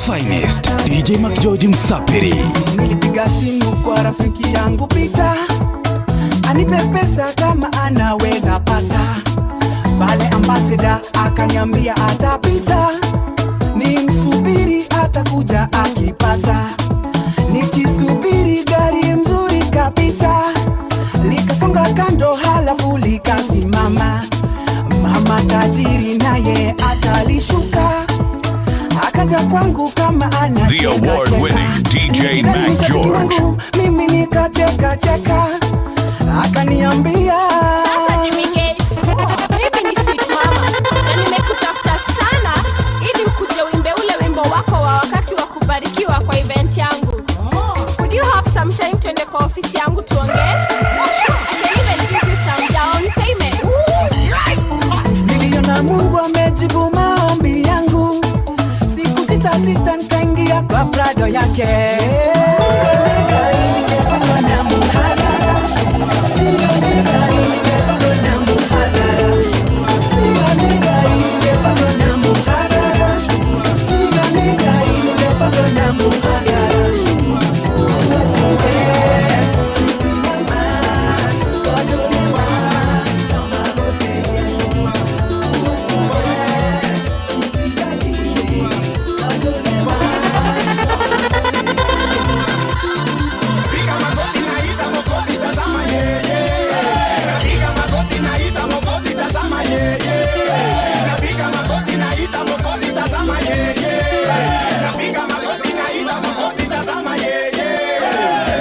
finest DJ Mac George Msapiri. Nilipiga simu kwa rafiki yangu Peter, anipe pesa kama anaweza pata. Pale ambassador akaniambia atapita, nimsubiri atakuja akipata. Nikisubiri gari mzuri kapita, likasonga kando halafu likasimama. Mama tajiri naye akalishuka, akaja kwangu kama ana The award-winning DJ Mac George. Mimi nikacheka cheka, akaniambia sasa Jimmy Gage, mimi ni sweet mama na nimekutafuta sana ili ukuje uimbe ule wimbo wako wa wakati wa kubarikiwa kwa event yangu. Could you have some time twende kwa ofisi yangu tuongee? I can even give you some down payment. Niliona Mungu amejibu maombi yangu, siku sita nikaingia kwa Prado yake.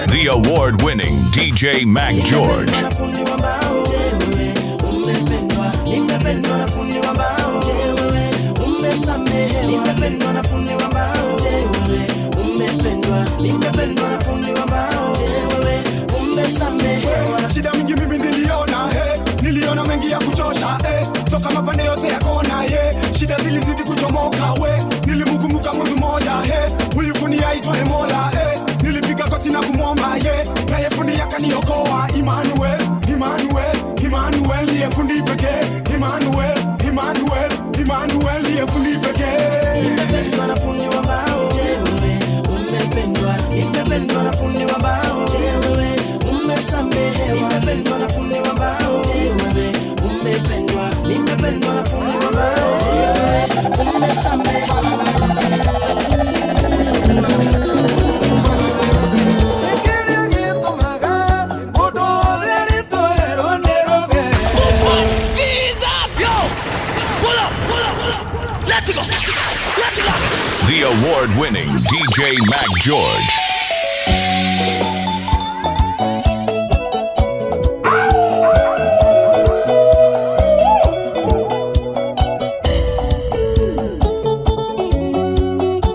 The award-winning DJ Mac George. Shida mingi mimi niliona mengi ya kuchosha toka mapande yote ya kona shida zilizidi kuchomoka nilimkumbuka Mungu mmoja ulifunia aitwaye Mola nilipiga goti na kumwomba na yeye fundi akaniokoa. Emmanuel ndiye fundi pekee. Emmanuel ndiye fundi pekee. Nimependwa na fundi wa mbao, nimependwa na fundi wa mbao, umesamehewa. Nimependwa na fundi wa mbao, nimependwa na fundi wa mbao, umesamehewa. The award-winning DJ Mac George.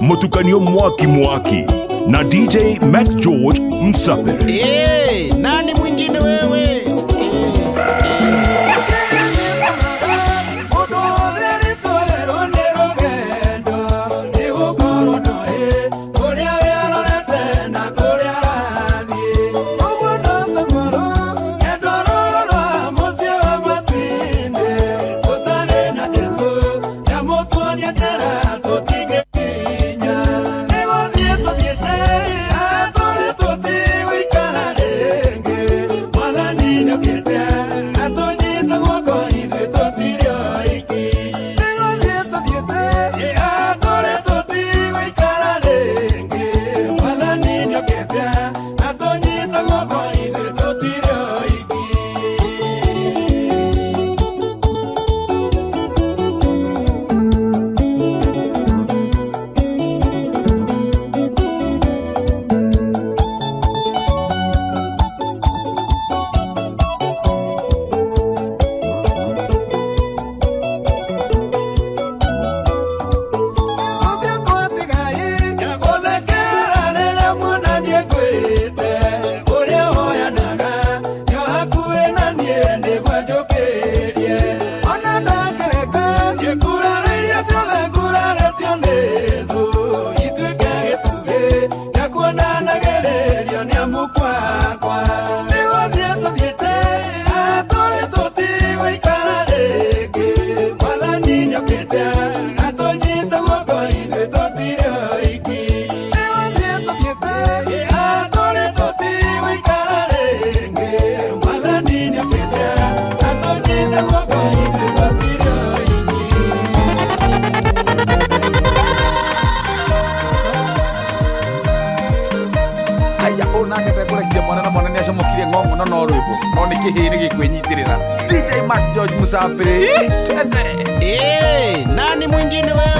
Mutukanio mwaki na DJ Mac George Msapiri. Nani mwingine wewe? nake ndekurekia mwana na mwana nĩ acamũkire ng'ong'o no rwĩmbo no nĩ kĩhĩ nĩ gĩkwĩnyitĩrĩra DJ Mac George Musapiri twende. Nani mwingine wewe?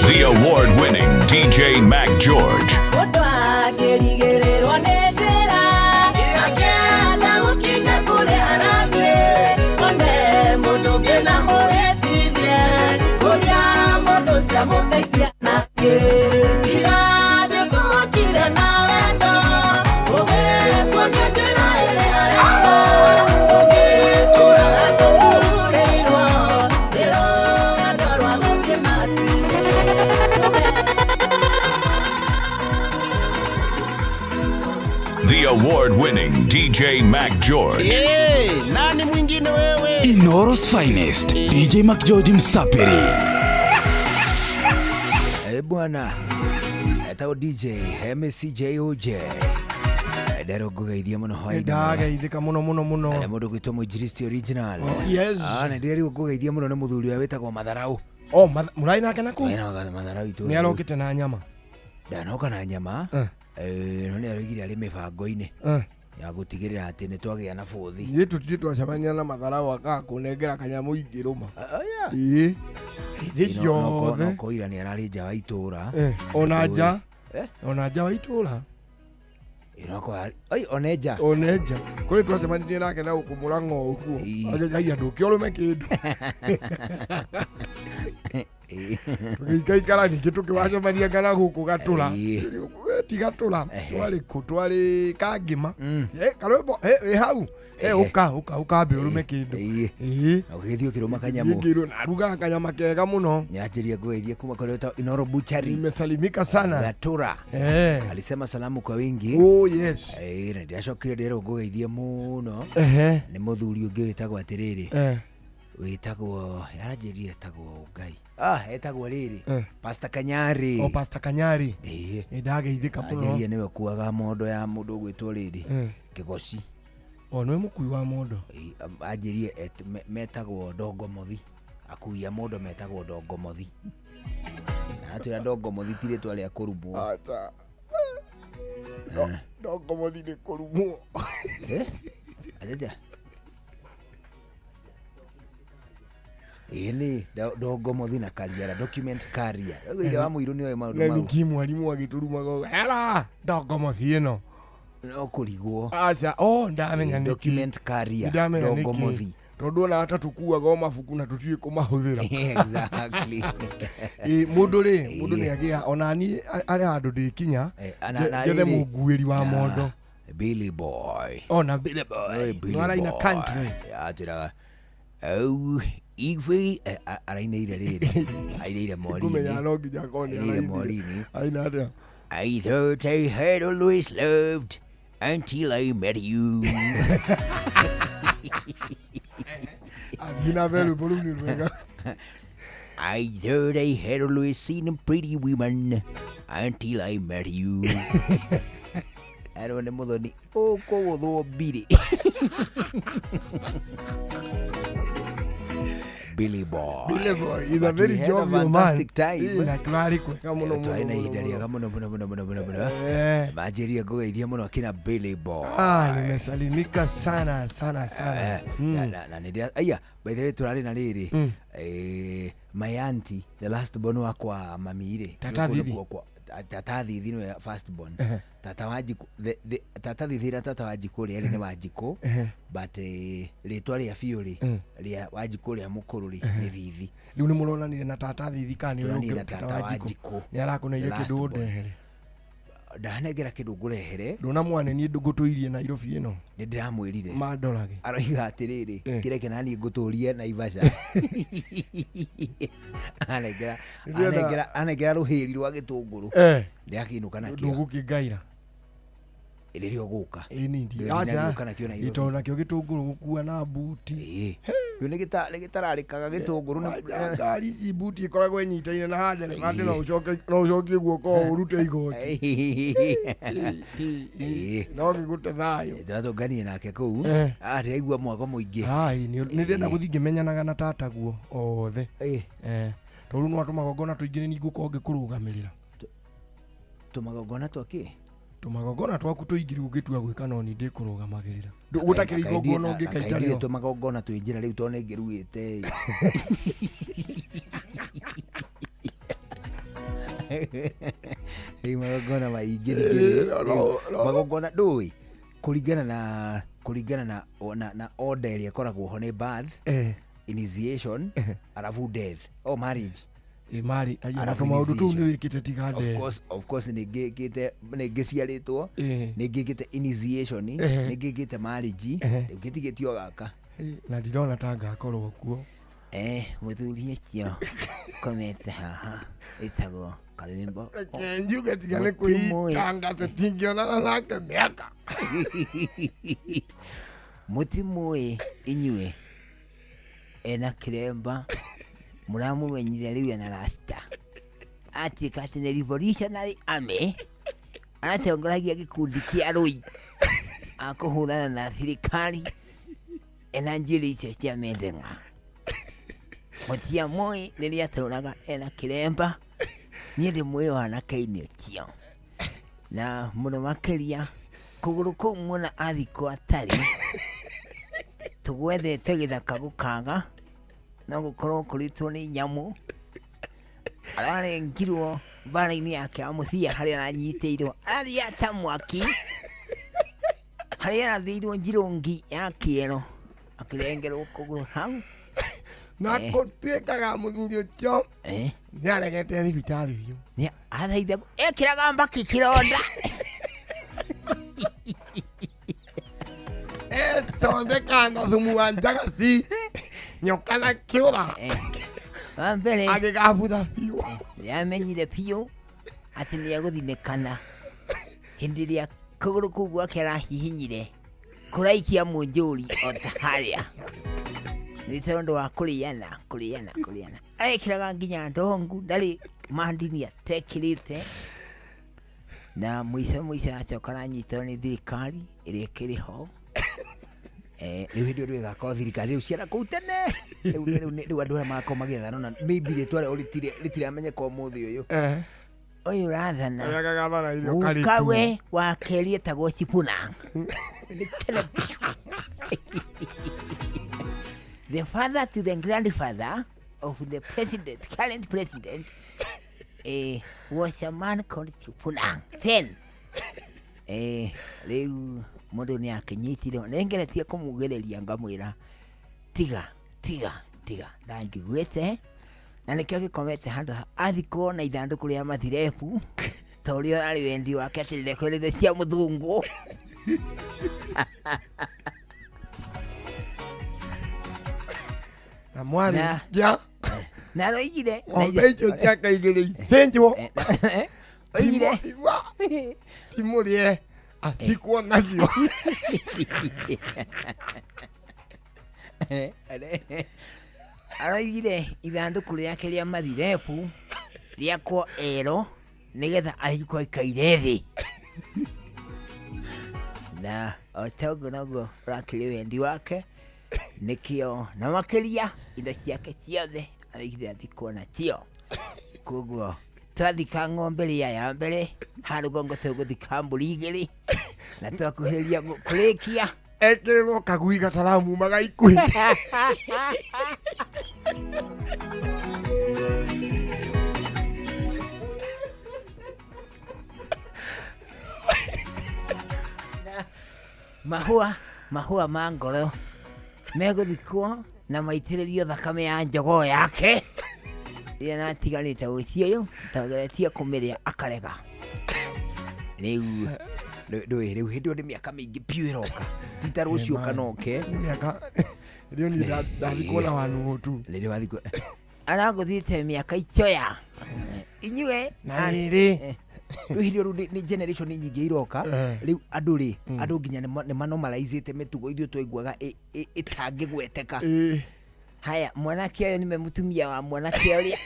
The award-winning DJ Mac George. The award-winning DJ Mac George. Nani mwingine wewe? Inoro's finest DJ Mac George Msapiri. Bwana etao DJ MCJOJ ndero gugeithia muno hwaini ndageithika muno na mundu gwitwo Mujiristi original. Yes. Na ndiri gugeithia muno ni muthuri wetagwo Matharau. Murai nake naku? Matharau itu ni arokite na nyama. Ndanoka na nyama. No ni arogire ari mibango-ini ya gutigirira ati ni twagia na buthi. Ni tutiti twacemania na Matharau akakunengera kanyamu ingiruma. No koira ni arari nja wa itura. Ona nja wa itura. Inoko oneja kuri twacemanirie nake na ukumura ng'oku agai andu kiurume kindu tugiikaikara ningĩ tukiwacemania ngana gũkũ Gatũra ti Gatũra twari Kangima karwĩmbo hau ũka mbĩ ũrume kĩndũ ũgĩthiĩ ũkĩrũma kanyamu narugaga kanyama kega mũno. Nyanjĩria kũgeithia kuma kwa Inoro Butchery. Nimesalimika sana Gatũra. Alisema salamu kwa wingi. Oh yes. Na ndiacokire ndĩrwo kũgeithia mũno nĩ mũthuri ũngĩ wĩtagwo atĩrĩrĩ wĩtagwo yaranjĩria etagwo Ngai etagwo rĩrĩ Pastor Kanyari. Pastor Kanyari ndageithĩka mũno. Anjĩria nĩwe kuaga mondo ya mũndũ gwĩtwo rĩrĩ Kĩgoci. Nĩwe mũkui wa mondo. Anjĩria metagwo Ndongomothi. Akuia mondo metagwo Ndongomothi. Na atwĩra Ndongomothi ti rĩtwa rĩa kũrumwo. Ndongomothi nĩ kũrumwo. Ajaja Ini Ndongomothi na Kariara document carrier. Ile wa muiru ni maundu mau. Ni kimwalimu agiturumaga. Hera Ndongomothi ino. No kurigwo. Acha ndamenya ni document carrier Ndongomothi. Tondu na hata tukuaga mabuku na tutue kumahuthira. Exactly. Mundu ni agia onani ari handu ndikinya. Jethe munguiri wa mondo. Billy Boy. Na Billy Boy. Nwara ina country. Atira Ife arainaire rĩrĩ airaire morini kumenya no nginya kone airaire morini aina atia I thought I had always loved until I met you. Abina velu boluni rwega. I thought I had always seen pretty women until I met you. Arone muthoni ũkũgũthwo mbiri. Billy Boy. Billy Boy is a But very we had a jovial man. fantastic time. Na kirari kwega muno muno. Twaina idalia muno. Majeria kugeithia muno kina Billy Boy. Nimesalimika sana. Na ndio aya by the way turari na riri my auntie the last born wakwa mamire tata thithi no first born tata Wanjiku tata thithira tata Wanjiku ri ni Wanjiku but ritwa ria fiuri ria Wanjiku ria mukuru ri ni thithi riu ni muronanire na tata thithi kani uyu tata Wanjiku ni arakuneire kindu ndehere ndanegera kindu ngurehere ndona mwane ni ngutuirie Nairobi ino ni ndiramwirire mandorage aroiga atiriri kireke nani nguturie Naivasha anegera ruhiri rwa gitunguru ndiakinuka nakio ndugukingaira ilirio guka nindi acha itona kio gitunguru gukua na buti riu ni gitararikaga gitunguru ngari ici buti ikoragwo nyitaine na handere kandi no ucokie guoko urute igoti no gigute thayo ndatonganie nake kuu araigua mwako muingi ni ndenda guthi ngimenyanaga na tata guo othe toru no atumagongona tuingire ni guko ngikurugamirira tumagongona twaki tumagongona twaku tuingiri ugitua gwika no ni ndikurugamagerira gutakiri igongona ungikaitarira tumagongona twinjira riu tone ngiruite magongona maingiri magongona ndui kuringana na order iria koragwo ho ni birth initiation alafu death or marriage mari ayana to maundu tu ni wikite tigande of course ni ngiciaritwo ni ngikite initiation ni ngikite marriage ngitigitio gaka na ndirona tanga akorwo kuo muthuri cio komete haha itagwo Kalimbo njuge tigane kuitanga tutingiona nake miaka mutimui inyue ena kiremba muramumenyire riu na rasta ati katene revolutionary army atongoragia gikundi kia rui akuhurana na thirikari ena njiri icio cia methenga mutia moi riria turaga ena kiremba ni ndi mwe wana kaini cio na muno makiria kuguru kuu muna athiko atari tugwethete githaka gukaga na gukorwo kuritwo ni nyamu ararengirwo bara-ini yake amuthia haria aranyitĩirwo athia ata mwaki haria arathĩirwo njirũngi ya kĩero akĩrengerwo kũgũrũ hau na gũtuĩkaga mũthuri ũcio nĩaregete thibitarĩ biũ nĩ athaitha ĩkĩraga mbaki kĩronda sondekana thumu wa njagaci nyoka na kĩũra wambere agĩgabutha biũ nĩamenyire biũ atĩ nĩegũthinĩkana hĩndĩ ĩrĩa kũgũrũ kũu gwake arahihinyire kũraikia mũnjũri o ta harĩa nĩ tondũ wa kũrĩana arekĩraga nginya ndongu ndarĩ mandini atekĩrĩte na mũico acoka aranyitwo nĩ thirikari ĩrĩa ĩkĩrĩ ho rĩu hĩndĩ ĩyo ndĩgakorwo thirikari rĩu ciara kũu tene rĩu andũ arĩa magakorwo magĩethana na maybe rĩtwa rĩao rĩtiramenyeka ũmũthĩ ũyũ ũrathana ũkawe wa kerĩ etagwo Sipuna the father to the grandfather of the current president was a man called Sipuna 10 rĩu mũndũ nĩ akĩnyitirwo nengeretie kũmugĩrĩria ngamwĩra tiga ndangĩgwĩte na nĩkĩo gĩkomete handũ athikwo na ithandũkũ rĩa mathirebu ta ũrĩa arĩ wendi wake atĩrĩre kwĩrĩre cia mũthũngũ na mwarĩ ja na aroigire ng'ombe icio ciakaigĩrĩ icenjwo oigire timũrĩe asikwo nacio aroigire ithandũkũ rĩake rĩa mathirebu rĩakwo ero nĩgetha ahikwo aikaire thĩ na o ta ũguo noguo ũrakĩrĩ wendi wake nikio na makiria indo ciake ciothe arigire athikwo na cio koguo twathika ng'ombe ria ya mbere harugongo tuguthika mburi igiri na twakuhiria kurikia ekirwo kagui gataramu magaikui mahua ma ngoro meguthikwo na maitĩrĩrio thakame ya njogoo yake iria natigarĩte ũcio ũyũ tageretie kũmĩrĩa akarega rĩu hĩndĩ ĩyo nĩ mĩaka mĩingĩ biũ ĩroka tita rũciũ kanoke rĩu ni ndathikwo na wanugutu rĩrĩ wathikwo aragũthiĩte mĩaka icoya inyuĩ na rĩrĩ rĩu hĩndĩ ĩyo nĩ generation nyingĩ iroka rĩu andũ andũ nginya nĩ manomalizĩte mĩtugo ithuĩ twaiguaga ĩtangĩgweteka haya mwanake ũyũ nĩme mũtumia wa mwanake ũrĩa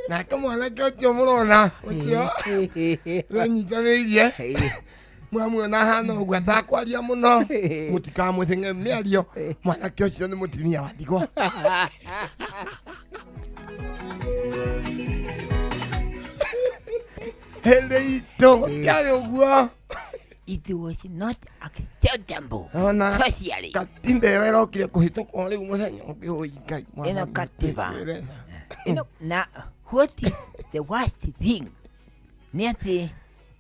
nake mwanake ũcio mũrona ũcio wenyitanĩirie mwamuona hana ũguo atakwaria mũno mũtikamũcenge mĩario mwanake ũcio nĩ mũtumia wa ndigwa hĩndĩ itũ gũtiarĩ ũguo it was not acceptable socially katimba ĩyo ĩrokire kũhĩtũka rĩu mũthenya ũngĩ Ngai ĩno katiba na what is the worst thing nĩ atĩ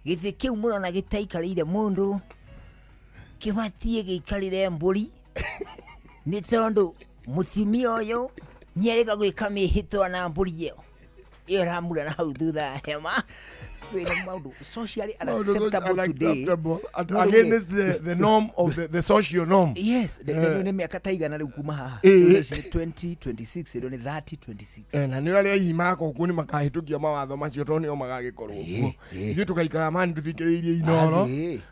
gĩthĩ kĩu mũrona gĩtaikarĩire mũndũ kĩbatie gĩikarĩre mbũri nĩ tondũ mũtumia ũyũ nĩerĩga gwĩka mĩhĩtwa na mbũri ĩyo ĩramura na hau thutha hema socially unacceptable today against the norm of the social norm. Yes, nĩ mĩaka ta igana rĩu kuma haha 20 26 nĩ 30 26 na nĩ arĩa imaka ũguo nĩ makahĩtũkia mawatho macio tondũ nĩo magagĩkorwo ũguo ithuĩ tũgaikara mani tũthikĩrĩirie inoro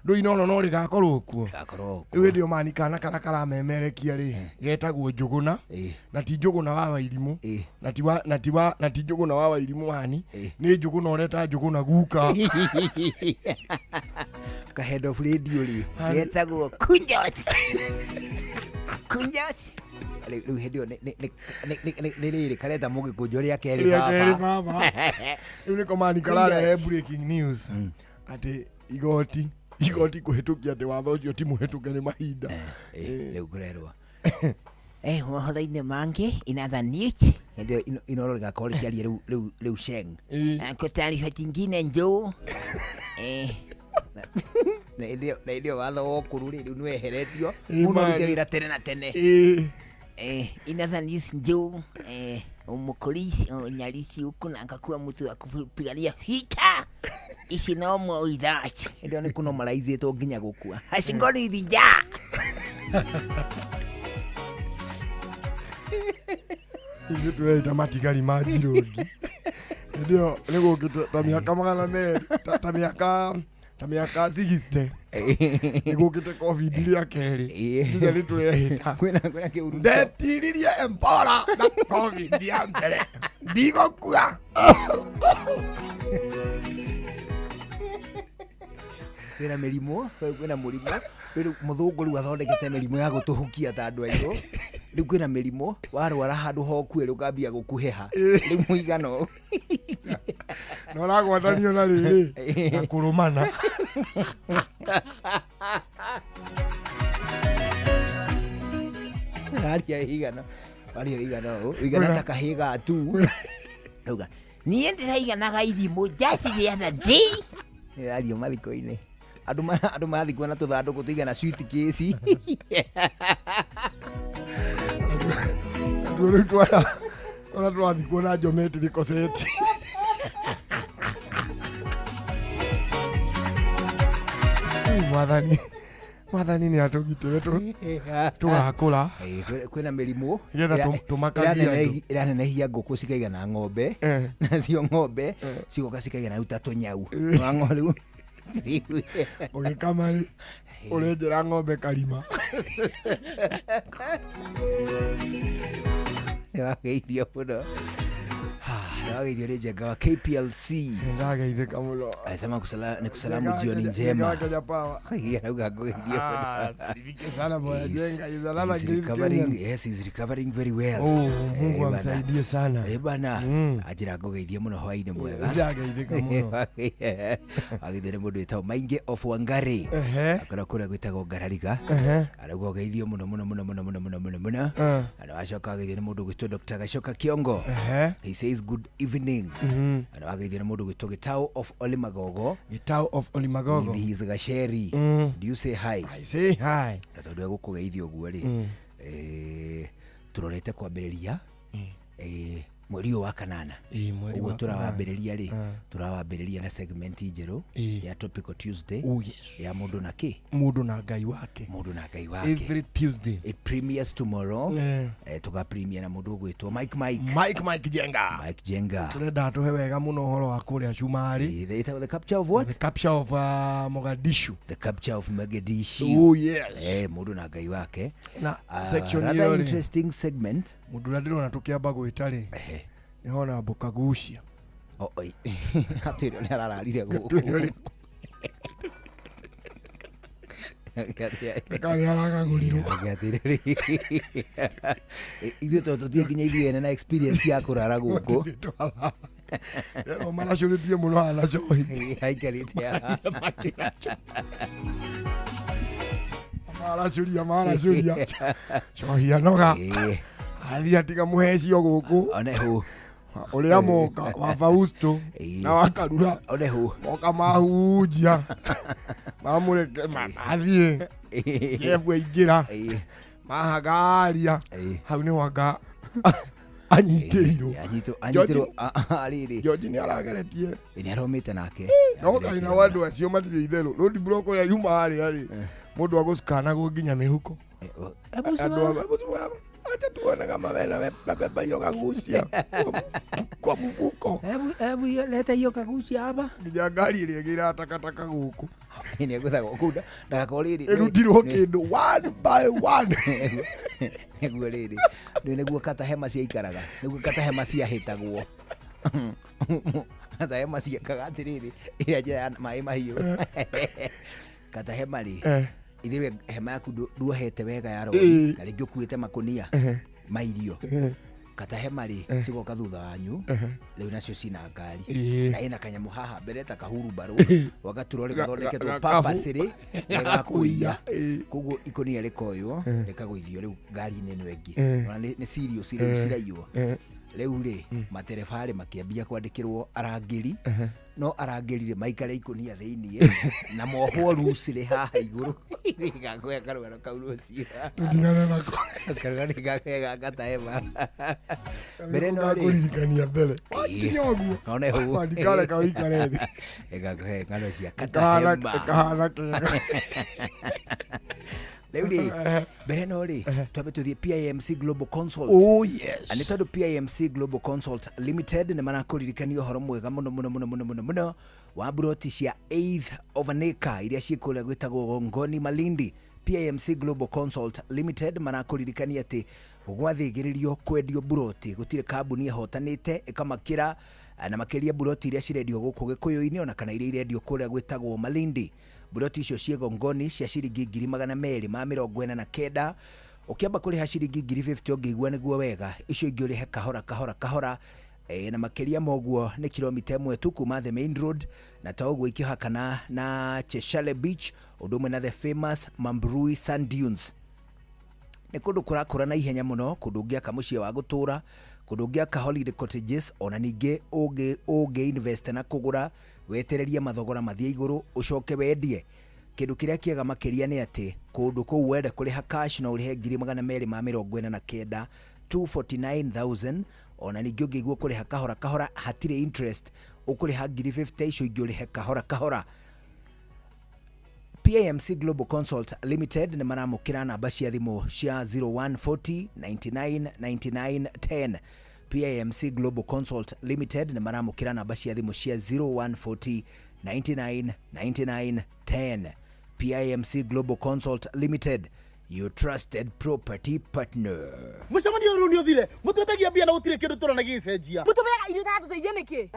ndũ inoro no rĩgakorwo kuo rĩu hĩndĩ ĩyo mani kana kara karamemerekia rĩ getagwo Njũgũna na ti Njũgũna wa Wairimũ na ti Njũgũna wa Wairimũ mani nĩ Njũgũna ũreta Njũgũna guka ka head of radio ri getagwo Kunjot rĩu hĩndĩ ĩyo nĩ rĩrĩ kareta mũgĩkũnjũ rĩa kerĩ baba rĩu nĩko mani kararehe breaking news atĩ igoti kũhĩtũkia atĩ watho ũcio ti mũhĩtũke nĩ mahinda rĩu kũrerwo ũhoro-inĩ mangĩ in other news hĩndĩ inoro rĩgakorwo rĩkĩaria rĩu Sheng kwa taarifa nyingine njoo na hĩndĩ watho wa ũkũrũ rĩu nĩweheretio mũno rĩte wĩra tene na tene in other news njoo umukolisi nyalisi huku na akakuwa mtu wa kupigania vita ici no moithaci hĩndĩ nĩ kunomalizĩtwo nginya gũkua hacingoni thija ithuĩ tũreita matigari ma Njirũngi hĩndĩ ĩyo nĩ gũkĩte ta mĩaka magana merĩ ta mĩaka 60 nĩ gũkĩte covid rĩa kerĩ nginya nĩ tũrehĩta ndetiririe Ebola na covid ya mbere ndigũkua kwĩna mũrimũ rĩu mũthũngũ rĩu athondekete mĩrimũ ya gũtũhukia ta andũ airũ rĩu kwĩna mĩrimũ warwara handũ hokue rĩu ũkambia gũkuhĩha rĩu mũigano na ũragwatanio na rĩrĩ na kũrũmana aria igana ta kahĩga tu rauga niĩ ndĩraiganaga irimũ just the other day ario mathiko-inĩ andũ mathikwo na tũthandũkũ tũigana sweet case andũ rĩu twathikwo na geometry coseti mwathani nĩ atũgitĩre tũgakũra kwĩna mĩrimũ getha tũmakagia ĩranenehia ngũkũ cikaigana ng'ombe nacio ng'ombe cigoka cikaigana rĩu ta tũnyau rĩu ũgĩkama rĩ ũrenjera ng'ombe karima nĩwageithio mũno Ndageithio ni Njenga wa KPLC. Ndageithika muno. Asema ni kusalamu jioni njema. Auga ngoithio. Sirivike sana bwana Njenga. Yes, he's recovering very well. Mungu amsaidie sana. Bana, ajira ngogeithie muno hwaini mwega. Ndageithika muno. Agithire mundu etagwo Maingi of Wangari. Akora kura gwitagwo Ngarariga. Arago geithio muno. Ana wacoka agithire mundu gwitwo Dr. Gacoka Kiongo. He says good evening. Ana agithire mundu gwitwo Gitau of Olimagogo. Gitau of Olimagogo. He is Gasheri. Do you say hi? I say hi. Tondu gukugeithio guo ri. Turorete kwambiriria. Mweri wa kanana. Ugo turawambiriria ri. Turawambiriria na segment njeru ya Topical Tuesday. Ya mundu na ki? Mundu na Ngai wake. Mundu na Ngai wake. Every Tuesday. It premieres tomorrow. Tuga premiere na mundu gwitwo Mike Jenga. Turenda tuhe wega muno horo wa kuria Shumari. The capture of what? The capture of Mogadishu. The capture of Mogadishu. Oh yes. Mundu na Ngai wake. Na section hiyo rather interesting segment. Mundu radiro natukia bago itali. Nihona Bukagushia. Oi. Katiro ni alararire guku. Kari araga guriro. Gatire. Ithu to tikinya ithuene na experience ya kurara guku. Ero maracuritie muno ana cohi. Aikarite ara. Maracuria. Cohi anoga. Athia tiga muhecio guku. Onehu. Uria moka wa Fausto na wakarura onehu moka mahujia mamureke mathie Jefu ingira mahagaria hau ni wanga anyitiro ariri George ni arageretie ni aromite nake no kaina wandu acio matire ithero road block ya yuma ari mundu aguskana nginya mihuko acha tuone kama wewe baba yoga gusia kwa mfuko. Hebu leta hiyo kagusia hapa. Gari ile gira takataka guku. Ni nguza gukuda ndakoriri. Erutiro kindu one by one. Egweriri. Niguo kata hema cia ikaraga. Niguo kata hema cia hitagwo. Kata hema cia kagatiriri. Ira je mai mahiyo. Kata hema ri. Ithiwe hema yaku nduohete wega ya rori na ringi ukuite makunia mairio kata hema ri cigoka thutha wanyu riu nacio cina ngari na ina kanyamu haha mbere ta kahuru baro wagaturore gathondeketwo papasiri gakuia kuguo ikonia rikoyo rikaguithio riu ngari-ini ino ingi ni serious riu ciraiyo riu ri materefari makiambia kwandikirwo arangiri no arangirire maikare ikonia thiini na mohwo rusire haha iguru gakwe karugano kaulo cio tutigana nako karugano gakata hema mbere no kuririkania mbere kinyoguo one hu mandikare kaikare gakwe ngalo cia kata hema kahana Leuli, mbere no ri twabe tuthie PIMC Global Consult. Oh yes. Ani tondu PIMC Global Consult Limited ni marakuririkania horo mwega muno wa broti cia 8th of an acre iria ciikuria gwitagwo Ngoni Malindi. PIMC Global Consult Limited marakuririkania ati gwathigiririo kwendio broti gutire kambuni ihotanite ikamakira na makiria broti iria cirendio guku Gikuyu-ini ona kana iria irendio kuria gwitagwo Malindi. Broti icio ciego Ngoni cia ciringi 249 ukiamba kuriha ciringi 50 ungigua niguo wega icio ingi urihe kahora na makiria moguo ni kilomita 1 tu kuma the main road na taoguo ikihakana na Cheshire Beach udumwe na the famous Mambrui Sand Dunes. Ni kundu kurakura na ihenya muno, kundu ngiaka mucie wa gutura, kundu ngiaka holiday cottages ona ninge uge invest na kugura wetereria mathogora mathia iguru ucoke wendie. Kindu kiria kiega makiria ni ati kundu ku wende kuriha cash na urihe 249 249,000 ona ninge ungigua kuriha kahora hatire interest ukuriha 50 icio ingi urihe kahora. PIMC Global Consult Limited ni maramukira namba cia thimu cia 0140 99 99 10. PIMC Global Consult Limited ni maramukira namba cia thimu cia 0140 99 99 10. PIMC Global Consult Limited your trusted property partner. Mucemanio uru ni uthire mutwetagia mbia na gutire kindu turona gicenjia mutubeaga irio ta tuteithie niki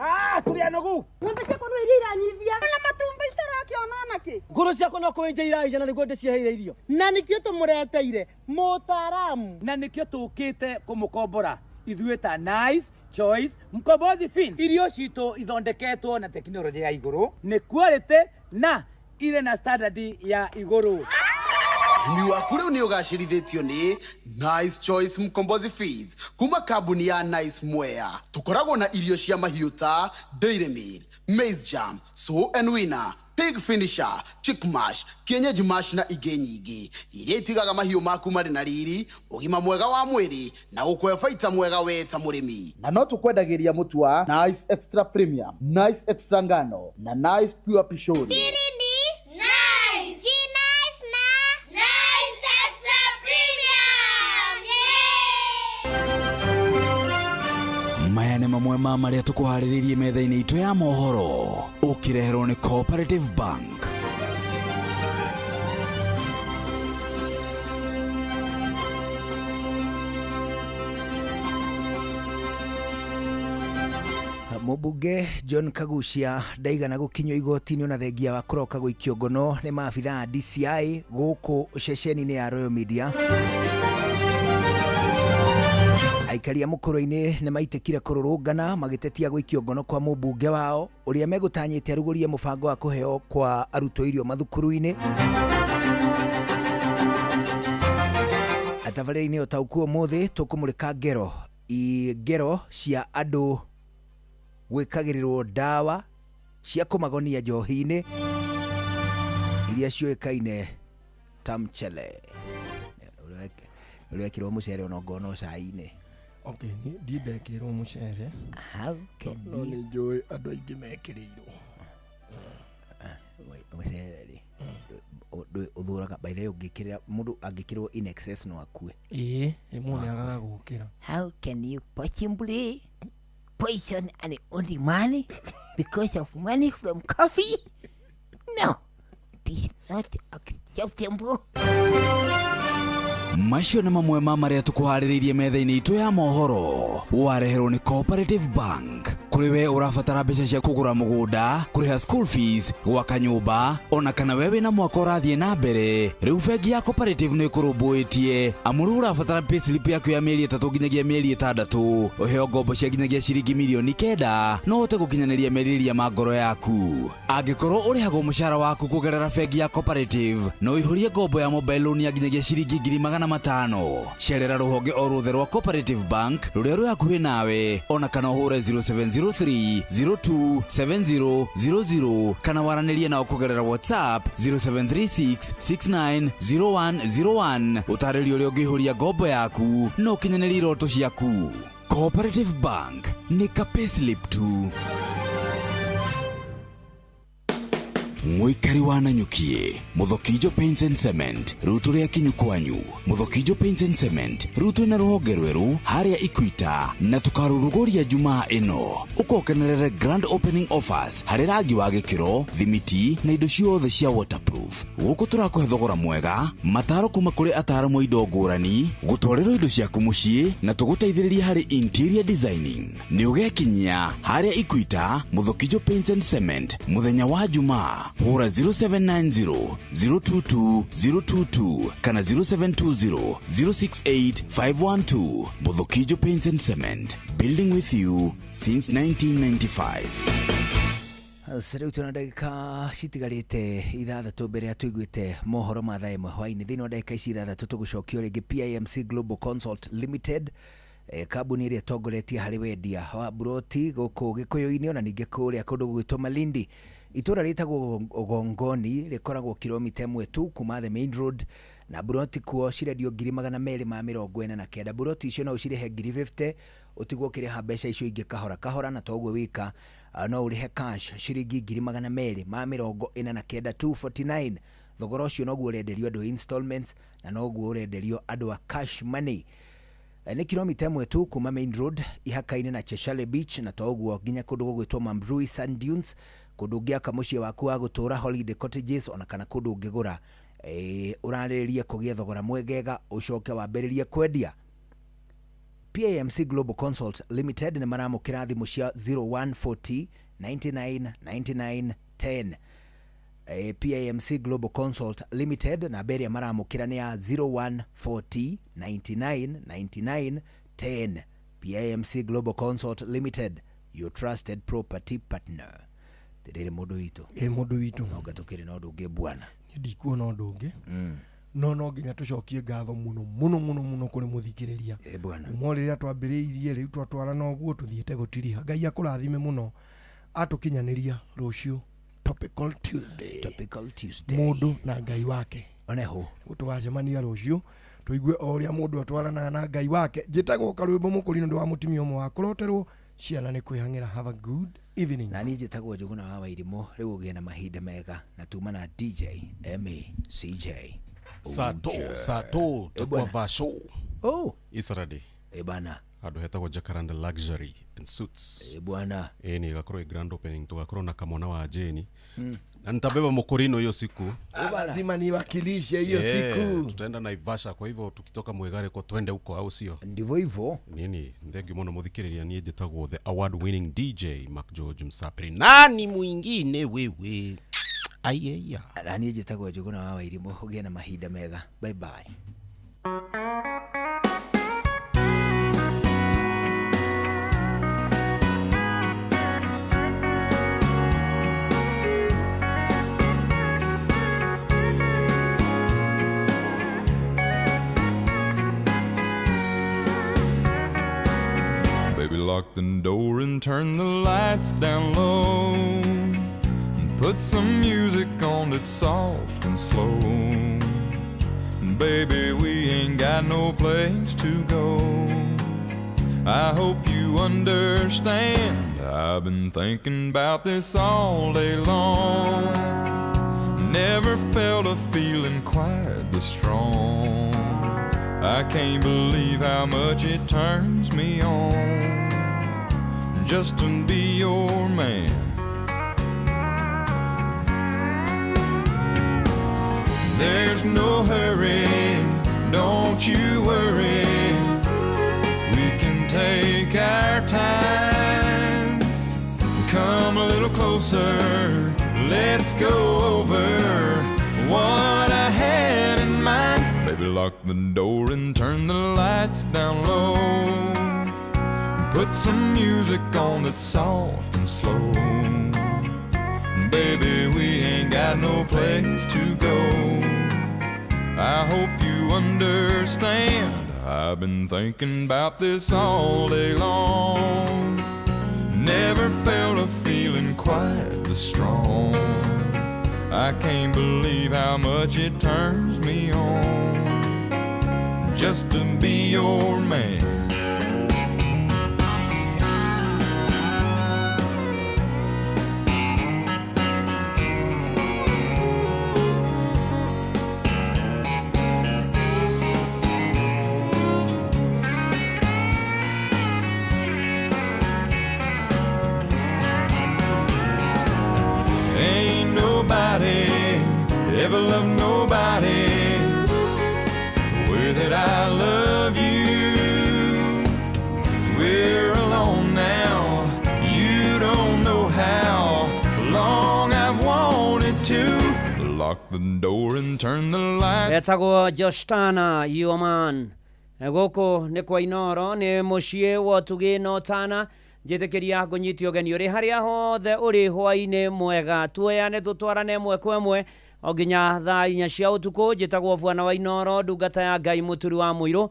turia nogu ng'ombe ciakwa no iria iranyithia na matumbi citarakiona naki nguru ciakwa no kwenja iraija na niguo ndiciheire irio na nikio tumureteire mutaramu na nikio tukite kumukombora ithuĩ ta Nice Choice Mkombozi Fin. Irio citũ ithondeketwo na teknolojia ya igũrũ, nĩ quality na ile na standard ya igũrũ. Imi waku rĩu nĩ ũgacĩrithĩtio nĩ Nice Choice Mkombozi Feeds kuma kambuni ya Nice Mwea. Tũkoragwo na irio cia mahiũ ta Dairy Meal, Maize Jam, So and Winner, Pig Finisher, Chick Mash, Kienyeji Mash na ingĩ nyingĩ iria itigaga mahiũ maku marĩ na riri, ũgima mwega wa mwĩrĩ na gũkũhe baita mwega we ta mũrĩmi. Na no tũkwendagĩria mũtu wa Nice Extra Premium, Nice Extra Ngano na Nice Pure Pishori. Maya nĩ mamwe ma marĩa tũkũharĩrĩirie metha-inĩ itũ ya mohoro ũkĩreherwo nĩ Cooperative Bank. Mũmbunge John Kagucia ndaigana gũkinywo igoti-inĩ ona thengia wa kũroka gũikio ngono nĩ maabitha a DCI gũkũ ceceni-inĩ ya Royal Media. Aikari a mũkũrũ-inĩ nĩ maitĩkire kũrũrũngana magĩtetia gũikio ngono kwa mũmbunge wao ũrĩa megũtanyĩte arugũrie mũbango wa kũheo kwa arutwo irio mathukuru-inĩ. Atabarĩri-inĩ ũtaũku ũmũthĩ tũkũmũrĩka ngero cia andũ gwĩkagĩrĩrwo ndawa cia kũmagonia njohi-inĩ iria ciũĩkaine ta mchele. Ũrĩekĩrwo mũcere ona ngono cai-inĩ. Okay, ni ndekĩrwo mũcere. How can no nĩ njũĩ andũ aingĩ mekĩrĩirwo mũcere rĩ ũthũraga by the way ũngĩkĩra mũndũ angĩkĩrwo in excess no akue. Ĩmwe nĩ agaga gũkĩra. How can you possibly poison an only money because of money from coffee? No, this is not acceptable. Macio nĩ mamwe ma marĩa tũkũharĩrĩirie metha-inĩ itũ ya mohoro wareherwo nĩ Cooperative Bank. Kũrĩ we ũrabatara mbeca cia kũgũra mũgũnda, kũrĩha school fees, gwaka nyũmba, ona kana we wĩna mwaka ũrathiĩ na mbere, rĩu bengi ya Cooperative nĩ ĩkũrũmbũĩtie amu rĩu ũrabatara payslip yaku ya mĩeri 3 nginyagia mĩeri 6 ũheo ngombo cia nginyagia ciringi mirioni 9 no ũhote gũkinyanĩria merirĩria ma ngoro yaku. Angĩkorwo ũrĩhagwo mũcara waku kũgerera bengi ya Cooperative no ũihũrie ngombo ya mobile loan ya nginyagia ciringi 500,000. Cerera rũhonge o ruothe rwa Cooperative Bank rũrĩa rwĩ hakuhĩ nawe ona kana ũhũre 0703027000 kana waranĩrie nao kũgerera WhatsApp 0736690101 ũtarĩrio ũrĩa ũngĩihũria ngombo yaku no ũkinyanĩrie iroto ciaku. Cooperative Bank nĩ ka payslip tu. Mũikari wa Nanyuki, Muthokijo Paints and Cement, rutu ria kinyukwanyu. Muthokijo Paints and Cement, rutu na rũhonge rweru harĩa Equator na tukaruruguria Jumaa ĩno. Ũkokenerere grand opening offers harĩ rangi wa gĩkĩro, thimiti na indo ciothe cia waterproof. Gũkũ tũrakũhe thogora mwega, mataro kuma kũrĩ ataaramu a indo ngũrani, gũtwarĩrwo indo ciaku mũciĩ na tũgũteithĩrĩria harĩ interior designing. Nĩ ũgekinyia harĩa Equator, Muthokijo Paints and Cement, mũthenya wa Jumaa. Hura 0790-022-022 kana 0720-068-512. Muthokijo Paints and Cement, building with you since 1995. Rĩu tũna ndagĩka citigarĩte 6 mbere ya tũiguĩte mohoro ma thaa ĩmwe hwainĩ. Thĩinĩ wa ndagĩka ici 6 tũgũcokio rĩngĩ PIMC Global Consult Limited, kambuni ĩrĩa ĩtongoretie harĩ wendia wa buroti gũkũ Gĩkũyũ-inĩ ona ningĩ kũrĩa kũndũ gwĩtwo Malindi. Itũra rĩtagwo Gongoni rĩkoragwo kilomita 1 tu kuma the main road na buroti kuo cirendio 249. Buroti icio no ũcirehe 50 ũtigwo ũkĩrĩha mbeca icio ingĩ kahora kahora, na toguo wika no ũrĩhe cash ciringi 249 249. Thogora ũcio noguo ũrenderio andũ installments na noguo ũrenderio andũ a cash money. Nĩ kilomita 1 tu kuma main road ihaka-inĩ na Cheshire Beach na toguo nginya kũndũ gũgwĩtwo Mambrui Sand Dunes, kũndũ ũngĩaka mũciĩ waku wa gũtũra holiday cottages ona kana kũndũ ũngĩgũra urarĩrĩrie kũgĩa thogora mwegega ucoke wambĩrĩrie kwendia. PAMC Global Consult Limited nĩ maramũkĩra thimũ cia 0140 99 99 10. PAMC Global Consult Limited na beria maramũkĩra nĩ ya 0140 99 99 10. PAMC Global Consult Limited, your trusted property partner. Tirire mundu witu. Mundu witu. No gatukire no ndungi bwana. Ndikuona undu ungi. No nginya tucokie ngatho muno kuri muthikiriria. Bwana. Umorĩrĩa twambĩrĩirie rĩu twatwarana ũguo tuthiĩte gũtiriha. Ngai akũrathime muno atukinyaniria rũciũ Topical Tuesday. Topical Tuesday. Mundu na Ngai wake. Oneho. Tugacemania rũciũ tuigue oria mundu atwaranaga na Ngai wake. Njĩtagwo Karwĩmbo Mũkũri nĩ wa mutumia ũmwe wa kũroterwo ciana nĩ kwĩhang'ĩra. Have a good evening. Na niĩ njĩtagwo Njũgũna wa Wairimũ. Rĩu ũgĩe na mahinda mega na tuma na DJ MCJ. Sato tukwa vasho. Israeli. Bana. Ado hetagwo Jacaranda Luxury and Suits. Bwana. Ni gakorwo grand opening tugakorwo na kamwana wa Jeni. Na nitabeba Mokorino hiyo siku. Lazima niwakilishe hiyo siku. Tutaenda Naivasha, kwa hivyo tukitoka Mwegare kwa twende huko, au sio? Ndivyo hivyo. Nini? Thengi muno muthikiriria nie njitagwo the award winning DJ Mac George Msapiri. Nani mwingine wewe? Ayeya. Na nie njitagwo Njũgũna wa Wairimũ. Ũgĩe na mahinda mega. Bye bye. Baby, lock the door and turn the lights down low, and put some music on that's soft and slow. Baby, we ain't got no place to go. I hope you understand, I've been thinking about this all day long. Never felt a feeling quite this strong. I can't believe how much it turns me on just to be your man. There's no hurry, don't you worry. We can take our time. Come a little closer, let's go over what I had in mind. Baby, lock the door and turn the lights down low. Put some music on that's soft and slow. Baby, we ain't got no place to go. I hope you understand, I've been thinking about this all day long. Never felt a feeling quite this strong. I can't believe how much it turns me on just to be your man. Ain't nobody ever loved nobody the way that I love you. We're alone now, you don't know how long I've wanted to. Lock the door and turn the light. Etagwo Jostana Yoman. Gũkũ nĩ kwa Inoro, nĩ mũciĩ wa Tugino Tana. Njĩtĩkĩria kũnyitio ũgeni ũrĩ harĩa hothe ũrĩ hwainĩ mwega. Tuoyane tũtwarane ĩmwe kwa ĩmwe o nginya thaa 4 cia ũtukũ. Njĩtagwo Bwana wa Inoro, ndungata ya Ngai Mũturi wa Mũirũ.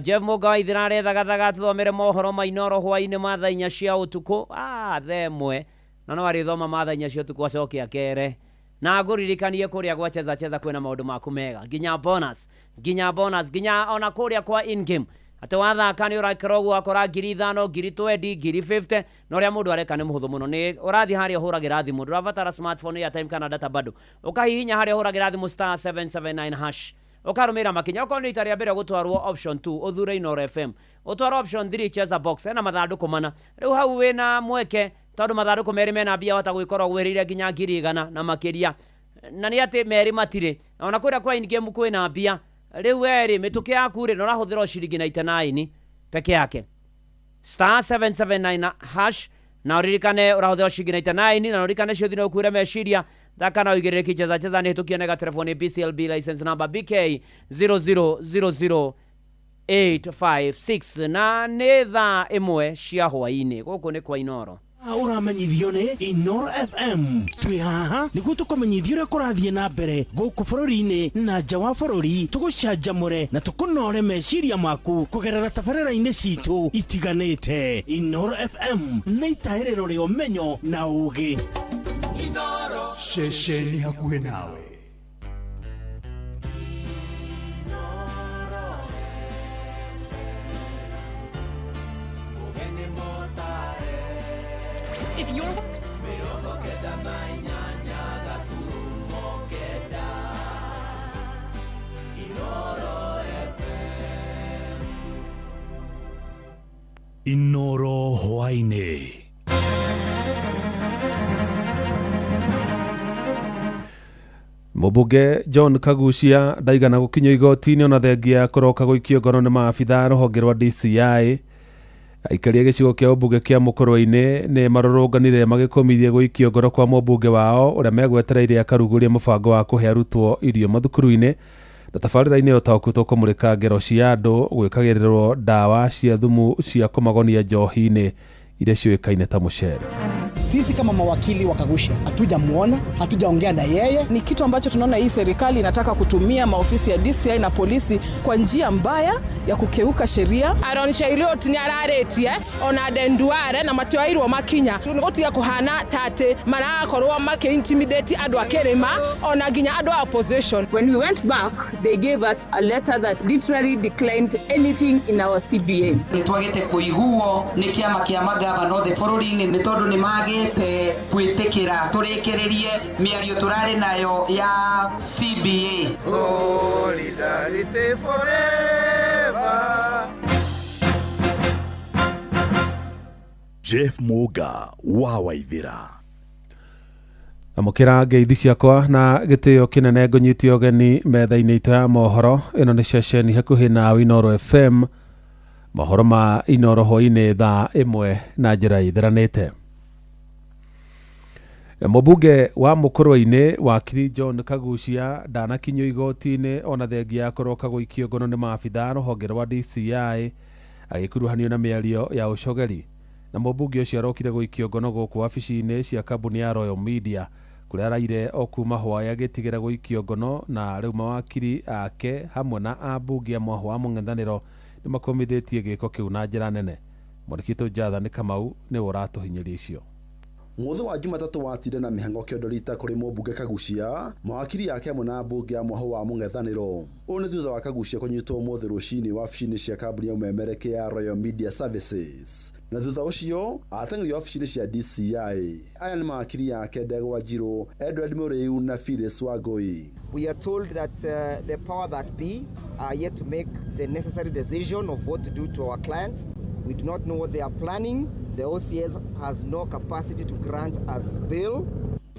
Jeff Mũngai thĩra tũthomere mohoro ma Inoro hwainĩ ma thaa 4 cia ũtukũ. Thaa 1 na no arĩthoma ma thaa 4 cia ũtukũ acoke akere. Na ngũririkanie kũrĩa gwa cheza kwĩna maũndũ maku mega. Nginya bonus, nginya ona kũrĩa kwa in game. Ate wathaka nĩ ũrakĩra ũguo akora 5,000, 20,000, 50,000 na ũrĩa mũndũ areka nĩ mũhũthũ mũno. Nĩ ũrathiĩ harĩa ũhũragĩra thimũ, ndũrabatara smartphone ya time kana data bado. Ũkahihinya harĩa ũhũragĩra thimũ *779#. Ũkarũmĩrĩra makinya. Okorwo nĩ rita rĩa mbere gũtwarwo option 2 ũthure Inoro FM. Ũtwarwo option 3 cheza box na mathandũkũ mana. Rĩu hau wĩna mweke tondũ mathandũkũ merĩ mena mbia wata gwĩkorwo gwĩrĩire nginya 100,000 na makĩria. na nĩ atĩ merĩ matire ona kwĩra kwa in game kwĩna mbia rĩu weri mĩtũkĩ yaku rĩ no rahũthĩra ciringi 99 peke yake *779 hash na uririkane urahũthĩra ciringi 99 na uririkane cio thina ũkuĩre meciria thaka na ũigĩrĩrĩki cheza nĩ hĩtũkie nega telefoni BCLB license number BK 0000856 na nĩ thaa ĩmwe cia hwaĩ-inĩ gũkũ nĩ kwa Inoro. Uramenyithio nĩ Inoro FM. Twi haha nĩguo tũkũmenyithia ũrĩa kũrathiĩ na mbere gũkũ bũrũri-inĩ na nja wa bũrũri, tũgũcanjamũre na tũkũnore meciria maku kũgerera tabarĩra-inĩ citũ itiganĩte. Inoro FM nĩ itaĩrĩro rĩa ũmenyo na ũũgĩ. Inoro ceceni hakuhĩ nawe. If your works Inoro hwaĩ-inĩ. Mũmbunge John Kagucia ndaigana gũkinywo igoti-inĩ ona thengia ya kũroka gũikio ngono nĩ maabithaa rũhonge rwa DCI. Aikaria gĩcigo kĩa ũmbunge kĩa Mũkũrwe-inĩ nĩ marũrũnganire magĩkomithie gũikio ngoro kwa mũmbunge wao ũrĩa megwetereire akarugũria mũbango wa kũhe arutwo irio mathukuru-inĩ na tabarĩra-inĩ yo taũkutwo kũmũrĩka ngero cia andũ gwĩkagĩrĩrwo ndawa cia thumu cia kũmagonia njohi-inĩ iria ciũĩkaine ta mũcere. Sisi kama mawakili wa Kagusha hatujamuona, hatujaongea na yeye. Ni kitu ambacho tunaona hii serikali inataka kutumia maofisi ya DCI na polisi kwa njia mbaya ya kukeuka sheria. Aronisha ilio tinyararetie ona denduare na matwairwo makinya tugotiga kuhana tate marakorwo intimidate adu akerema ona ginya adu opposition. When we went back, they gave us a letter that literally declined anything in our CBA. Nitwagete kuiguo ni kiama kia magavana othe bũrũri-inĩ nĩ tondũ nĩ magĩte kwĩtĩkĩra tũrĩkĩrĩrie mĩario tũrarĩ nayo ya CBA. Solidarity forever. Jeff Muga wa Waithira. Amũkĩra ngeithi ciakwa na gĩtĩo kĩnene ngũnyitio ũgeni metha-inĩ itũ ya mohoro. Ĩno nĩ ceceni hakuhĩ na Inoro FM. Mohoro ma Inoro hwaĩ-inĩ thaa ĩmwe na njĩra itheranĩte. Mũmbunge wa Mũkũrwe-inĩ wakiri John Kagucia ndanakinyio igoti-inĩ ona thengia ya kũroka gũikio ngono nĩ maabithaa rũhonge rwa DCI agĩkuruhanio na mĩario ya ũcogeri. Na mũmbunge ũcio arokire gũikio ngono gũkũ wabici-inĩ cia kambuni ya Royal Media kũrĩa araire o kuma hwaĩ agĩtigĩra gũikio ngono na rĩu mawakiri ake hamwe na ambunge amwe wa mũng'ethanĩro nĩ makomithĩtie gĩko kĩu na njĩra nene. Mwandĩki Jonathan Kamau nĩwe ũratũhinyĩria icio. Mũthĩ wa Jumatatũ watire na mĩhang'o kĩondorita kũrĩ mũmbunge Kagucia, mawakiri yake amwe na ambunge amwe wa mũng'ethanĩro. Ũũ nĩ thutha wa Kagucia kũnyitwo ũmũthĩ rũcinĩ wabici-inĩ cia kambuni ya ũmemerekia ya Royal Media Services. Na thutha ũcio ateng'eri wabici-inĩ cia DCI aya nĩ mawakiri yake Ndegwa Njirũ, Edward Mũrĩu na Phyllis Wangui. We are told that the power that be are yet to make the necessary decision of what to do to our client. We do not know what they are planning. The OCS has no capacity to grant us bail.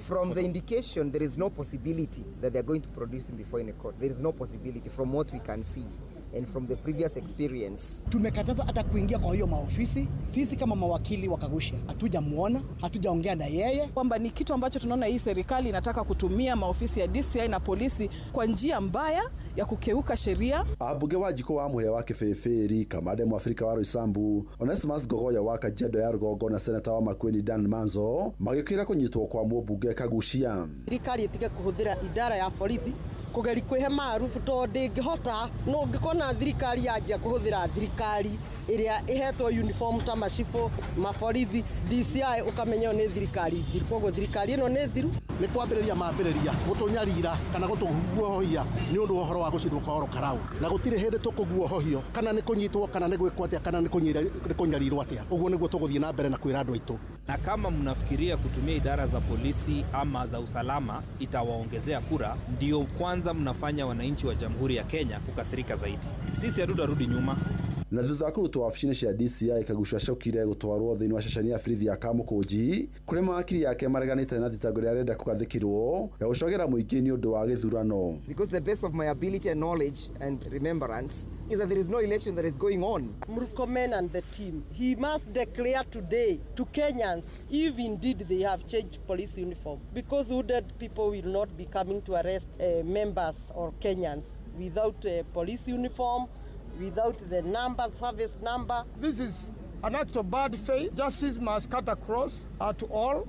From the indication, there is no possibility that they are going to produce him before in a court. There is no possibility from what we can see and from the previous experience. Tumekataza hata kuingia kwa hiyo maofisi. Sisi kama mawakili wa Kagusha hatujamuona, hatujaongea na yeye. Kwamba ni kitu ambacho tunaona hii serikali inataka kutumia maofisi ya DCI na polisi kwa njia mbaya ya kukeuka sheria. Ambunge wa Jiko wa Muhea wa Kĩbĩbĩri, Kamande Mwafrika wa Roysambu, Onesimus Ngogoya wa Kajiado ya Rũgongo na seneta wa Makueni Dan Manzo magĩkĩra kũnyitwo kwa mũmbunge Kagucia. Thirikari itige kũhũthĩra idara ya borithi kugeri kwihe marufu to ndingihota no ngikona thirikari yanjia kuhuthira thirikari iria ihetwo uniform ta macibo maborithi DCI ukamenyo ni thirikari thiru koguo thirikari ino ni thiru ni kwambiriria mambiriria gutunyarira kana gutuguohohia ni undu uhoro wa gucidwo kwa oro karau na gutire hindi tukuguohohio kana ni kunyitwo kana ni gwikwo atia kana ni kunyarirwo atia uguo niguo tuguthie na mbere na kwira andu aitu. Na kama mnafikiria kutumia idara za polisi ama za usalama itawaongezea kura, ndio kwanza mnafanya wananchi wa Jamhuri ya Kenya kukasirika zaidi. Sisi hatutarudi nyuma. na thutha wa kũrutwo wabici-inĩ cia DCI Kagusha acokire gũtwarwo thĩinĩ wa ceceni ya borithi ya Kamukunji kũrĩ mawakiri yake mareganĩte na thitango ĩrĩa arenda kũgathĩkĩrwo ya gũcogera mũingĩ nĩ ũndũ wa gĩthurano. Because the base of my ability and knowledge and remembrance is that there is no election that is going on. Murkomen and the team, he must declare today to Kenyans if indeed they have changed police uniform, because hooded people will not be coming to arrest members or Kenyans without a police uniform, without the service number. This is an act of bad faith. Justice must cut across to all.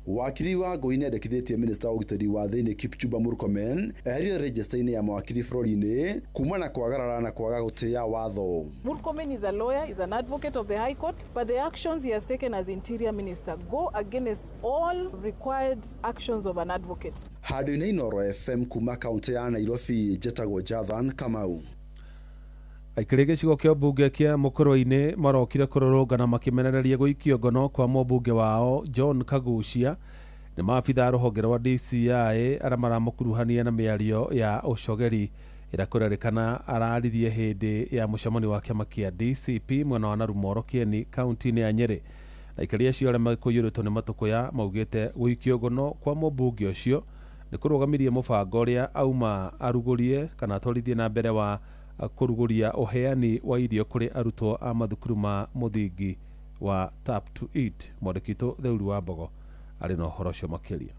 Wakiri wa Ngũi nĩendekithĩtie minista wa ũgitĩri wa thĩinĩ Kipchumba Murkomen eherio register-inĩ ya mawakiri bũrũri-inĩ kuma na kwagarara na kwaga gũtĩĩa watho. Murkomen is a lawyer, is an advocate of the High Court, but the actions he has taken as Interior Minister go against all required actions of an advocate. Handũ-inĩ Inooro FM kuma kaunti ya Nairobi, njĩtagwo Jathan Kamau. Aikari gĩcigo kĩa mbunge kĩa Mũkũrwe-inĩ marokire kũrũrũngana makĩmenereria gũikio ngono kwa mũmbunge wao John Kagucia nĩ maabitha rũhonge rwa DCI arĩa maramũkuruhania na mĩario ya ũcogeri ĩrĩa kũrerĩkana araririe hĩndĩ ya mũcemanio wa kĩama kĩa DCP mwena wa Narumoro Kieni kaunti-inĩ ya Nyeri. Aikari acio arĩa makũiyũrĩtwo nĩ matũkũya maugĩte gũikio ngono kwa mũmbunge ũcio nĩ kũrũgamirie mũbango ũrĩa auma arugũrie kana atwarithie na mbere wa kũrugũria ũheani wa irio kũrĩ arutwo a mathukuru ma mũthingi wa Tap to Eat. Mwandĩkitũ Theuri wa Mbogo arĩ na ũhoro ũcio makĩria.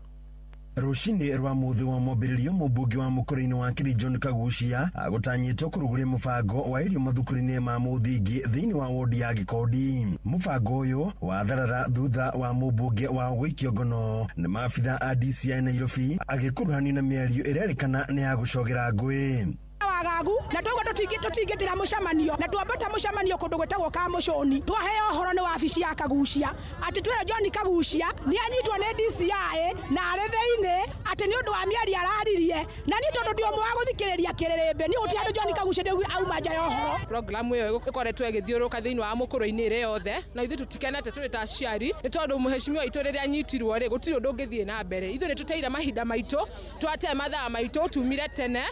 Rushini rwa muthi wa mwambĩrĩrio mũmbunge wa Mũkũrwe-inĩ wa Kiri John Kagucia agũtanyĩtwo kũrugũria mũbango wa irio mathukuru-inĩ ma mũthingi thĩinĩ wa wodi ya Gĩkondi. Mũbango ũyũ watharara thutha wa mũmbunge wa gũikio ngono nĩ maabitha a DCI Nairobi agĩkuruhanio na mĩario ĩrerĩkana nĩ ya gũcogera ngũĩ. Wagagu na togo tutingitira mucemanio na twambata mucemanio kundu gwetagwo Kamucuni twaheo horo ni wabici ya Kagucia ati twira John Kagucia ni anyitwo ni DCI na ari thiini ati ni undu wa miari araririe na ni tondu ndio mwa guthikiriria kirerembe ni uti andu John Kagucia ndio auma nja ya horo. Program iyo ikoretwo igithiuruka thiini wa Mũkũrwe-inĩ ire yothe na ithu tutikenete turi ta ciari ni tondu muheshimiwa itu riria anyitirwo ri gutiri undu ngithie na mbere ithu ni tuteire mahinda maitu twate mathaa maitu tumire tene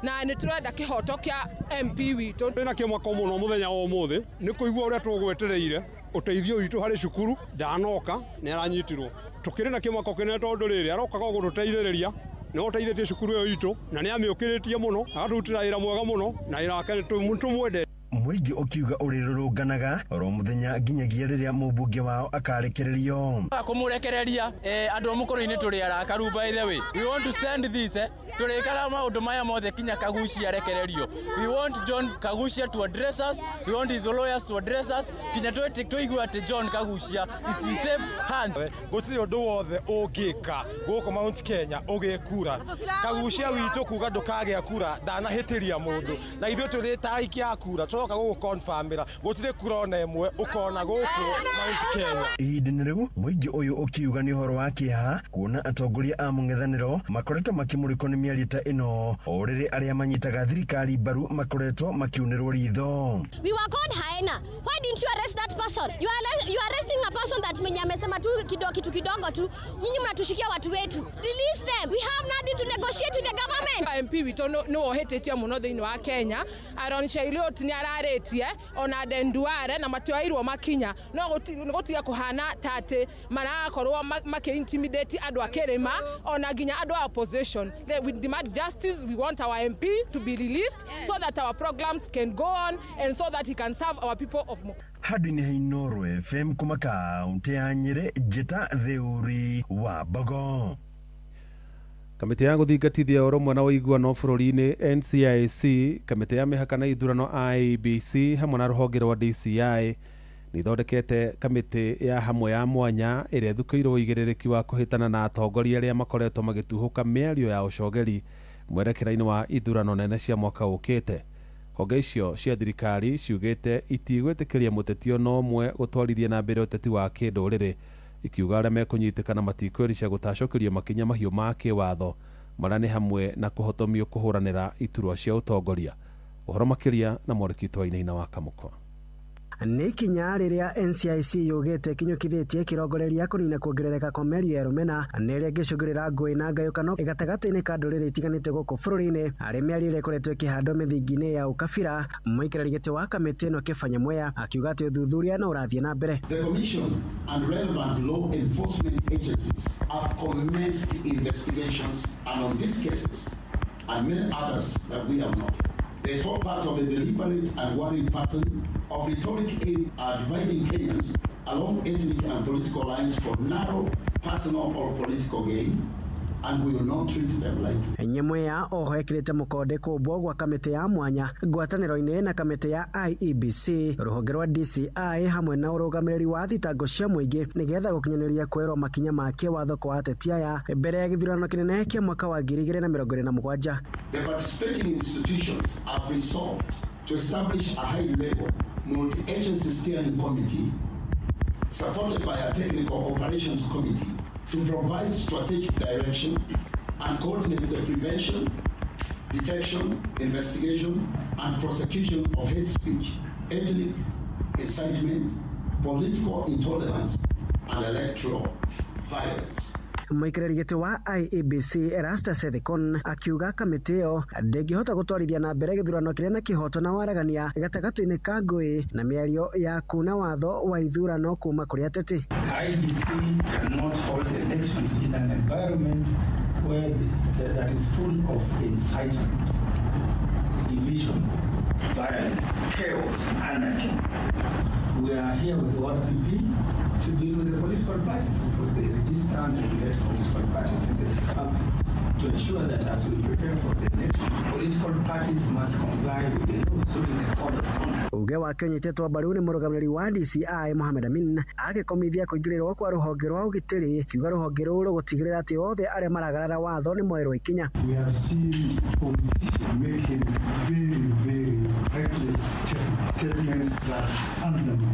na ni turenda kihoto kia MP witu na kimwako muno muthenya wa umuthi ni kuigua uria tugwetereire uteithio witu hari cukuru ndanoka ni aranyitirwo tukiri na kimwako kine tondu riri aroka go gututeithiriria ni uteithĩtie cukuru yo witu na ni amiukiritie muno agatutira wira mwega muno na irake ni tumwende. Mũingĩ ũkiuga ũrĩrũrũnganaga oro mũthenya nginyagia rĩrĩa mũmbunge wao akarekererio. Kũmũrekereria andũ a Mũkũrwe-inĩ tũrĩ arakaru by the way. We want to send this tũrĩkaga maũndũ maya mothe kinya Kagucia arekererio. We want John Kagucia to address us. We want his lawyers to address us. Kinya tũigua atĩ John Kagucia is in safe hands. Gũtirĩ ũndũ wothe ũngĩka gũkũ Mount Kenya ũgĩkura. Kagucia witũ kuga ndũkagĩa kura ndanahĩtĩria mũndũ. Na ithuĩ tũrĩ ta aikia kura tũroka gũgũkonfamĩra gũtirĩ kura ona ĩmwe ũkona gũkũ Mount Kenya. Ihinda-inĩ rĩu mũingĩ ũyũ ũkiuga nĩ ũhoro wa kĩeha kuona atongoria a mũng'ethanĩro makoretwo makĩmũrĩkwo nĩ mĩario ta ĩno o rĩrĩ arĩa manyitaga thirikari mbaru makoretwo makiunĩrwo ritho. We were called hyena. Why didn't you arrest that person? You are arresting a person that mwenye amesema tu kitu kidogo tu. Nyinyi mnatushikia watu wetu. Release them. We have nothing to negotiate with the government. MP witu no ohĩtĩtie mũno thĩinĩ wa Kenya. Aaron Cheruiyot ni ararĩtie ona Denduare na matwairwo makinya no gũtiga kũhana tate marakorwo intimidate andũ a Kĩrĩma ona nginya andũ a opposition. We demand justice. We want our MP to be released so that our programs can go on and so that he can serve our people of Handũ-inĩ ha Inooro FM kuma kaunti ya Nyeri, njĩta Theuri wa Mbogo. Kamĩtĩ ya gũthingatithia ũrũmwe na ũiguano bũrũri-inĩ NCIC, kamĩtĩ ya mĩhaka na ithurano IEBC hamwe na rũhonge rwa DCI nĩthondekete kamĩtĩ ya hamwe ya mwanya ĩrĩa ĩthukĩirwo ũigĩrĩrĩki wa kũhĩtana na atongoria arĩa makoretwo magĩtuhũka mĩario ya ũcogeri mwerekera-inĩ wa ithurano nene cia mwaka ũkĩte. Honge icio cia thirikari ciugĩte itigwĩtĩkĩria mũteti ona ũmwe gũtwarithia na mbere ũteti wa kĩndũrĩrĩ, ikiuga arĩa mekũnyitĩkana matikwĩrĩcia gũtacũkĩrio makinya mahiũ ma kĩwatho marĩa nĩ hamwe na kũhotomio kũhũranĩra iturwa cia ũtongoria. Ũhoro makĩria na mwandĩki Twainaina wa Kamũkwa. nĩ kinya rĩrĩa NCIC yugĩte kinyũkithĩtie kĩrongoreria kũnina kuongerereka kwa mĩario ya rũmena nĩrĩa ngĩcũngĩrĩra ngũĩ na ngayũkano gatagatĩ-inĩ ka ndũrĩrĩ itiganĩte gũkũ bũrũri-inĩ arĩ mĩario ĩrĩa ĩkoretwo ĩkĩhandwo mĩthingi-inĩ ya ũkabira. Mũikarĩri gĩtĩ wa kamĩtĩ ĩno Kĩbanya Mwea akiuga atĩ ũthuthuria no ũrathiĩ na mbere. The Commission and relevant law enforcement agencies have commenced investigations and on these cases and many others that we have not. They form part of a deliberate and worrying pattern of rhetoric aimed at dividing Kenyans along ethnic and political lines for narrow personal or political gain, and we will not treat them lightly. Nyamwea oho ekĩrĩte mũkonde kũmbwo gwa kamĩtĩ ya mwanya ngwatanĩro-inĩ na kamĩtĩ ya IEBC, rũhonge rwa DCI hamwe na ũrũgamĩrĩri wa thitango cia mũingĩ nĩgetha gũkinyanĩria kwerwo makinya ma kĩwatho kwa ateti aya mbere ya gĩthurano kĩnene kĩa mwaka wa 2027. The participating institutions have resolved to establish a high-level multi-agency steering committee supported by a technical operations committee to provide strategic direction and coordinate the prevention, detection, investigation, and prosecution of hate speech, ethnic incitement, political intolerance, and electoral violence. Mũikarĩri gĩtĩ wa IEBC Erastus Ethekon akiuga kamĩtĩ ĩyo ndĩngĩhota gũtwarithia na mbere gĩthurano kĩrĩa na kĩhoto na waragania gatagatĩ-inĩ ka ngũĩ na mĩario ya kuna watho wa ithurano kuma kũrĩ ateti. IEBC cannot hold elections in an environment where that is full of incitement, division, violence, chaos, anarchy. We are here with the ORPP to deal with the political parties because they register and regulate political parties in this republic to ensure that as we prepare for the elections, political parties must comply with the laws, including the code of conduct. Uge wake ũnyitetwo mbaru nĩ mũrũgamĩrĩri wa DCI Mohamed Amin agĩkomithia kũingĩrĩrwo kwa rũhonge rwa ũgitĩri kiuga rũhonge rũu rũgũtigĩrĩra atĩ othe arĩa maragarara watho nĩ moerwo ikinya. We have seen politicians making very reckless statements that undermine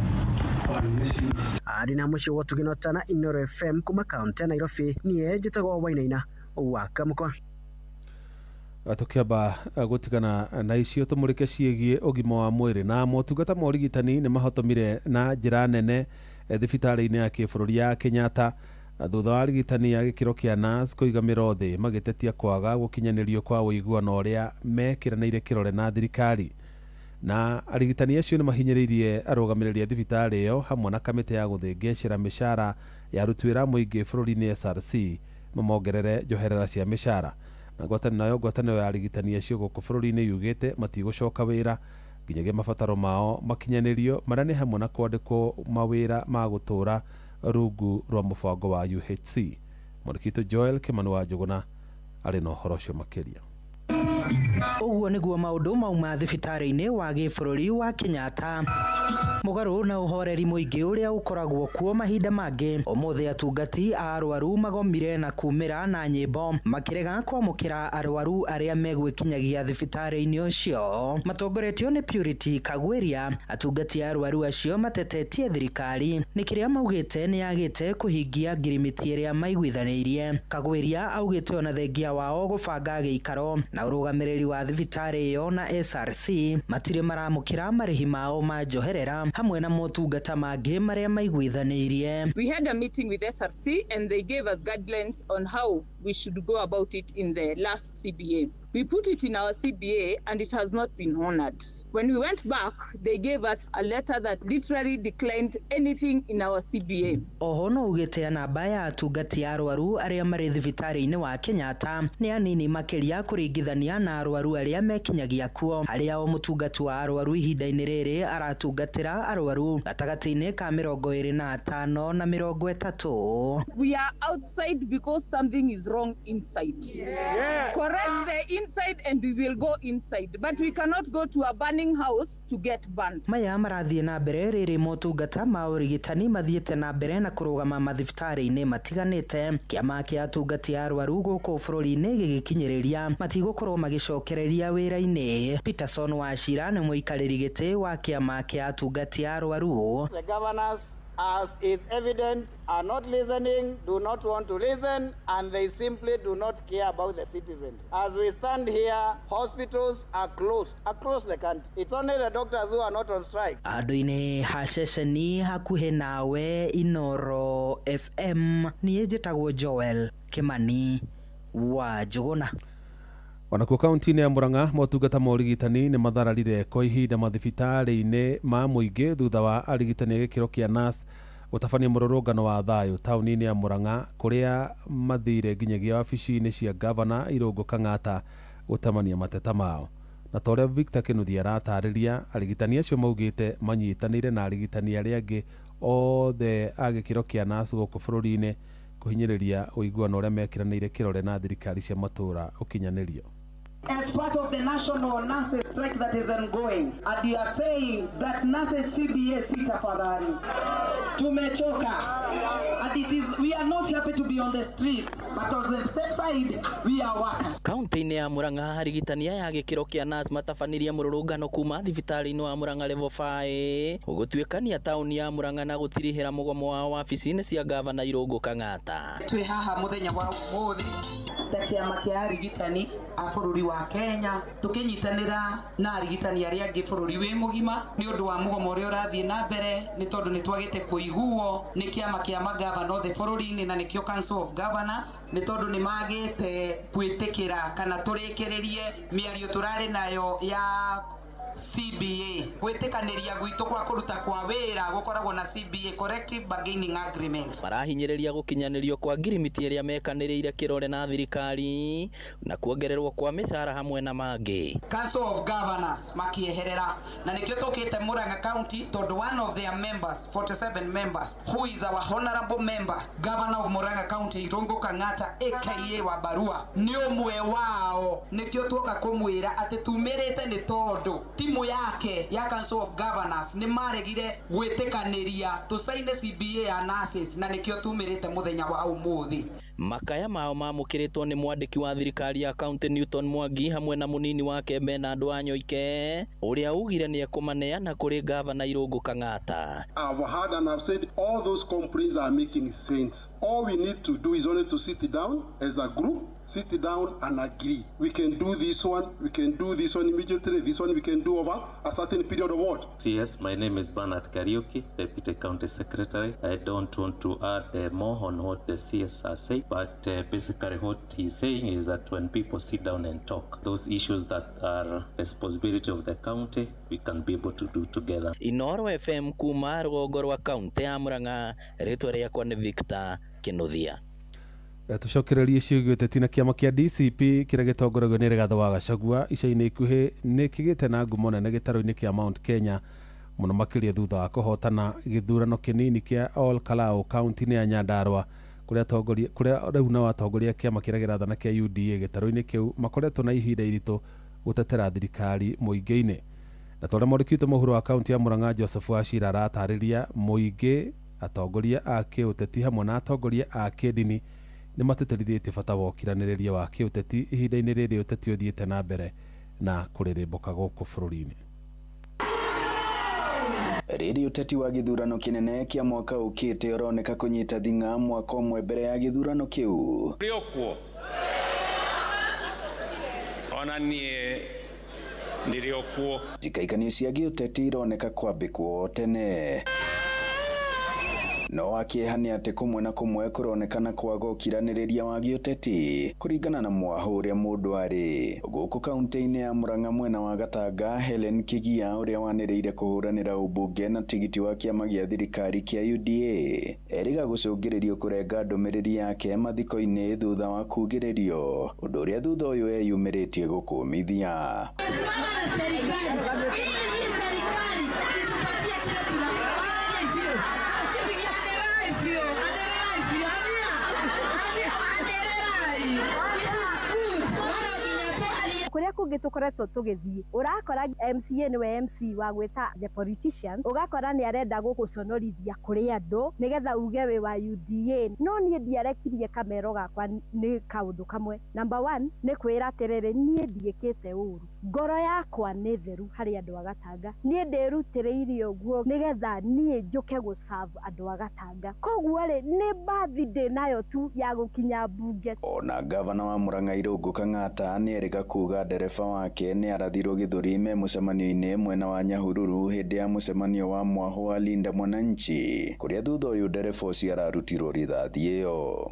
our nation's. Ari na mũciĩ wa Tũginota na Inooro FM kuma kaunti ya Nairobi niĩ njĩtagwo Wainaina wa Kamũkwa. Tukĩamba gũtigana na icio tũmũrĩke ciĩgiĩ ũgima wa mwĩrĩ na motungata ma ũrigitani nĩ mahotomire na njĩra nene thibitarĩ-inĩ ya kĩbũrũri ya Kenyatta thutha wa arigitani ya gĩkĩro kĩa NARS kũigamĩrwo thĩ magĩtetia kwaga gũkinyanĩrio kwa ũiguano ũrĩa mekĩranĩire kĩrore na thirikari. Na arigitani acio nĩ mahinyĩrĩirie arũgamĩrĩri a thibitarĩ ĩyo hamwe na kamĩtĩ ya gũthĩngĩcĩra mĩcara ya aruti wĩra mũingĩ bũrũri-inĩ SRC mamongerere njoherera cia mĩcara. Na ngwatanĩro ya arigitani acio gũkũ bũrũri-inĩ yugĩte matigũcoka wĩra nginyagia mabataro mao makinyanĩrio marĩa nĩ hamwe na kwandĩkwo mawĩra ma gũtũũra rungu rwa mũbango wa UHC. Mwandĩki Joel Kimani wa Njũgũna arĩ na ũhoro ũcio makĩria. Ũguo nĩguo maũndũ mauma thibitarĩ-inĩ wa gĩbũrũri wa Kenyatta. Mũgarũ na ũhoreri mũingĩ ũrĩa ũkoragwo kuo mahinda mangĩ, ũmũthĩ atungati a arwaru magomire na kumĩra na nyĩmbo makĩrega kwamũkĩra arwaru arĩa megwĩkinyagia thibitarĩ-inĩ ũcio. Matongoretio nĩ Purity Kagweria, atungati a arwaru acio matetetie thirikari nĩ kĩrĩa maugĩte nĩ yagĩte kũhingia ngirimiti ĩrĩa maiguithanĩirie. Kagweria augĩte ona thengia wao gũbanga gĩikaro na ũrũgamĩrĩri wa thibitarĩ ĩyo na SRC matirĩ maramũkĩra marĩhi mao ma njoherera hamwe na motungata mangĩ marĩa maiguithanĩirie. We had a meeting with SRC and they gave us guidelines on how we should go about it in the last CBA. We put it in our CBA and it has not been honored. When we went back, they gave us a letter that literally declined anything in our CBA. Oho no ugĩte namba ya atungati arwaru arĩa marĩ thibitarĩ-inĩ wa Kenyatta nĩ anini makĩria kũringithania na arwaru arĩa mekinyagia kuo, arĩa o mũtungati wa arwaru ihinda-inĩ rĩrĩ aratungatĩra arwaru gatagatĩ-inĩ ka 25 na 30. We are outside because something is wrong inside. Correct the inside and we will go inside, but we cannot go to a burning house to get burned. Maya marathiĩ na mbere rĩrĩ motungata ma ũrigitani mathiĩte na mbere na kũrũgama mathibitarĩ-inĩ matiganĩte. Kĩama kĩa atungati a arwaru gũkũ bũrũri-inĩ gĩgĩkinyĩrĩria matigũkorwo magĩcokereria wĩra-inĩ. Peterson Wachira nĩ mũikarĩri gĩtĩ wa kĩama kĩa atungati a arwaru. The governors as is evident, are not listening, do not want to listen, and they simply do not care about the citizen. As we stand here, hospitals are closed across the country. It's only the doctors who are not on strike. Adoine hashesheni hakuhe nawe Inoro FM ni njĩtagwo Joel Kimani wa Jogona. Wanakuo kaunti-inĩ ya Murang'a motungata ma ũrigitani nĩ mathararire kwa ihinda mathibitarĩ-inĩ ma mũingĩ thutha wa arigitani a gĩkĩro kĩa nurse gũtabania mũrũrũngano wa thayũ taũni-inĩ ya Murang'a kũrĩa mathire nginyagia wabici-inĩ cia gavana Irũngũ Kang'ata gũtamania mateta mao. Na torĩa Victor Kĩnuthia aratarĩria, arigitani acio maugĩte manyitanĩire na arigitani arĩa angĩ othe a gĩkĩro kĩa nurse gũkũ bũrũri-inĩ kũhinyĩrĩria ũiguano ũrĩa mekiranĩire kĩrore na thirikari cia matũũra ũkinyanĩrio. As part of the national nurses strike that is ongoing, and you are saying that nurses CBA sitafadhali. Tumechoka. And it is, we are not happy to be on the streets, but on the same side, we are workers. Kaunti-inĩ ya Murang'a arigitani aya gĩkĩro kĩa nurse matabanirie mũrũrũngano kuma thibitarĩ-inĩ wa Murang'a level 5 gũtuĩkania taũni ya Murang'a na gũtirihĩra mũgomo wa wabici-inĩ cia gavana Irũngũ Kang'ata. Twĩ haha mũthenya wa ũmũthĩ ta kĩama kĩa arigitani a bũrũri wa Kenya tukinyitanira na arigitani arĩa angĩ bũrũri wĩ mũgima nĩ ũndũ wa mũgomo ũrĩa ũrathiĩ na mbere nĩ tondũ nĩ twagĩte kũiguo nĩ kĩama kĩa magavana othe bũrũri-inĩ na nĩkĩo Council of Governors nĩ tondũ nĩ magĩte kwĩtĩkĩra kana tũrĩkĩrĩrie mĩario tũrarĩ nayo ya CBA gwĩtĩkanĩria gwitũ kwa kũruta kwa wĩra gũkoragwo na CBA collective bargaining agreement. Marahinyĩrĩria gũkinyanĩrio kwa ngirimiti ĩrĩa mekanĩrĩire kĩrore na thirikari na kuongererwo kwa mĩcara hamwe na mangĩ. Council of Governors makieherera na nĩkĩo tũkĩte Murang'a County tondũ one of their members 47 members who is our honorable member Governor of Murang'a County Irũngũ Kang'ata aka wa Barua nĩ ũmwe wao nĩkĩo tuoka kũmwĩra atĩ tumĩrĩte nĩ tondũ timu yake ya Council of Governors ni maregire gwĩtĩkanĩria tusaine CBA ya nurses na nĩkĩo tumirite muthenya wa umuthi. Makaya mao mamũkĩrĩtwo nĩ mwandĩki wa thirikari ya County Newton Mwangi hamwe na munini wake Bernard Wanyoike ũrĩa ugire nĩ ekũmaneana kũrĩ gavana Irũngũ Kang'ata. I've heard and I've said all those complaints are making sense. All we need to do is only to sit down as a group, sit down and agree. We can do this one, we can do this one immediately, this one we can do over a certain period of what? Yes, my name is Bernard Kariuki, Deputy County Secretary. I don't want to add more on what the CS are saying, but basically what he's saying is that when people sit down and talk, those issues that are responsibility of the county, we can be able to do together. Inoro FM kuma rũgongo rwa kaunti ya Murang'a, rĩtwa rĩakwa nĩ Victor Kĩnuthia. Tucokererie ciugo ũteti na kĩama kĩa DCP kĩrĩa gĩtongoragio nĩ Rigathĩ wa Gachagua ica-inĩ ikuhĩ nĩ kĩgĩte na ngumo nene gĩtarũ-inĩ kĩa Mount Kenya mũno makĩria thutha wa kũhotana gĩthurano kĩnini kĩa Ol Kalou kaunti-inĩ ya Nyandarua kũrĩa rĩu na atongoria kĩama kĩrĩa kĩrathana kĩa UDA gĩtarũ-inĩ kĩu makoretwo na ihinda iritũ gũtetera thirikari mũingĩ-inĩ. Na tondũ mwandĩki mũhuro wa kaunti ya Murang'a Joseph Wachira aratarĩria mũingĩ atongoria a kĩũteti hamwe na atongoria a kĩndini nĩ mateterithĩtie bata wa ũkiranĩrĩria wa kĩũteti ihinda-inĩ rĩrĩ ũteti ũthiĩte na mbere na kũrĩrĩmbũka gũkũ bũrũri-inĩ. Rĩrĩ ũteti wa gĩthurano kĩnene kĩa mwaka ũkĩte ũroneka kũnyita thing'a mwaka ũmwe mbere ya gĩthurano kĩu. Rĩokuo ona niĩ ndirĩokuo. Cikaikanio cia gĩũteti ironeka kwambĩkwo tene. No akĩeha nĩ atĩ kũmwe na kũmwe kũronekana kwaga ũkiranĩrĩria wa gĩũteti kũringana na mwaho ũrĩa mũndũ arĩ. Gũkũ kaunti-inĩ ya Murang'a mwena wa Gatanga, Helen Kĩgia ũrĩa wanĩrĩire kũhũranĩra ũmbunge na tigiti wa kĩama gĩa thirikari kĩa UDA eriga gũcũngĩrĩrio kũrenga ndũmĩrĩri yake mathiko-inĩ thutha wa kugĩrĩrio, ũndũ ũrĩa thutha ũyũ eyumĩrĩtie gũkũmithia. kuria kungi tukoretwo tugithii urakora MCA niwe MC wa gwita the politician ugakora ni arenda guguconorithia kuri andu nigetha uge wi wa UDA no nie ndiarekirie kamero gakwa ni kaundu kamwe. Number 1 ni kwira atiriri nie ndiekite uru ngoro yakwa ni theru hari andu agatanga nie ndirutiriirie uguo nigetha nie njuke guserve andu agatanga koguo ri ni birthday nayo tu ya gukinya bunge. Ona gavana wa Murang'a Irungu Kang'ata ni erika kuga ndereba wake ni arathirwo Githurime mucemanio-ini mwena wa Nyahururu hindi ya mucemanio wa mwaho wa Linda Mwananchi kuria thutha uyu ndereba ucio ararutirwo rithathi iyo.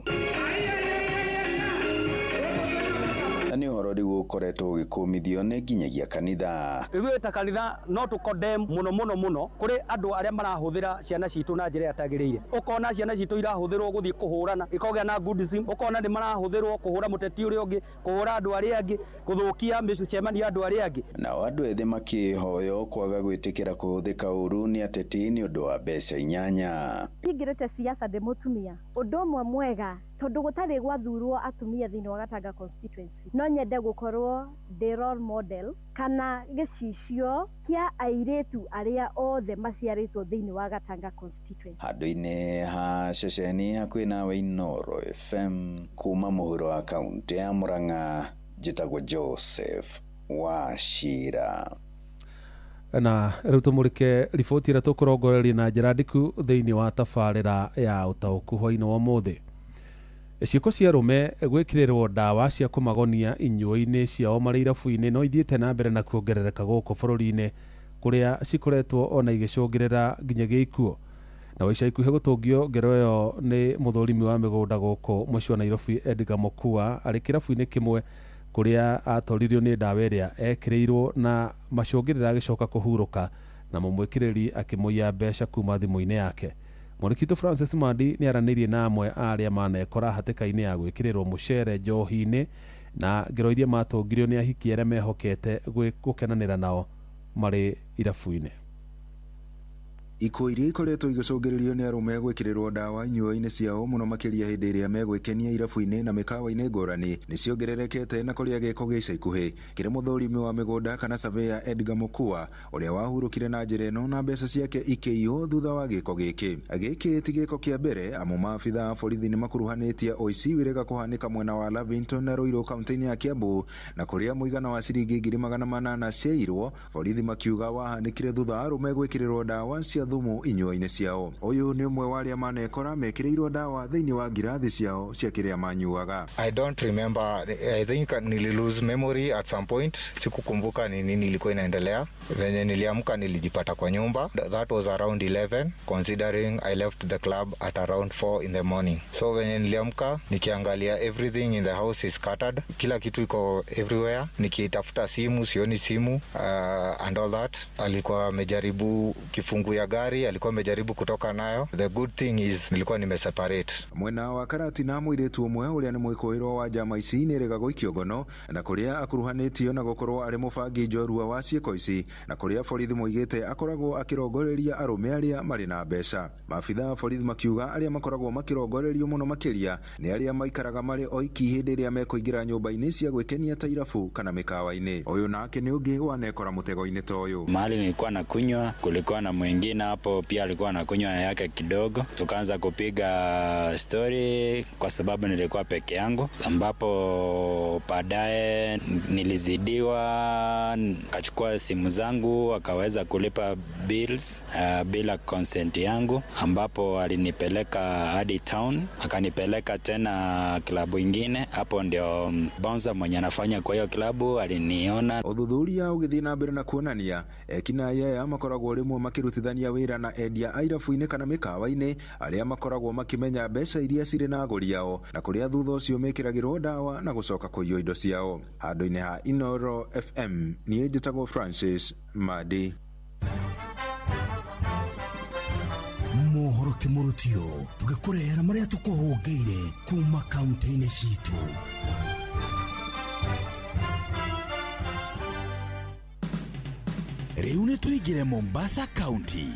Ni uhoro riu ukoretwo ugikumithio ni nginyagia kanitha. Igweta kanitha no tu condemn muno kuri andu aria marahuthira ciana citu na njira yatagiriire. Ukona ciana citu irahuthirwo guthii kuhurana ikogea na goodism, ukona ni marahuthirwo kuhura muteti uri ungi, kuhura andu aria angi, kuthukia micemania andu aria angi. Nao andu ethi makihoyo kwaga gwitikira kuhuthika uru ni ateti ni undu wa mbeca inyanya. Ingirete siasa de mutumia undu umwe mwega tondu gutari gwathurwo atumia thiini wa Gatanga constituency no nyende gukorwo the role model kana gicicio kia airetu aria othe maciaritwo thiini wa Gatanga constituency. Handu-ini ha ceceni hakuhi nawe Inooro FM kuma muhuro wa kaunti ya Murang'a njitagwo Joseph Wachira. Na riu tumurike riboti ira tukurongoreria na njira ndiku thiini wa tabarira ya utauku hwaini wa muthi. Ciiko cia rume gwikirirwo ndawa cia kumagonia inyuo-ini ciao mari irabu-ini no ithiite na mbere na kuongerereka guku bururi-ini kuria cikoretwo ona igicungirira nginyagia ikuo. Na waica ikuhe gutungio ngero iyo ni muthurimi wa migunda guku muci wa Nairobi Edgar Mokua ari kirabu-ini kimwe kuria atoririo ni ndawa iria ekirirwo na macungirira agicoka kuhuruka na mumwikiriri akimuia mbeca kuma thimu-ini yake. Mwandikitu Francis Mandi ni aranirie na amwe aria manekora hatikaini ya gwikirirwo mucere njohi-ini na ngero iria matungirio ni ahiki aria mehokete gukenanira nao mari irabu-ini. Ikuo iria ikoretwo igicungiririo ni arume gwikirirwo ndawa inyuo-ini ciao muno makiria hindi iria megwikenia irabu-ini na mikawa-ini ngurani ni ciongererekete na kuria giko gica ikuhi kiri muthurimi wa migunda kana surveyor Edgar Mokua uria wahurukire na njira ino na mbeca ciake ikeiyo thutha wa giko giki ti giko kia mbere amu maabitha a borithi ni makuruhanitie oici wirega kuhanika mwena wa Lavington na Ruiru kaunti-ini ya Kiambu na kuria muigana wa ciringi 800 ciairwo borithi makiuga wahanikire thutha arume gwikirirwo ndawa cia thumu inyuo-ini ciao. Uyu ni umwe wa aria manekora mekirirwo ndawa thiini wa ngirathi ciao cia kiria manyuaga. I don't remember, I think nili lose memory at some point. Sikukumbuka ni nini ilikuwa inaendelea. Venye niliamka nilijipata kwa nyumba. That was around 11 considering I left the club at around 4 in the morning. So venye niliamka nikiangalia everything in the house is scattered. Kila kitu iko everywhere. Nikitafuta simu sioni simu and all that. Alikuwa amejaribu kifungu ya gari, alikuwa amejaribu kutoka nayo. The good thing is nilikuwa nimeseparate. Mwena wa Karati na muiretu umwe uria ni mwikoiro wa jama ici ni rega goikio ngono na kuria akuruhanitio na gukorwo ari mubangi njorua wa ciiko ici na kuria borithi moigite akoragwo akirongoreria arume aria mari na mbeca. Maabitha borithi makiuga aria makoragwo makirongorerio muno makiria ni aria maikaraga mari oiki hindi iria mekuingira nyumba-ini cia gwikenia ta irabu kana mikawa-ini. Uyu nake ni ungi wanekora mutego-ini ta uyu. Mahali nilikuwa nakunywa kulikuwa na mwingine hapo pia alikuwa anakunywa yake kidogo, tukaanza kupiga story kwa sababu nilikuwa peke yangu, ambapo baadaye nilizidiwa, kachukua simu zangu akaweza kulipa bills bila consent yangu, ambapo alinipeleka hadi town, akanipeleka tena klabu ingine. Hapo ndio bouncer mwenye anafanya kwa hiyo klabu aliniona. Uthuthuria ugithii na mbere na kuonania ekina yaya makoragwo rimwe makirutithania wira na endia airabu-ini kana mikawa-ini aria makoragwo makimenya mbeca iria ciri na aguri yao na kuria thutha ucio mekiragirwo ndawa na gucoka kuiywo indo ciao. Handu-ini ha Inooro FM ni njitagwo Francis Madi. Mohoro kimurutio tugikurehera maria tukuhungiire kuma kaunti-ini citu. Riu ni tuigire Mombasa County.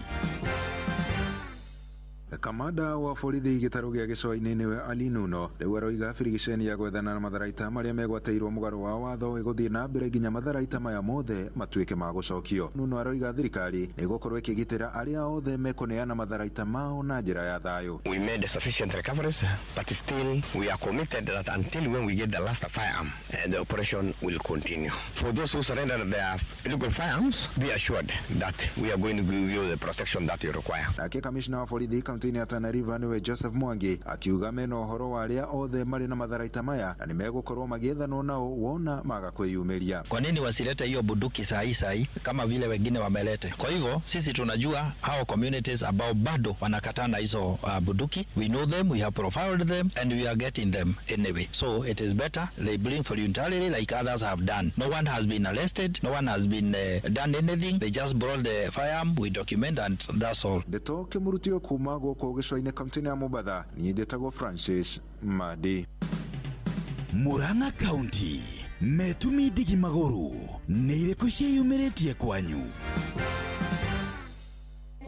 Kamanda wa borithi gĩtarũ gĩa gĩcũa-inĩ nĩwe Ali Nuno rĩu aroiga birigiceni ya gwethana na matharaita marĩa megwatĩirwo mũgarũ wa watho ĩgũthiĩ na mbere nginya matharaita maya mothe matuĩke ma gũcokio. Nuno aroiga thirikari nĩgũkorwo ĩkĩgitĩra arĩa othe mekũneana matharaita mao na njĩra ya thayũ. We made sufficient recoveries, but still we are committed that until when we get the last firearm, the operation will continue. For those who surrender their illegal firearms, be assured that we are going to give you the protection that you require. Nake kamishna wa borithi kaunti-inĩ ya Tana River nĩwe Joseph Mwangi akiuga mena ũhoro wa arĩa othe marĩ na matharaita maya na nĩmegũkorwo magĩethanwo nao wona maga kwĩyumĩria. Kwa nini wasilete hiyo bunduki sahi kama vile wengine wamelete? Kwa hivyo sisi tunajua hao communities ambao bado wanakataa na hizo bunduki. We know them, we have profiled them and we are getting them anyway. So it is better they bring voluntarily like others have done. No one has been arrested, no one has been done anything. They just brought the firearm, we document and that's all. Ndeto Kimurutio kuma gũkũ gĩcũa-inĩ kaunti-inĩ ya Mombatha, niĩ ndĩtagwo Francis Madi. Murang'a County, metumi ndigi magũrũ nĩ irĩkũ ciĩyumĩrĩtie kwanyu?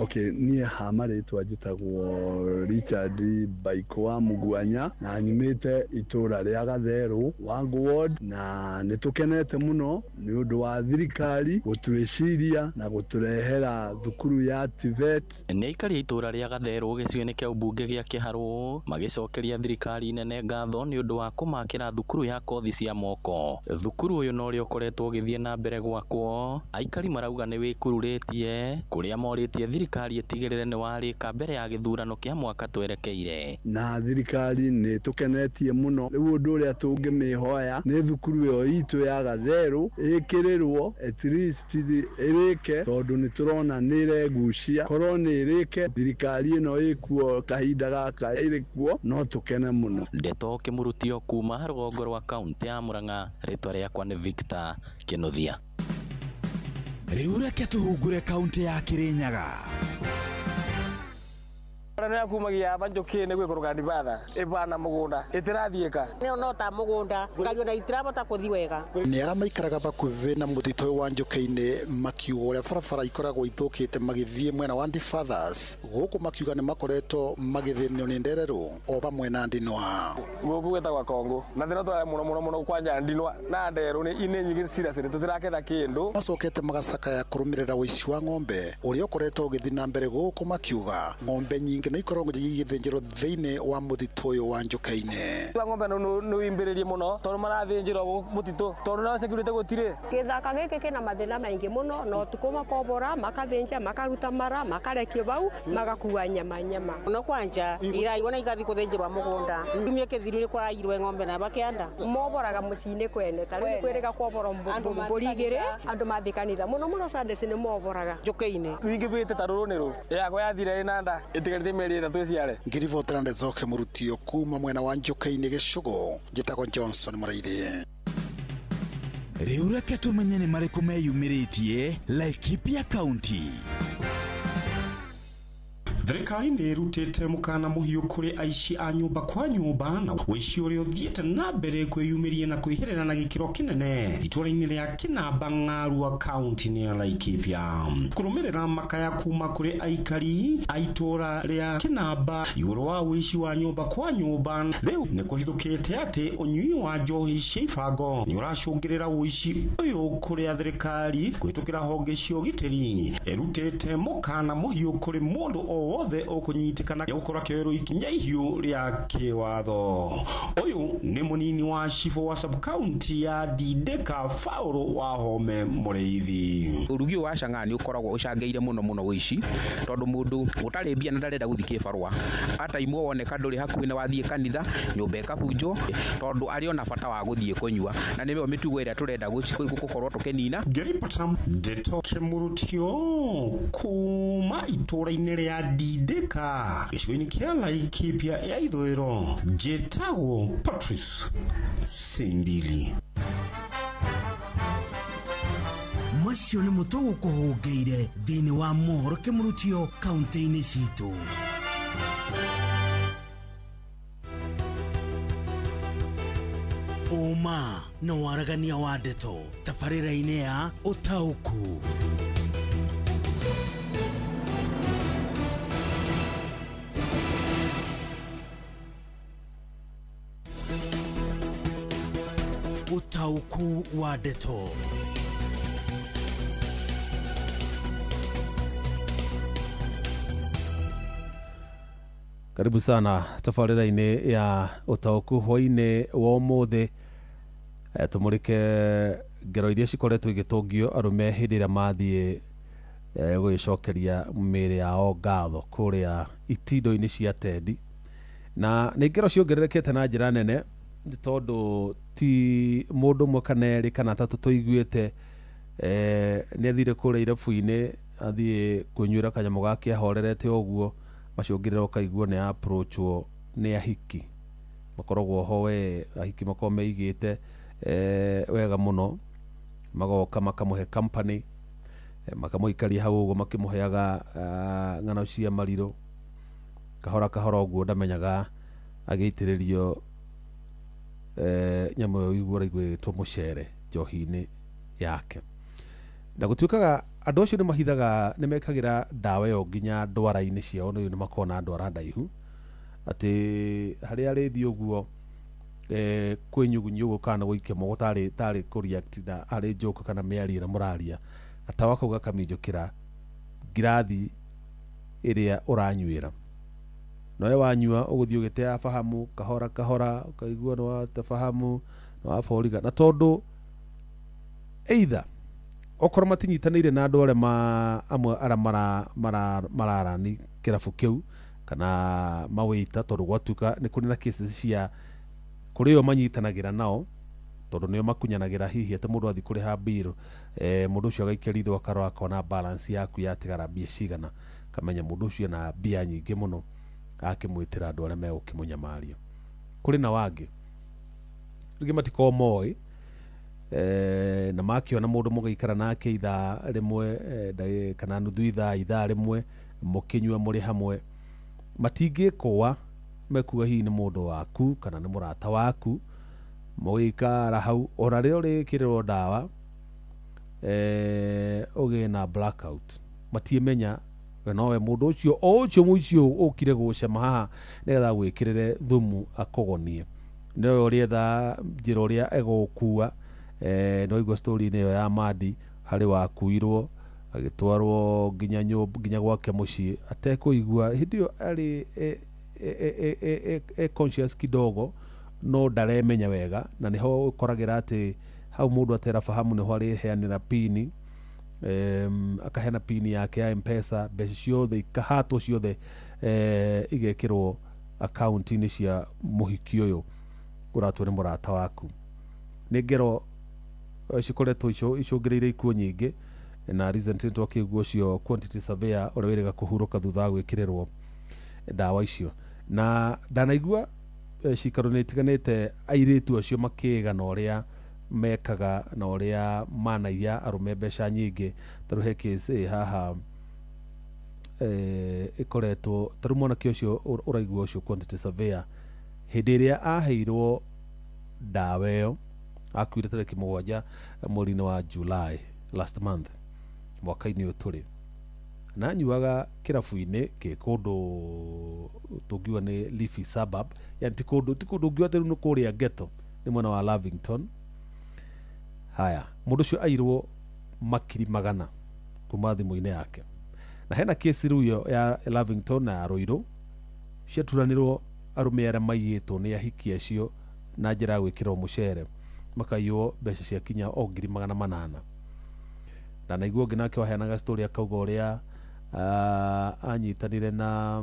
Okay, niĩ hama rĩtwa njĩtagwo Richard Baikwa Mugwanya na nyumĩte itũra rĩa Gatherũ Wangũ Ward, na nĩtũkenete mũno nĩ ũndũ wa thirikari gũtwĩciria na gũtũrehera thukuru ya TVET. Nĩ aikari itũra rĩa Gatherũ gĩcigo-inĩ kĩa ũmbunge gĩa Kĩharũ magĩcokeria thirikari nene ngatho nĩ ũndũ wa kũmakĩra thukuru ya kothi cia moko. Thukuru ũyũ no rĩo ũkoretwo ũgĩthiĩ na mbere gwakwo, aikari marauga nĩ wĩkururĩtie kũrĩa morĩtie thirikari itigĩrĩre nĩ warĩka mbere ya gĩthurano kĩa mwaka twerekeire. Na thirikari nĩ tũkenetie mũno, rĩu ũndũ ũrĩa tũngĩmĩhoya nĩ thukuru ĩyo itũ ya Gatherũ ĩkĩrĩrwo at least ĩrĩke, tondũ nĩ tũrona nĩ ĩregucia, korwo nĩ ĩrĩke thirikari ĩno ĩkuo kahinda gaka ĩrĩkuo no tũkene mũno. Ndeto Kimurutio kuma rũgongo rwa kaunti ya Murang'a, rĩtwa rĩakwa nĩ Victor Kĩnuthia. Rĩu reke tũhungure kaunti ya Kĩrĩnyaga. Rana kumagia banjoke ne gwĩkũrũka ndibatha ĩbana mũgũnda ĩtirathiĩka no ta mũgũnda ngario na itirabota kũthi wega. Nĩ arĩa maikaraga bakuhĩ na mũtitũ ũyũ wa Njoka-inĩ makiuga ũrĩa barabara ikoragwo ithũkĩte magĩthiĩ mwena wa Ndifathas, gũkũ makiuga nĩ makoretwo magĩthĩnio nĩ ndererũ o bamwe na ndinwa. Gũkũ gwĩtagwo Kongo na thĩna tũrarĩ mũno kwanja ndinwa na nderũ nĩ nyingĩ ciracĩrĩ tũtiraketha kĩndũ. Macokete magacakaya kũrũmĩrĩra ũici wa ng'ombe ũrĩa ũkoretwo ũgĩthiĩ na mbere gũkũ makiuga ng'ombe nyingĩ nĩ ikoragwo igĩthĩnjĩrwo thĩinĩ wa mũtitũ ũyũ wa Njoka-inĩ. Ng'ombe nĩ wĩmbĩrĩrie mũno tondũ marathĩnjĩrwo mũtitũ tondũ na security gũtirĩ. Gĩthaka gĩkĩ kĩna mathĩna maingĩ mũno, no tukũ makobora makathĩnja makaruta mara makarekio bau magakua nyama. No kwanja iraigwo na igathi kũthĩnjĩrwo mũgũnda kumie kĩthiru nĩ kwarairwo ng'ombe na bakĩanda moboraga mũciĩ-inĩ kwene tarĩ kwĩrĩga kwobora mbũri igĩrĩ andũ mathiĩ kanitha mũno Sundays nĩ moboraga Njoka-inĩ. Wingĩbĩte ta rũrũ nĩ rũ yako yathire ĩna nda ĩtigarĩte mĩeri ĩtatũ ĩciare. Ngiribotera Ndeto Kimurutio kuma mwena wa Njoka-inĩ gĩcigo njĩtagwo Johnson Mũraithĩ. Rĩu reke tũmenye nĩ marĩkũ meyumĩrĩtie Laikipia County. Thirikari nĩ ĩrutĩte mũkana mũhiũ kũrĩ aici a nyũmba kwa nyũmba na ũici ũrĩa ũthiĩte na mbere kwĩyumĩria na kwĩherera na gĩkĩro kĩnene itũra-inĩ rĩa Kinamba Ng'arua kaunti-inĩ ya Laikipia. Kũrũmĩrĩra makaya kuma kũrĩ aikari a itũra rĩa Kinamba igũrũ wa ũici wa nyũmba kwa nyũmba, rĩu nĩ kũhithũkĩte atĩ ũnyui wa njohi cia ibango nĩ ũracũngĩrĩra ũici ũyũ kũrĩa thirikari kũhĩtũkĩra honge cia ũgitĩri ĩrutĩte mũkana mũhiũ kũrĩ mũndũ o wothe ũkũnyitĩkana gũkora kĩoero ikinya ihiũ rĩa kĩwatho. Ũyũ nĩ mũnini wa cibũ wa sub-county ya Dideka Faũrũ wa Home Mũrĩithi. Ũrugi wa Chang'a nĩ ũkoragwo ũcangĩire mũno ũici tondũ mũndũ ũtarĩ mbia na ndarenda gũthiĩ kĩbarũa hata imwe woneka ndũrĩ hakuhĩ na wathiĩ kanitha nyũmba ĩkabunjwo tondũ arĩ ona bata wa gũthiĩ kũnyua, na nĩyo mĩtugo ĩrĩa tũrenda gũkorwo tũkĩnina. Ngĩribota Ndeto Kimurutio kuma itũra-inĩ rĩa Dideka gĩcigo-inĩ kĩa Laikipia ya ithũĩro, njĩtagwo Patrice Simbili. Macio nĩ mũtugo kũhũngĩire thĩinĩ wa mohoro Kimurutio kaunti-inĩ citũ. Ũma na waragania wa ndeto tabarĩra-inĩ ya ũtaũku. Ũtaũku wa ndeto. Karibu sana tabarĩra-inĩ ya ũtaũku hwainĩ wa ũmũthĩ. Tũmũrĩke ngero iria cikoretwo igĩtũngio arũme hĩndĩ ĩrĩa mathiĩ gũgĩcokeria mĩĩrĩ yao ngatho kũrĩa itindo-inĩ cia Tendi. Na nĩ ngero ciongererekete na njĩra nene tondũ ti mũndũ ũmwe kana erĩ kana atatũ tũiguĩte nĩ athire kũrĩa irabu-inĩ athiĩ kũnyuĩra kanyamũ gake ahorerete ũguo, macũngĩrĩra ũkaiguo nĩ approachwo nĩ ahiki. Makoragwo ho ahiki makoragwo meigĩte wega mũno, magoka makamũhe company, makamũikaria hau ũguo makĩmũheaga ng'ano cia marirũ. Kahora kahora ũguo ndamenyaga agĩitĩrĩrio nyamũ ĩyo ũiguo ĩgwĩtwo mũcere njohi-inĩ yake. Na gũtuĩkaga andũ acio nĩ mekagĩra ndawa ĩyo nginya ndwara-inĩ ciao, nĩ makoragwo na ndwara ndaihu, atĩ harĩa arĩthiĩ ũguo kwĩnyugunyia ũguo kana gũikia moko tarĩ kũreact na harĩ joke kana mĩario na mũraria, gatawa kau gakaminjũkĩra ngirathi ĩrĩa ũranyuĩra. Nowe wanyua ũgũthiĩ ũgĩteaga fahamu kahora kahora, ũkaigua nĩ wate fahamu nĩ waboriga. Na tondũ either okorwo matinyitanĩire na andũ arĩa amwe arĩa mararani kĩrabu kĩu kana mawĩita, tondũ gwatuĩka nĩ kũrĩ na cases cia kũrĩ o manyitanagĩra nao tondũ nĩo makunyanagĩra hihi atĩ mũndũ athiĩ kũrĩha bill, mũndũ ũcio agaikia ritho akarora akona balance yaku yatigara mbia cigana, kamenya mũndũ ũcio ena mbia nyingĩ mũno akĩmwĩtĩra andũ arĩa megũkĩmũnyamaria. Kũrĩ na wangĩ rĩngĩ matikoragwo moĩ na makĩona mũndũ mũgaikara nake ithaa rĩmwe kana nuthu ithaa rĩmwe mũkĩnyua mũrĩ hamwe, matingĩkũa mekuga hihi nĩ mũndũ waku kana nĩ mũrata waku, mũgĩikara hau ona rĩrĩa ũrĩkĩrĩrwo ndawa ũgĩe na blackout, matiĩmenya nowe mũndũ ũcio mũicio ũkire gũcema haha nĩgetha gwĩkĩrĩre thumu akũgonie. Nĩwe ũrĩetha njĩra ũrĩa egũkua. No igua story-inĩ ĩyo ya Madi harĩ wakuirwo agĩtwarwo nginya gwake mũciĩ atekũigua, hĩndĩ ĩyo arĩ conscious kidogo no ndaremenya wega, na nĩho ũkoragĩra atĩ hau mũndũ aterafahamu nĩho arĩheanĩra pini, akaheana pini yake ya M-Pesa, mbeca ciothe ikahatwo ciothe igekĩrwo akaunti-inĩ cia mũhiki ũyũ ũratwo nĩ mũrata waku. Nĩ ngero cikoretwo icũngĩrĩire ikuũ nyingĩ, na recently twakĩiguo ũcio quantity surveyor ũrĩa wĩrĩga kũhurũka thutha wa gwĩkĩrĩrwo ndawa icio. Na ndanaigua ciikaro-inĩ itiganĩte airĩtu acio makĩgana ũrĩa mekaga na ũrĩa manaiya arũme mbeca nyingĩ. Tarĩu he case haha ĩkoretwo tarĩu mwanake ũcio ũraigua ũcio quantity surveyor hĩndĩ ĩrĩa aheirwo ndawa ĩyo akuire tarĩki 7 mweri-inĩ wa July last month mwaka-inĩ ũyũ tũrĩ, na anyuaga kĩrabu-inĩ kĩ kũndũ tũngiuga nĩ leafy suburb, yani ti kũndũ ũngiuga atĩ nĩ kũrĩa ghetto, nĩ mwena wa Lavington. Haya, mũndũ ũcio airwo makiri magana kuma thimũ-inĩ yake, na hena kesi rĩu yo ya Lavington na Ruiru ciaturanĩrwo arũme arĩa maiyĩtwo nĩ ahiki acio na njĩra ya gwĩkĩrwo mũcere, makaiywo mbeca cia kinya o 800,000. Na naiguo ũngĩ nake waheanaga story akauga ũrĩa anyitanire na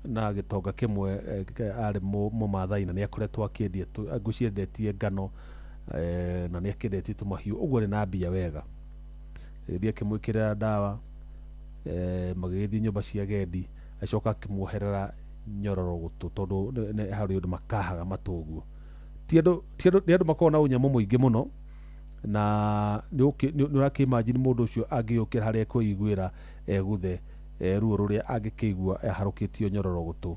gĩtonga kĩmwe arĩ mũmathai na nĩ akoretwo akĩendia ngũciendetie ngano na nĩ akĩendetie tũmahiũ, ũguo nĩ na mbia wega. Gĩthiĩ akĩmwĩkĩrĩra ndawa, magĩgĩthiĩ nyũmba cia gendi, acoka akĩmuoherera nyororo gũtũ tondũ harĩ ũndũ makahaga matũguo. Nĩ andũ makoragwo na ũnyamũ mũingĩ mũno, na nĩ ũrakĩimagine mũndũ ũcio angĩũkĩra harĩa kwĩiguĩra egũthe ruo rũrĩa angĩkĩigua aharũkĩtio nyororo gũtũ.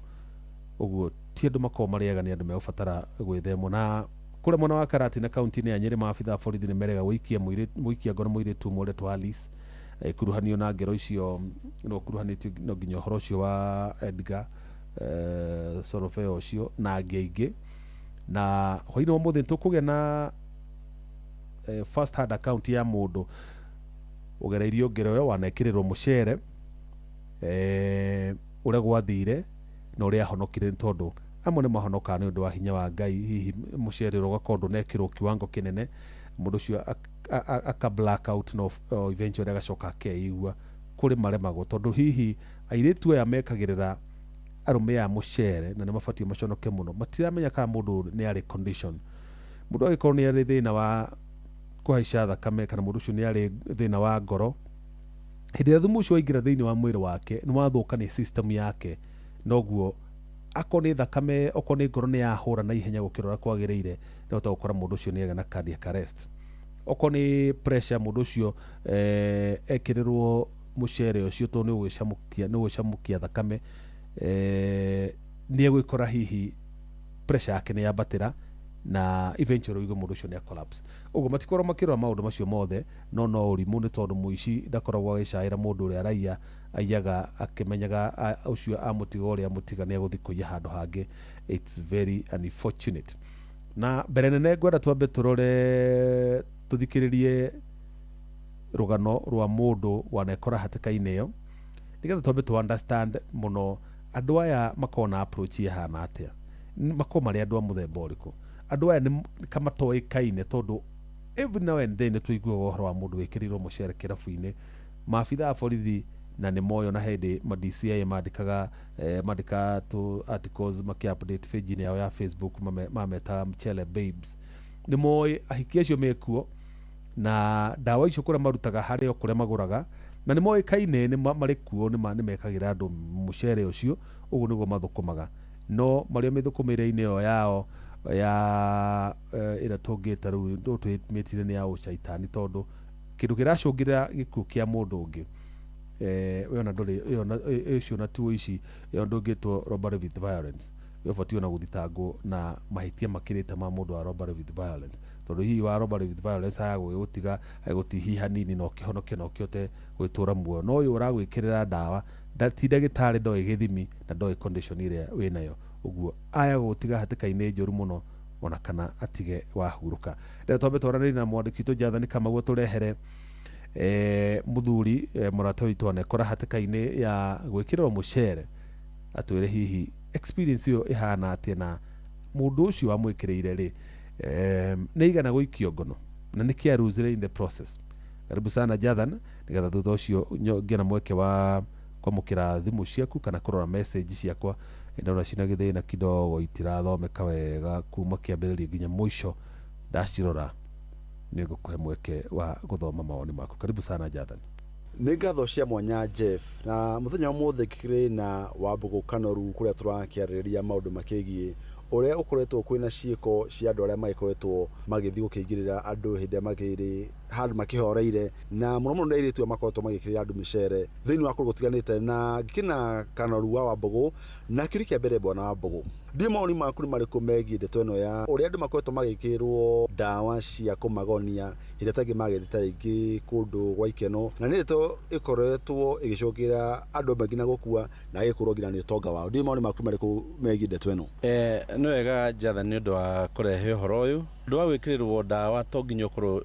Ũguo ti andũ makoragwo marĩ ega, nĩ andũ megũbatara gwĩthemwo. Na kũrĩa mwena wa Karatina kaunti-inĩ ya Nyĩrĩ maabitha borithi nĩ merega gũikia ngono mũirĩtu ũmwe ũretwo Alice, kuruhanio na ngero icio no kuruhanĩtio no nginya ũhoro ũcio wa Edgar Sorofeo ũcio na angĩ aingĩ. na hwaini wa muthe tukugia na first hand account ya mundu ugereirio ngeroyo wanekirirwo mucere uria gwathire na uria honokire tondu amwe ni mahonoka ni undu wa hinya wa Ngai hihi mucere ugakorwo nekirwo kiwango kinene mundu cio aka black out no eventually agacoka akeigua kuri maremagwo tondu hihi airetu aya mekagirira arume ya mucere na nimabatie maconoke muno matiramenya kana mundu ni ari condition mundu agikorwo ni ari thina wa kuhaica thakame kana mundu ucio ni ari thina wa ngoro hindi ya thumu ucio waingira thiini wa mwiri wake ni wathukania system yake noguo akoni thakame okoni ngoro ni yahura na ihenya gukirora kwagiriire ni utagukora mundu ucio ni aga na cardiac arrest okoni pressure mundu ucio ekirirwo mucere ucio to ni ugicamukia thakame ni egwikora hihi pressure yake ni yabatira na eventually ugo mundu ucio ni collapse ugo matikorwo makirora maundu macio mothe no urimu ni tondu muici ndakoragwo agicaira mundu uri araia aiyaga akimenyaga ucio amutiga uri amutiga ni aguthi kuiya handu hangi. It's very unfortunate. Na mbere nene ngwenda twambe turore tuthikiririe rugano rwa mundu wanekora hatikaine yo nigetha twambe tu understand muno andu aya makona approach ihana atia makoma ri andu a muthemba uriku andu aya ni kama toikaine tondu every now and then tuigua uhoro wa mundu wikirirwo mucere kirabu-ini maabitha a borithi na ni moyo na hindi ma DCI mandika tu articles maki-update page yao ya Facebook mameta mchele babes ni moyo ahiki acio mekuo na dawa icio kuria marutaga hari o kuria maguraga na ni moyo kaine ni mari kuo ni mekagira andu mucere ucio ugu niguo mathukumaga no mario mithukumire-ini yo yao ya ira tungita riu twitire ni ya ucaitani tondu kindu kiracungirira gikuo kia mundu ungi we na ndori icio na tuo ici yo ndungitwo robbery with violence yo fatio na guthitangwo na mahitia makirite ma mundu wa robbery with violence tondu hihi wa robbery with violence agutiga agutihi hanini no kihonoke no kiote gwitura muo no uyu uragwikirira dawa ndatinda gitari ndoi githimi na ndoi condition iria we nayo uguo aya gutiga hatikaine njoru muno ona kana atige wahuruka ndio twambe twaranĩria na mwandĩki witũ Jathani Kamau turehere muthuri murata witu anekora hatikaine ya gwikirwo mucere atwire hihi experience yo ihana atia na mundu ucio amwikiriire ri ni igana guikio ngono na ni kia ruzire in the process. Karibu sana Jathan nigetha thutha ucio ngena mweke wa kwamukira thimu ciaku kana kurora message ciakwa ndona cina githina kidogo itirathomeka wega kuma kiambiriria nginya mwisho ndacirora nigukuhe mweke wa guthoma maoni maku. Karibu sana Jathan. Nĩ ngatho cia mwanya Jeff na muthenya wa mothe kire na Wambugu Kanoru kuria turakiarĩrĩria maundu makigie uria ukoretwo kwina ciiko cia andu aria magikoretwo magithi gukingirira andu hindi magiri handu makihoreire na muno ndairitwe makoretwo magikirira andu micere thiini wa kurugutiganite na ngikina Kanoru wa Wambugu na kirikia mbere bwana Wambugu ndi maoni maku ni mariku megie ndeto ino ya uria andu makoretwo magikirwo dawa cia kumagonia hindi tangi magithita ringi kundu gwa ikeno na ni ndeto ikoretwo igicokira andu magina gukua na igikurwo ngina ni tonga wao ndi maoni maku mariku megie ndeto ino no wega Jathan ni undu wa kurehe uhoro uyu ndu wa gwikirirwo dawa to nginya ukorwo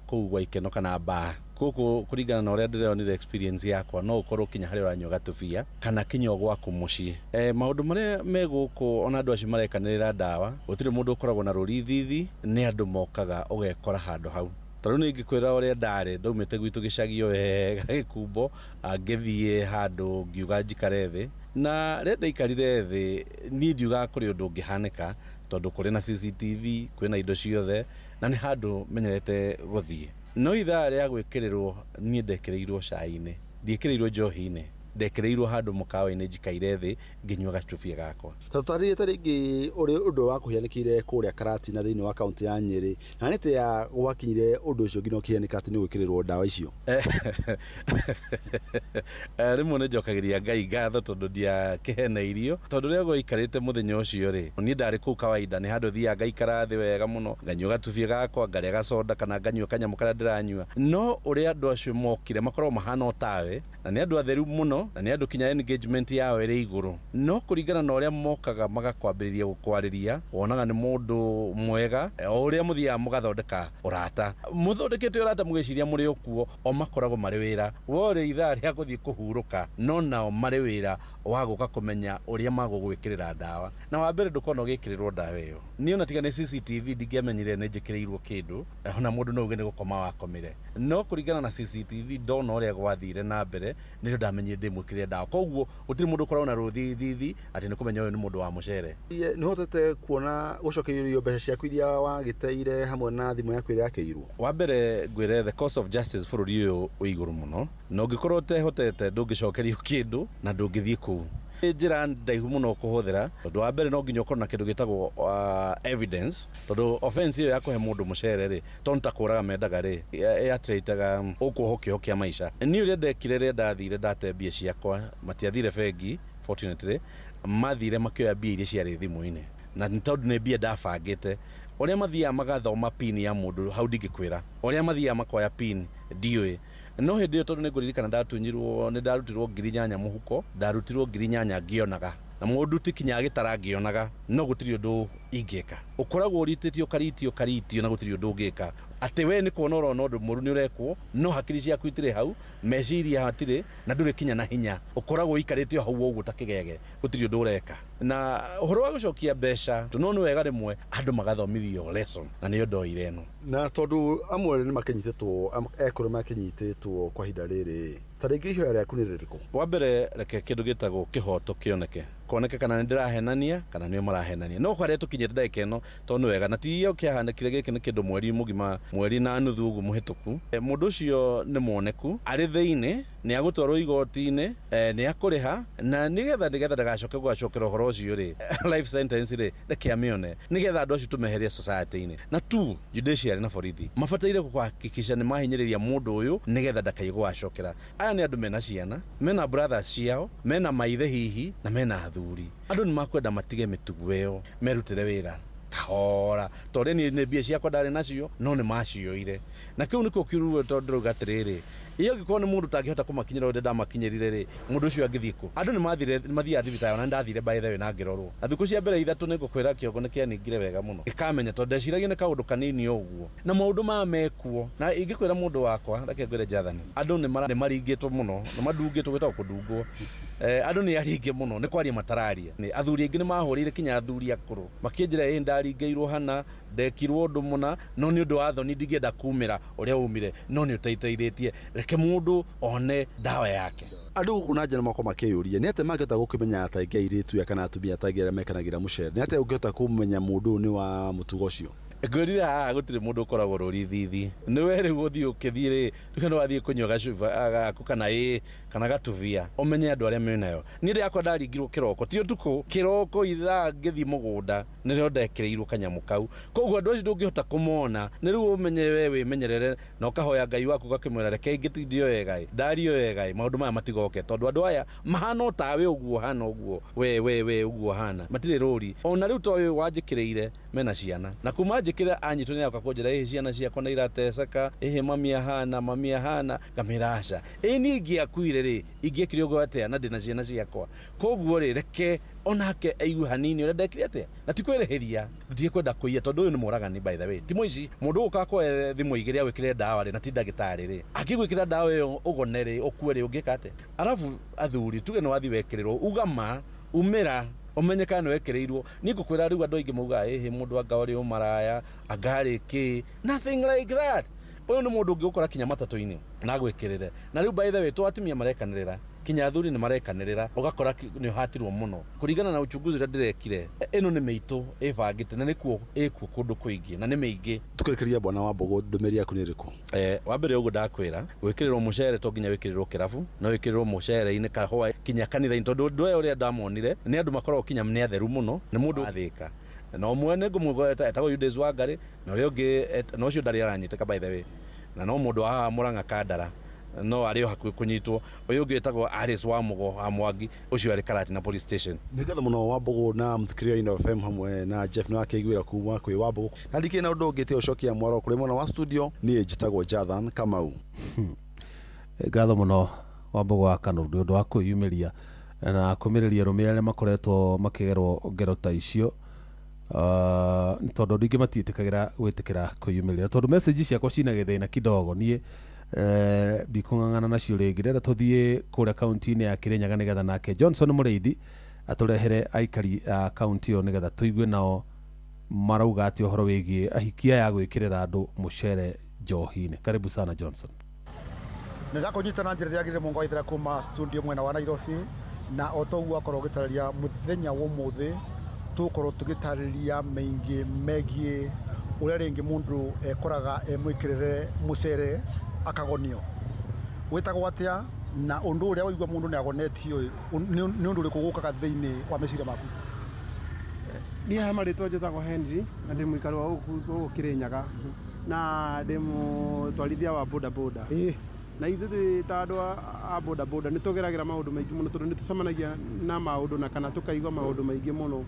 kuu gwa ikeno kana baa kuku kuringana na uria ndireonire experience yakwa no ukorwo kinya hari uranywa gatubia kana kinyo gwaku mucii maundu maria meguku ona andu acio marekanirira dawa utire mundu ukoragwo na rurithi ni andu mokaga ugekora handu hau taru ni ngikwira uria ndari ndaumite gwitu gicagio wega gikumbo ngithie handu ngiuga njikare thi na renda ikarire thi ni ndiuga kuri undu ungihanika tondu kuri na CCTV kwina indo ciothe na ni handu menyerete guthie no ithaa ria gwikirirwo ni ndekereirwo cai-ini ndiekereirwo njohi-ini ndekereirwo handu mukawa-ini njikaire thi nginywa gacubia gakwa tatarire taringi uri undu wa kuhianikire kuria Karati na thiini wa kaunti ya Nyeri na nite ya gwakinyire undu ucio ngino kihianika ati ni gwikirirwo dawa icio rimwe ni njokagiria Ngai ngatho tondu ndia kihena irio tondu ria gwikarite muthenya ucio ri ni ndari ku kawaida ni handu thia ngaikara thi wega muno nganywa gatubia gakwa ngaria gacoda kana nganywa kanyamu kana ndiranywa no uria andu acio mokire makorwo mahana otawe na ni andu atheru muno muno na ni andu kinya engagement yao iri iguru no kuringana na uria mokaga magakwambiriria gukwariria wonaga ni mundu mwega uria muthia mugathondeka urata muthondekete urata mugiciria muri okuo o makoragwo mari wira wore ithaa ria guthii kuhuruka no nao mari wira wa guka kumenya uria magugwikirira ndawa na wa mbere ndukona ugikirirwo ndawa iyo ni ona tiga ni CCTV ndingiamenyire ni njikirirwo kindu ona mundu no ugene gukoma wakomire no kuringana na CCTV ndona uria gwathire na mbere ni ndamenyire ndimwikirire ndawa koguo utiri mundu ukorwo na ruthithi ati ni kumenya uyu ni mundu wa mucere ni hotete kuona gucokerio mbeca ciaku iria wagiteire hamwe na thimu yaku iria yakeirwo wa mbere ngwire the cost of justice bururi uyu uiguru muno no ngikorwo tehotete ndungicokerio kindu na ndungithie ku njira ndaihu muno kuhuthira tondu wa mbere no nginya ukorwo na kindu gitagwo evidence tondu offense iyo ya kuhe mundu mucere ri tondu takuraga mendaga ri yatraitaga ukuhokio kia maisha ni uria ndekire ri ndathire ndatembie ciakwa matiathire bengi fortunately mathire makioya mbia iria ciarĩ thimu-inĩ na nĩ tondũ nĩ mbia ndabangĩte ũrĩa mathiaga magathoma pin ya mũndũ hau ndingĩkwĩra ũrĩa mathiaga makoya pin ndiũĩ no hĩndĩ ĩyo tondũ nĩ ngũririkana ndatunyirwo nĩ ndarutirwo 8,000 mũhuko ndarutirwo 8,000 ngĩonaga na mũndũ ti kinya gĩtara ngĩonaga no gũtirĩ ũndũ ingĩka ũkoragwo ũritĩtio karitio na gũtirĩ ũndũ ũngĩka atĩ we nĩ kuona ũrona ũndũ mũru nĩ ũrekwo no hakiri ciaku itirĩ hau meciria hatirĩ na ndũrĩ kinya na hinya ũkoragwo ikarĩtio hau ũguo takĩgege gũtirĩ ũndũ ũreka na ũhoro wa gũcokia mbeca tondũ nĩ wega rĩmwe andũ magathomithio lesson na nĩ ndoire ĩno na tondũ amwe nĩ makinyitĩtwo ekũrũ makinyitĩtwo kwa ihinda rĩrĩ ta rĩngĩ ihoya rĩaku nĩ rĩrĩkũ wa mbere reke kĩndũ gĩtagwo kĩhoto kĩoneke koneke kana nĩ ndĩrahenania kana nĩo marahenania no harĩa tũkinyĩte ndagĩka ĩno tondũ wega na ti iyo kĩahanĩkire gĩkĩ nĩ kĩndũ mweri mũgima mweri na nuthu ũguo mũhĩtũku mũndũ ũcio nĩ muoneku arĩ thĩinĩ nĩ agũtwarwo igoti-inĩ nĩ akũrĩha na nĩgetha ndagacoke gũgacokera ũhoro ũcio rĩ life sentence rĩ reke amĩone nĩgetha andũ acio tũmeherie society-inĩ na tu judiciary na borithi mabataire kũhakikisha nĩ mahinyĩrĩria mũndũ ũyũ nĩgetha ndakaigũ gũgacokera aya nĩ andũ mena ciana mena brothers ciao mena maithe hihi na mena athuri andũ nĩ makwenda matige mĩtugo ĩyo merutĩre wĩra kahora tondũ nĩ mbia ciakwa ndarĩ nacio no nĩ macioire na kĩu nĩkĩo kĩuruo tondũ ndĩrauga atĩrĩrĩ iyo gĩkorwo nĩ mũndũ tangĩhota kũmakinyĩra ũrĩa ndamakinyĩrire rĩ mũndũ ũcio angĩthiĩ kũ andũ nĩ mathiaga thibitarĩ na ndathire by the way na ngĩrorwo na thikũ cia mbere ithatũ nĩngũkwĩra kĩongo nĩ kĩaningire wega mũno ĩkamenya tondũ ndeciragia nĩ kaũndũ kanini ũguo na maũndũ maya mekuo na ingĩkwĩra mũndũ wakwa reke ngwĩre Jathani andũ nĩ maringĩtwo mũno nĩ mandungĩtwo gwĩtagwo kũndungwo andũ nĩ aringe mũno nĩ kwaria matararia athuri aingĩ nĩ mahũrĩire kinya athuri akũrũ makĩnjĩra ndaringĩirwo hana ndekirwo ũndũ mũna no nĩ ũndũ wa thoni ndingĩenda kumĩra ũrĩa umire no nĩ ũteithĩtie reke mũndũ one ndawa yake andũ gũkũ na nja nĩmako makĩyũria nĩ atĩ mangĩhota gũkĩmenya ataingĩ airĩtu kana atumia ataingĩ arĩa mekanagĩra mũcere nĩ atĩ ũngĩhota kũmenya mũndũ ũyũ nĩ wa mũtugo ũcio ngwĩrire haha gũtirĩ mũndũ ũkoragwo rũri thithi nĩ we rĩu ũthiĩ ũkĩthiĩ rĩ nĩkĩo wathiĩ kũnyua gacuba gaku kana kana gatubia ũmenye andũ arĩa menayo niĩ ndĩakwa ndaringirwo kĩroko ti ũtukũ kĩroko ithaa ngĩthiĩ mũgũnda nĩrĩo ndekĩrĩirwo kanyamũ kau koguo andũ acio ndũngĩhota kũmona nĩ rĩu ũmenye we wĩmenyerere na ũkahoya Ngai waku ũgakĩmwĩra reke ingĩtindio wega ndario wega maũndũ maya matigoke tondũ andũ aya mahana o tawe ũguo hana ũguo we ũguo hana matirĩ rũri ona rĩu ta ũyũ wanjĩkĩrĩire mena ciana na kuma njĩkĩra anyitwo nĩ akoka kũnjĩra ĩhĩ ciana ciakwa nĩ irateceka ĩhĩ mami ahana ngamĩra aca niĩ ingĩakuire rĩ ingĩekire ũguo atĩa na ndĩ na ciana ciakwa koguo rĩ reke onake aigue hanini ũrĩa ndekire atĩa na ti kwĩrĩhĩria ndiĩ kwenda kũiya tondũ ũyũ nĩ mũragani by the way ti mũici mũndũ ũgũka kũhe thimũ igĩrĩ agwĩkĩre ndawa rĩ na ti ndagĩtarĩ rĩ akĩgwĩkĩra ndawa ĩyo ũgone rĩ ũkue rĩ ũngĩka atĩa arabu athuri tuge nĩ wathi wekĩrĩrwo ugama umĩra umenyeka nĩ wekĩrĩirwo niĩ ngũkwĩra rĩu andũ aingĩ mauga ĩhĩ mũndũ anga ũrĩ ũmaraya anga arĩ kĩ nothing like that ũyũ nĩ mũndũ ũngĩgũkora kinya matatũ-inĩ na gwĩkĩrĩre na rĩu by the way atumia marekanĩrĩra kinya athuri nĩ marekanĩrĩra ũgakora nĩ ũhatirwo mũno kũringana na uchunguzi ũrĩa ndĩrekire ĩno nĩ mĩitũ ĩbangĩte na nĩkuo ĩkuo kũndũ kũingĩ na nĩ mĩingĩ tũkĩrĩkĩria bwana Wambũgũ ndũmĩrĩri yaku nĩ ĩrĩkũ wa mbere ũguo ndakwĩra gwĩkĩrĩrwo mũcere to nginya wĩkĩrĩrwo kĩrabu no wĩkĩrĩrwo mũcere-inĩ kahũa kinya kanitha-inĩ tondũ ũndũ ũyũ ũrĩa ndamonire nĩ andũ makoragwo kinya nĩ atheru mũno nĩ mũndũ athĩka na ũmwe nĩ ngũmwĩra etagwo Judas Wangari na ũrĩa ũngĩ na ũcio ndarĩ aranyitĩka by the way na no mũndũ wa Mũrang'a Kandara no arĩ hakuhĩ kũnyitwo ũyũ ũngĩ etagwo Alice Wamũgo wa Mwangi ũcio arĩ Karatina police station nĩ ngatho mũno Wambũgũ na mũthikĩria wa Ino FM hamwe na Jeff nĩ wakĩiguĩra kuma kwĩ Wambũgũ na ndikĩrĩ na ũndũ ũngĩ te ũcokia mwaro kũrĩ mwena wa studio niĩ njĩtagwo Jathan Kamau ngatho mũno wa Mbogo wa Kano nĩ ũndũ wa kwĩyumĩria na kũmĩrĩria rũmĩ arĩa makoretwo makĩgerwo ngero ta icio nĩ tondũ andũ aingĩ matiĩtĩkagĩra gwĩtĩkĩra kwĩyumĩria tondũ message ciakwa cina gĩthĩna kidogo niĩ ndikũng'ang'ana nacio rĩngĩ rĩrĩa tũthiĩ kũrĩa kaunti-inĩ ya Kĩrĩnyaga nĩgetha nake Johnson Mũrĩithi atũrehere aikari a kaunti ĩyo nĩgetha tũigue nao marauga atĩ ũhoro wĩgiĩ ahikia ya gwĩkĩrĩra andũ mũcere njohi-inĩ. Karibu sana Johnson. Nĩndakũnyitana njĩra ĩrĩa agĩrĩire Mũngo Waithĩra kuma studio mwena wa Nairobi na otoguo akorwo gĩtarĩria mũthenya wa ũmũthĩ tũkorwo tũgĩtarĩria maingĩ megiĩ ũrĩa rĩngĩ mũndũ ekoraga mwĩkĩrĩre mũcere akagonio wĩtagwo atĩa na ũndũ ũrĩa waigua mũndũ nĩagonetio nĩ ũndũ ũrĩkũ gũkaga thĩinĩ wa meciria maku? Niĩ he marĩtwa njĩtagwo Henry na ndĩ mũikari wa gũkũ Kĩrĩnyaga na ndĩ mũtwarithia wa boda boda. Na ithuĩ ta andũ a boda boda nĩ tũgeragĩra maũndũ maingĩ mũno tondũ nĩ tũcemanagia na maũndũ na kana tũkaigua maũndũ maingĩ mũno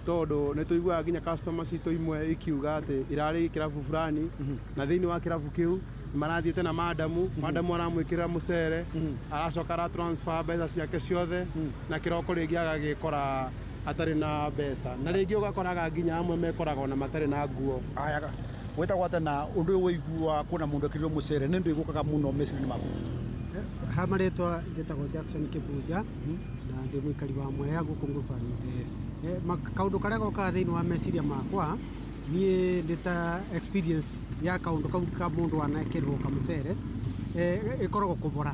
tondũ nĩ tũiguaga nginya customer citũ imwe ikiuga atĩ irarĩ kĩrabu fulani na thĩinĩ wa kĩrabu kĩu marathiĩte na madamu aramwĩkĩrĩra mũcere aracoka ara transfer mbeca ciake ciothe na kĩroko rĩngĩ agagĩkora atarĩ na mbeca na rĩngĩ ũgakoraga nginya amwe mekoraga ona matarĩ na nguo. Wĩtagwo atĩa na ũndũ ũyũ waigua kwĩna mũndũ ekĩrĩrwo mũcere nĩ ndũ ĩgũkaga mũno meciria-inĩ maku? Ha marĩtwa njĩtagwo Jackson Kĩbunja na ndĩ mũikari wa Mwea gũkũ Ngũbani. Kaũndũ karĩa gokaga thĩinĩ wa meciria makwa niĩ ndĩ ta experience ya kaũndũ kau ka mũndũ wanekĩrwo kamũcere ĩkoragwo kũbora.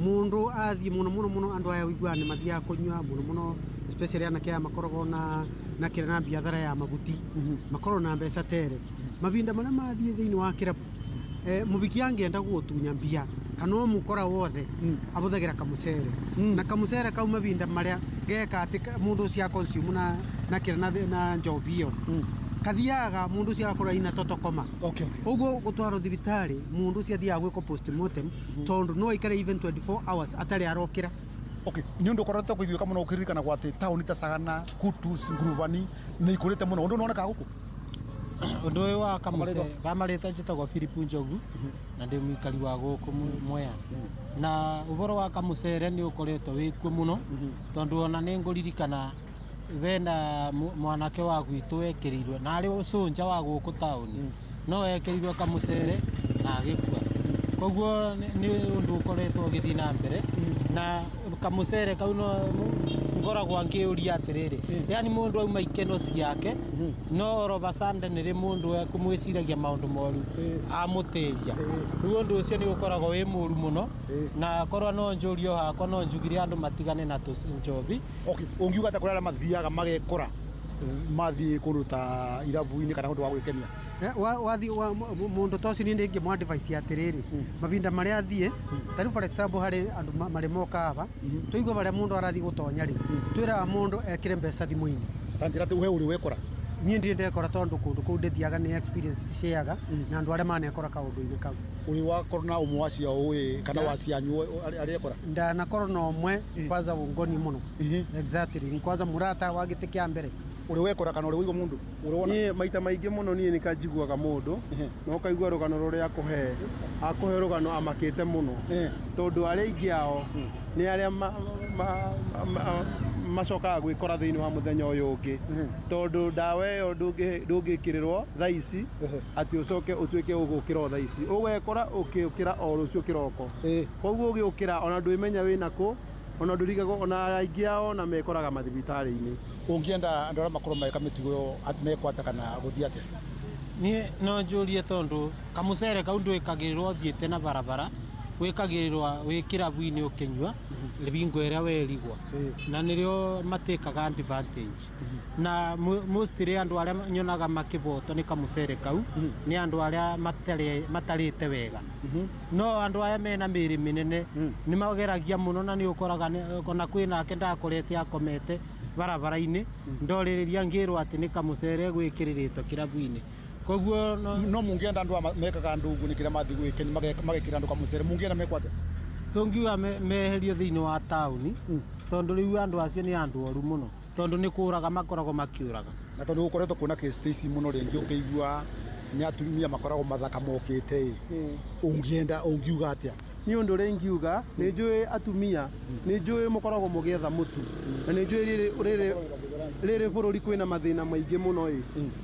Mũndũ athiĩ mũno andũ aya ũiguaga nĩ mathiaga kũnyua mũno especially anake aya makoragwo na kĩrĩa na biathara ya maguti makoragwo na mbeca tere mavinda marĩa mathiĩ thĩinĩ wa kĩrabu mũbiki angĩenda gũtunya mbia kana mũkora wothe abũthagĩra kamũcere na kamũcere kau mavinda marĩa geka atĩ mũndũ ũcio consume na kĩrĩa na njobi ĩyo kathiaga mũndũ ũcio agakorwo ina totokoma ũguo gũtwarwo thibitarĩ mũndũ ũcio athiaga gwĩkwo postmortem tondũ no aikare even 24 hours atarĩ arokĩra. Nĩ ũndũ ũkoretwo kũiguĩka mũno ũkĩririkana gwatĩ taũni ta Sagana, Kutus, Ngurubani nĩ ikũrĩte mũno ũndũ ũronekaga gũkũ? Ũndũ ũyũ wa kamũcere gamarĩtwa njĩtagwo Philip Njogu na ndĩ mũikari wa gũkũ Mwea na ũhoro wa kamũcere nĩ ũkoretwo wĩkuo mũno tondũ ona nĩ ngũririkana wena mwanake wa gwitũ ekĩrĩirwo na arĩ ũcũnja wa gũkũ taũni no ekĩrĩirwo kamũcere na agĩkua. Koguo nĩ ũndũ ũkoretwo ũgĩthiĩ na mbere na kamũcere kau no ngoragwo ngĩũria atĩrĩrĩ yani mũndũ auma ikeno ciake no oroba sande nĩrĩ mũndũ ekũmwĩciragia maũndũ moru amũtĩria rĩu ũndũ ũcio nĩ ũkoragwo wĩ mũru mũno na korwo no njũrio hakwa no njugire andũ matigane na njobi. Ũngiuga ta kũrĩa mathiaga magekora mathiĩ kũndũ ta irabu-inĩ kana ũndũ wa gwĩkenia wathi mũndũ ta ũcio nĩ ingĩmũ advice atĩrĩrĩ mavinda marĩa athiĩ ta rĩu for example harĩ andũ marĩ mokaga tũigua barĩa mũndũ arathiĩ gũtonya rĩ twĩraga mũndũ ekĩre mbeca thimũ-inĩ ta njĩra atĩ we ũrĩ wekora. Niĩ ndirĩ ndekora tondũ kũndũ kũu ndĩthiaga nĩ experience ciaga na andũ arĩa manekora kaũndũ-inĩ kau. Ũrĩ wakorwo na ũmwe wacio ũĩ kana wacianyu arĩa ekora? Ndanakorwo na ũmwe kwanza ũngoni mũno exactly kwanza mũrata wa gĩtĩ kĩa mbere. Ũrĩ wekora kana ũrĩ wĩigua mũndũ? Niĩ maita maingĩ mũno niĩ nĩkanjiguaga mũndũ no kaigua rũgano rũrĩa akũhe rũgano amakĩte mũno tondũ arĩa aingĩ ao nĩ arĩa macokaga gwĩkora thĩinĩ wa mũthenya ũyũ ũngĩ tondũ ndawa ĩyo ndũngĩkĩrĩrwo thaa ici atĩ ũcoke ũtuĩke ũgũkĩra o thaa ici ũgekora ũkĩũkĩra o rũciũ kĩroko koguo ũgĩũkĩra ona ndwĩmenya wĩna kũ ona ndũrigagwo ona aingĩ ao na mekoraga mathibitarĩ-inĩ. Ũngĩenda andũ arĩa makorwo meka mĩtugo mekwata kana gũthiĩ atĩa? Niĩ no njũrie tondũ kamũcere kau ndwĩkagĩrĩrwo thiĩte na barabara wĩkagĩrĩrwo wĩ kĩrabu-inĩ ũkĩnyua bingo ĩrĩa werigwo na nĩrĩo matĩkaga advantage na mostly andũ arĩa nyonaga makĩbotwo nĩ kamũcere kau nĩ andũ arĩa matarĩte wega no andũ aya mena mĩĩrĩ mĩnene nĩ mageragia mũno na nĩ ũkoraga ona kwĩnake ndakorete akomete barabara-inĩ ndorĩrĩria ngĩrwo atĩ nĩ kamũcere gwĩkĩrĩrĩtwo kĩrabu-inĩ. Koguo no mũngĩenda andũ mekaga ndungu nĩ kĩrĩa mathiĩ gwĩkenia magekĩra andũ kamũcere mũngĩenda mekwate? Tũngiuga meherio thĩinĩ wa taũni tondũ rĩu andũ acio nĩ andũ oru mũno tondũ nĩ kũraga makoragwo makĩũraga na tondũ gũkoretwo kuona case ici mũno rĩngĩ ũkĩigua nĩ atumia makoragwo mathaka mokĩte ũngiuga atĩa ni undu ri ngiuga ni njui atumia ni njui mukoragwo mugietha mutu na ni njui riri bururi kwina mathina maingi muno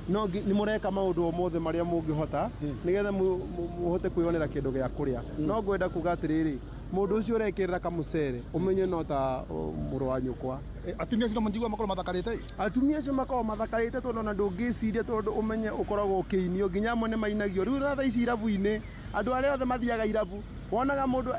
no ni mureka maundu o mothe maria mungihota nigetha muhote kwionera kindu gia kuria no ngwenda kuga atiriri mundu ucio urekirira kamucere umenye no ta muru wa nyukwa atumia cio manjigua makoro mathakarite atumia cio makoro mathakarite tondu na ndungiciria tondu umenye ukoragwo ukiinio nginya amwe ni mainagio riu na thaa ici irabu-ini andu aria othe mathiaga irabu wonaga mundu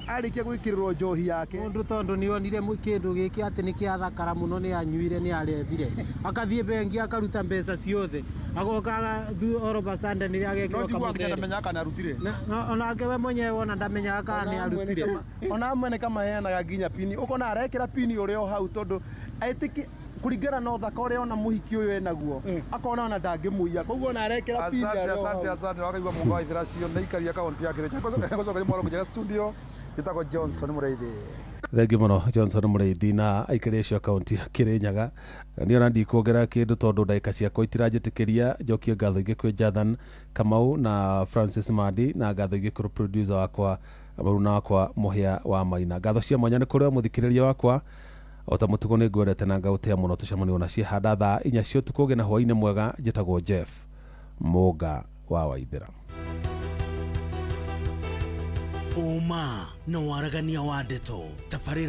arikia gwikirirwo njohi yake mundu tondu ni onire kindu giki ati ni kiathakara muno ni anyuire ni arethire akathie bengi akaruta mbeca ciothe agoka oroba sande ni agekira kama sande ndamenya kana arutire ona we mwenyewe wona ndamenya kana ni arutire ona amwe ni kama heanaga nginya pini ukona arekira pini urio hau tondu aitiki kuringana na uthaka uria ona muhiki uyu enaguo akona ona ndangimuia koguo na arekira pini asante wakaigua mungu wa ithira cio na ikaria kaunti ya Kirinyaga gocokeria mwaro kujega studio gitagwo Johnson Mureithi. Thengi muno Johnson Mureithi na aikaria cio kaunti ya Kirinyaga ni ona ndikuongera kindu tondu ndagika ciakwa itiranjitikiria njokie ngatho ingi kwi Jathan Kamau na Francis Mandi na ngatho ingi kuri producer wakwa Baruna wakwa Muhia wa Maina. Ngatho cia mwanya ni kuri muthikiriria wakwa ota mutugo ni ngwendete na ngautea muno tucemani ona cie handa thaa 4 cia tukuge na hwaine mwega. Njitagwo Jeff Muga wa Waithira. Uma na waragania wa ndeto tabarĩra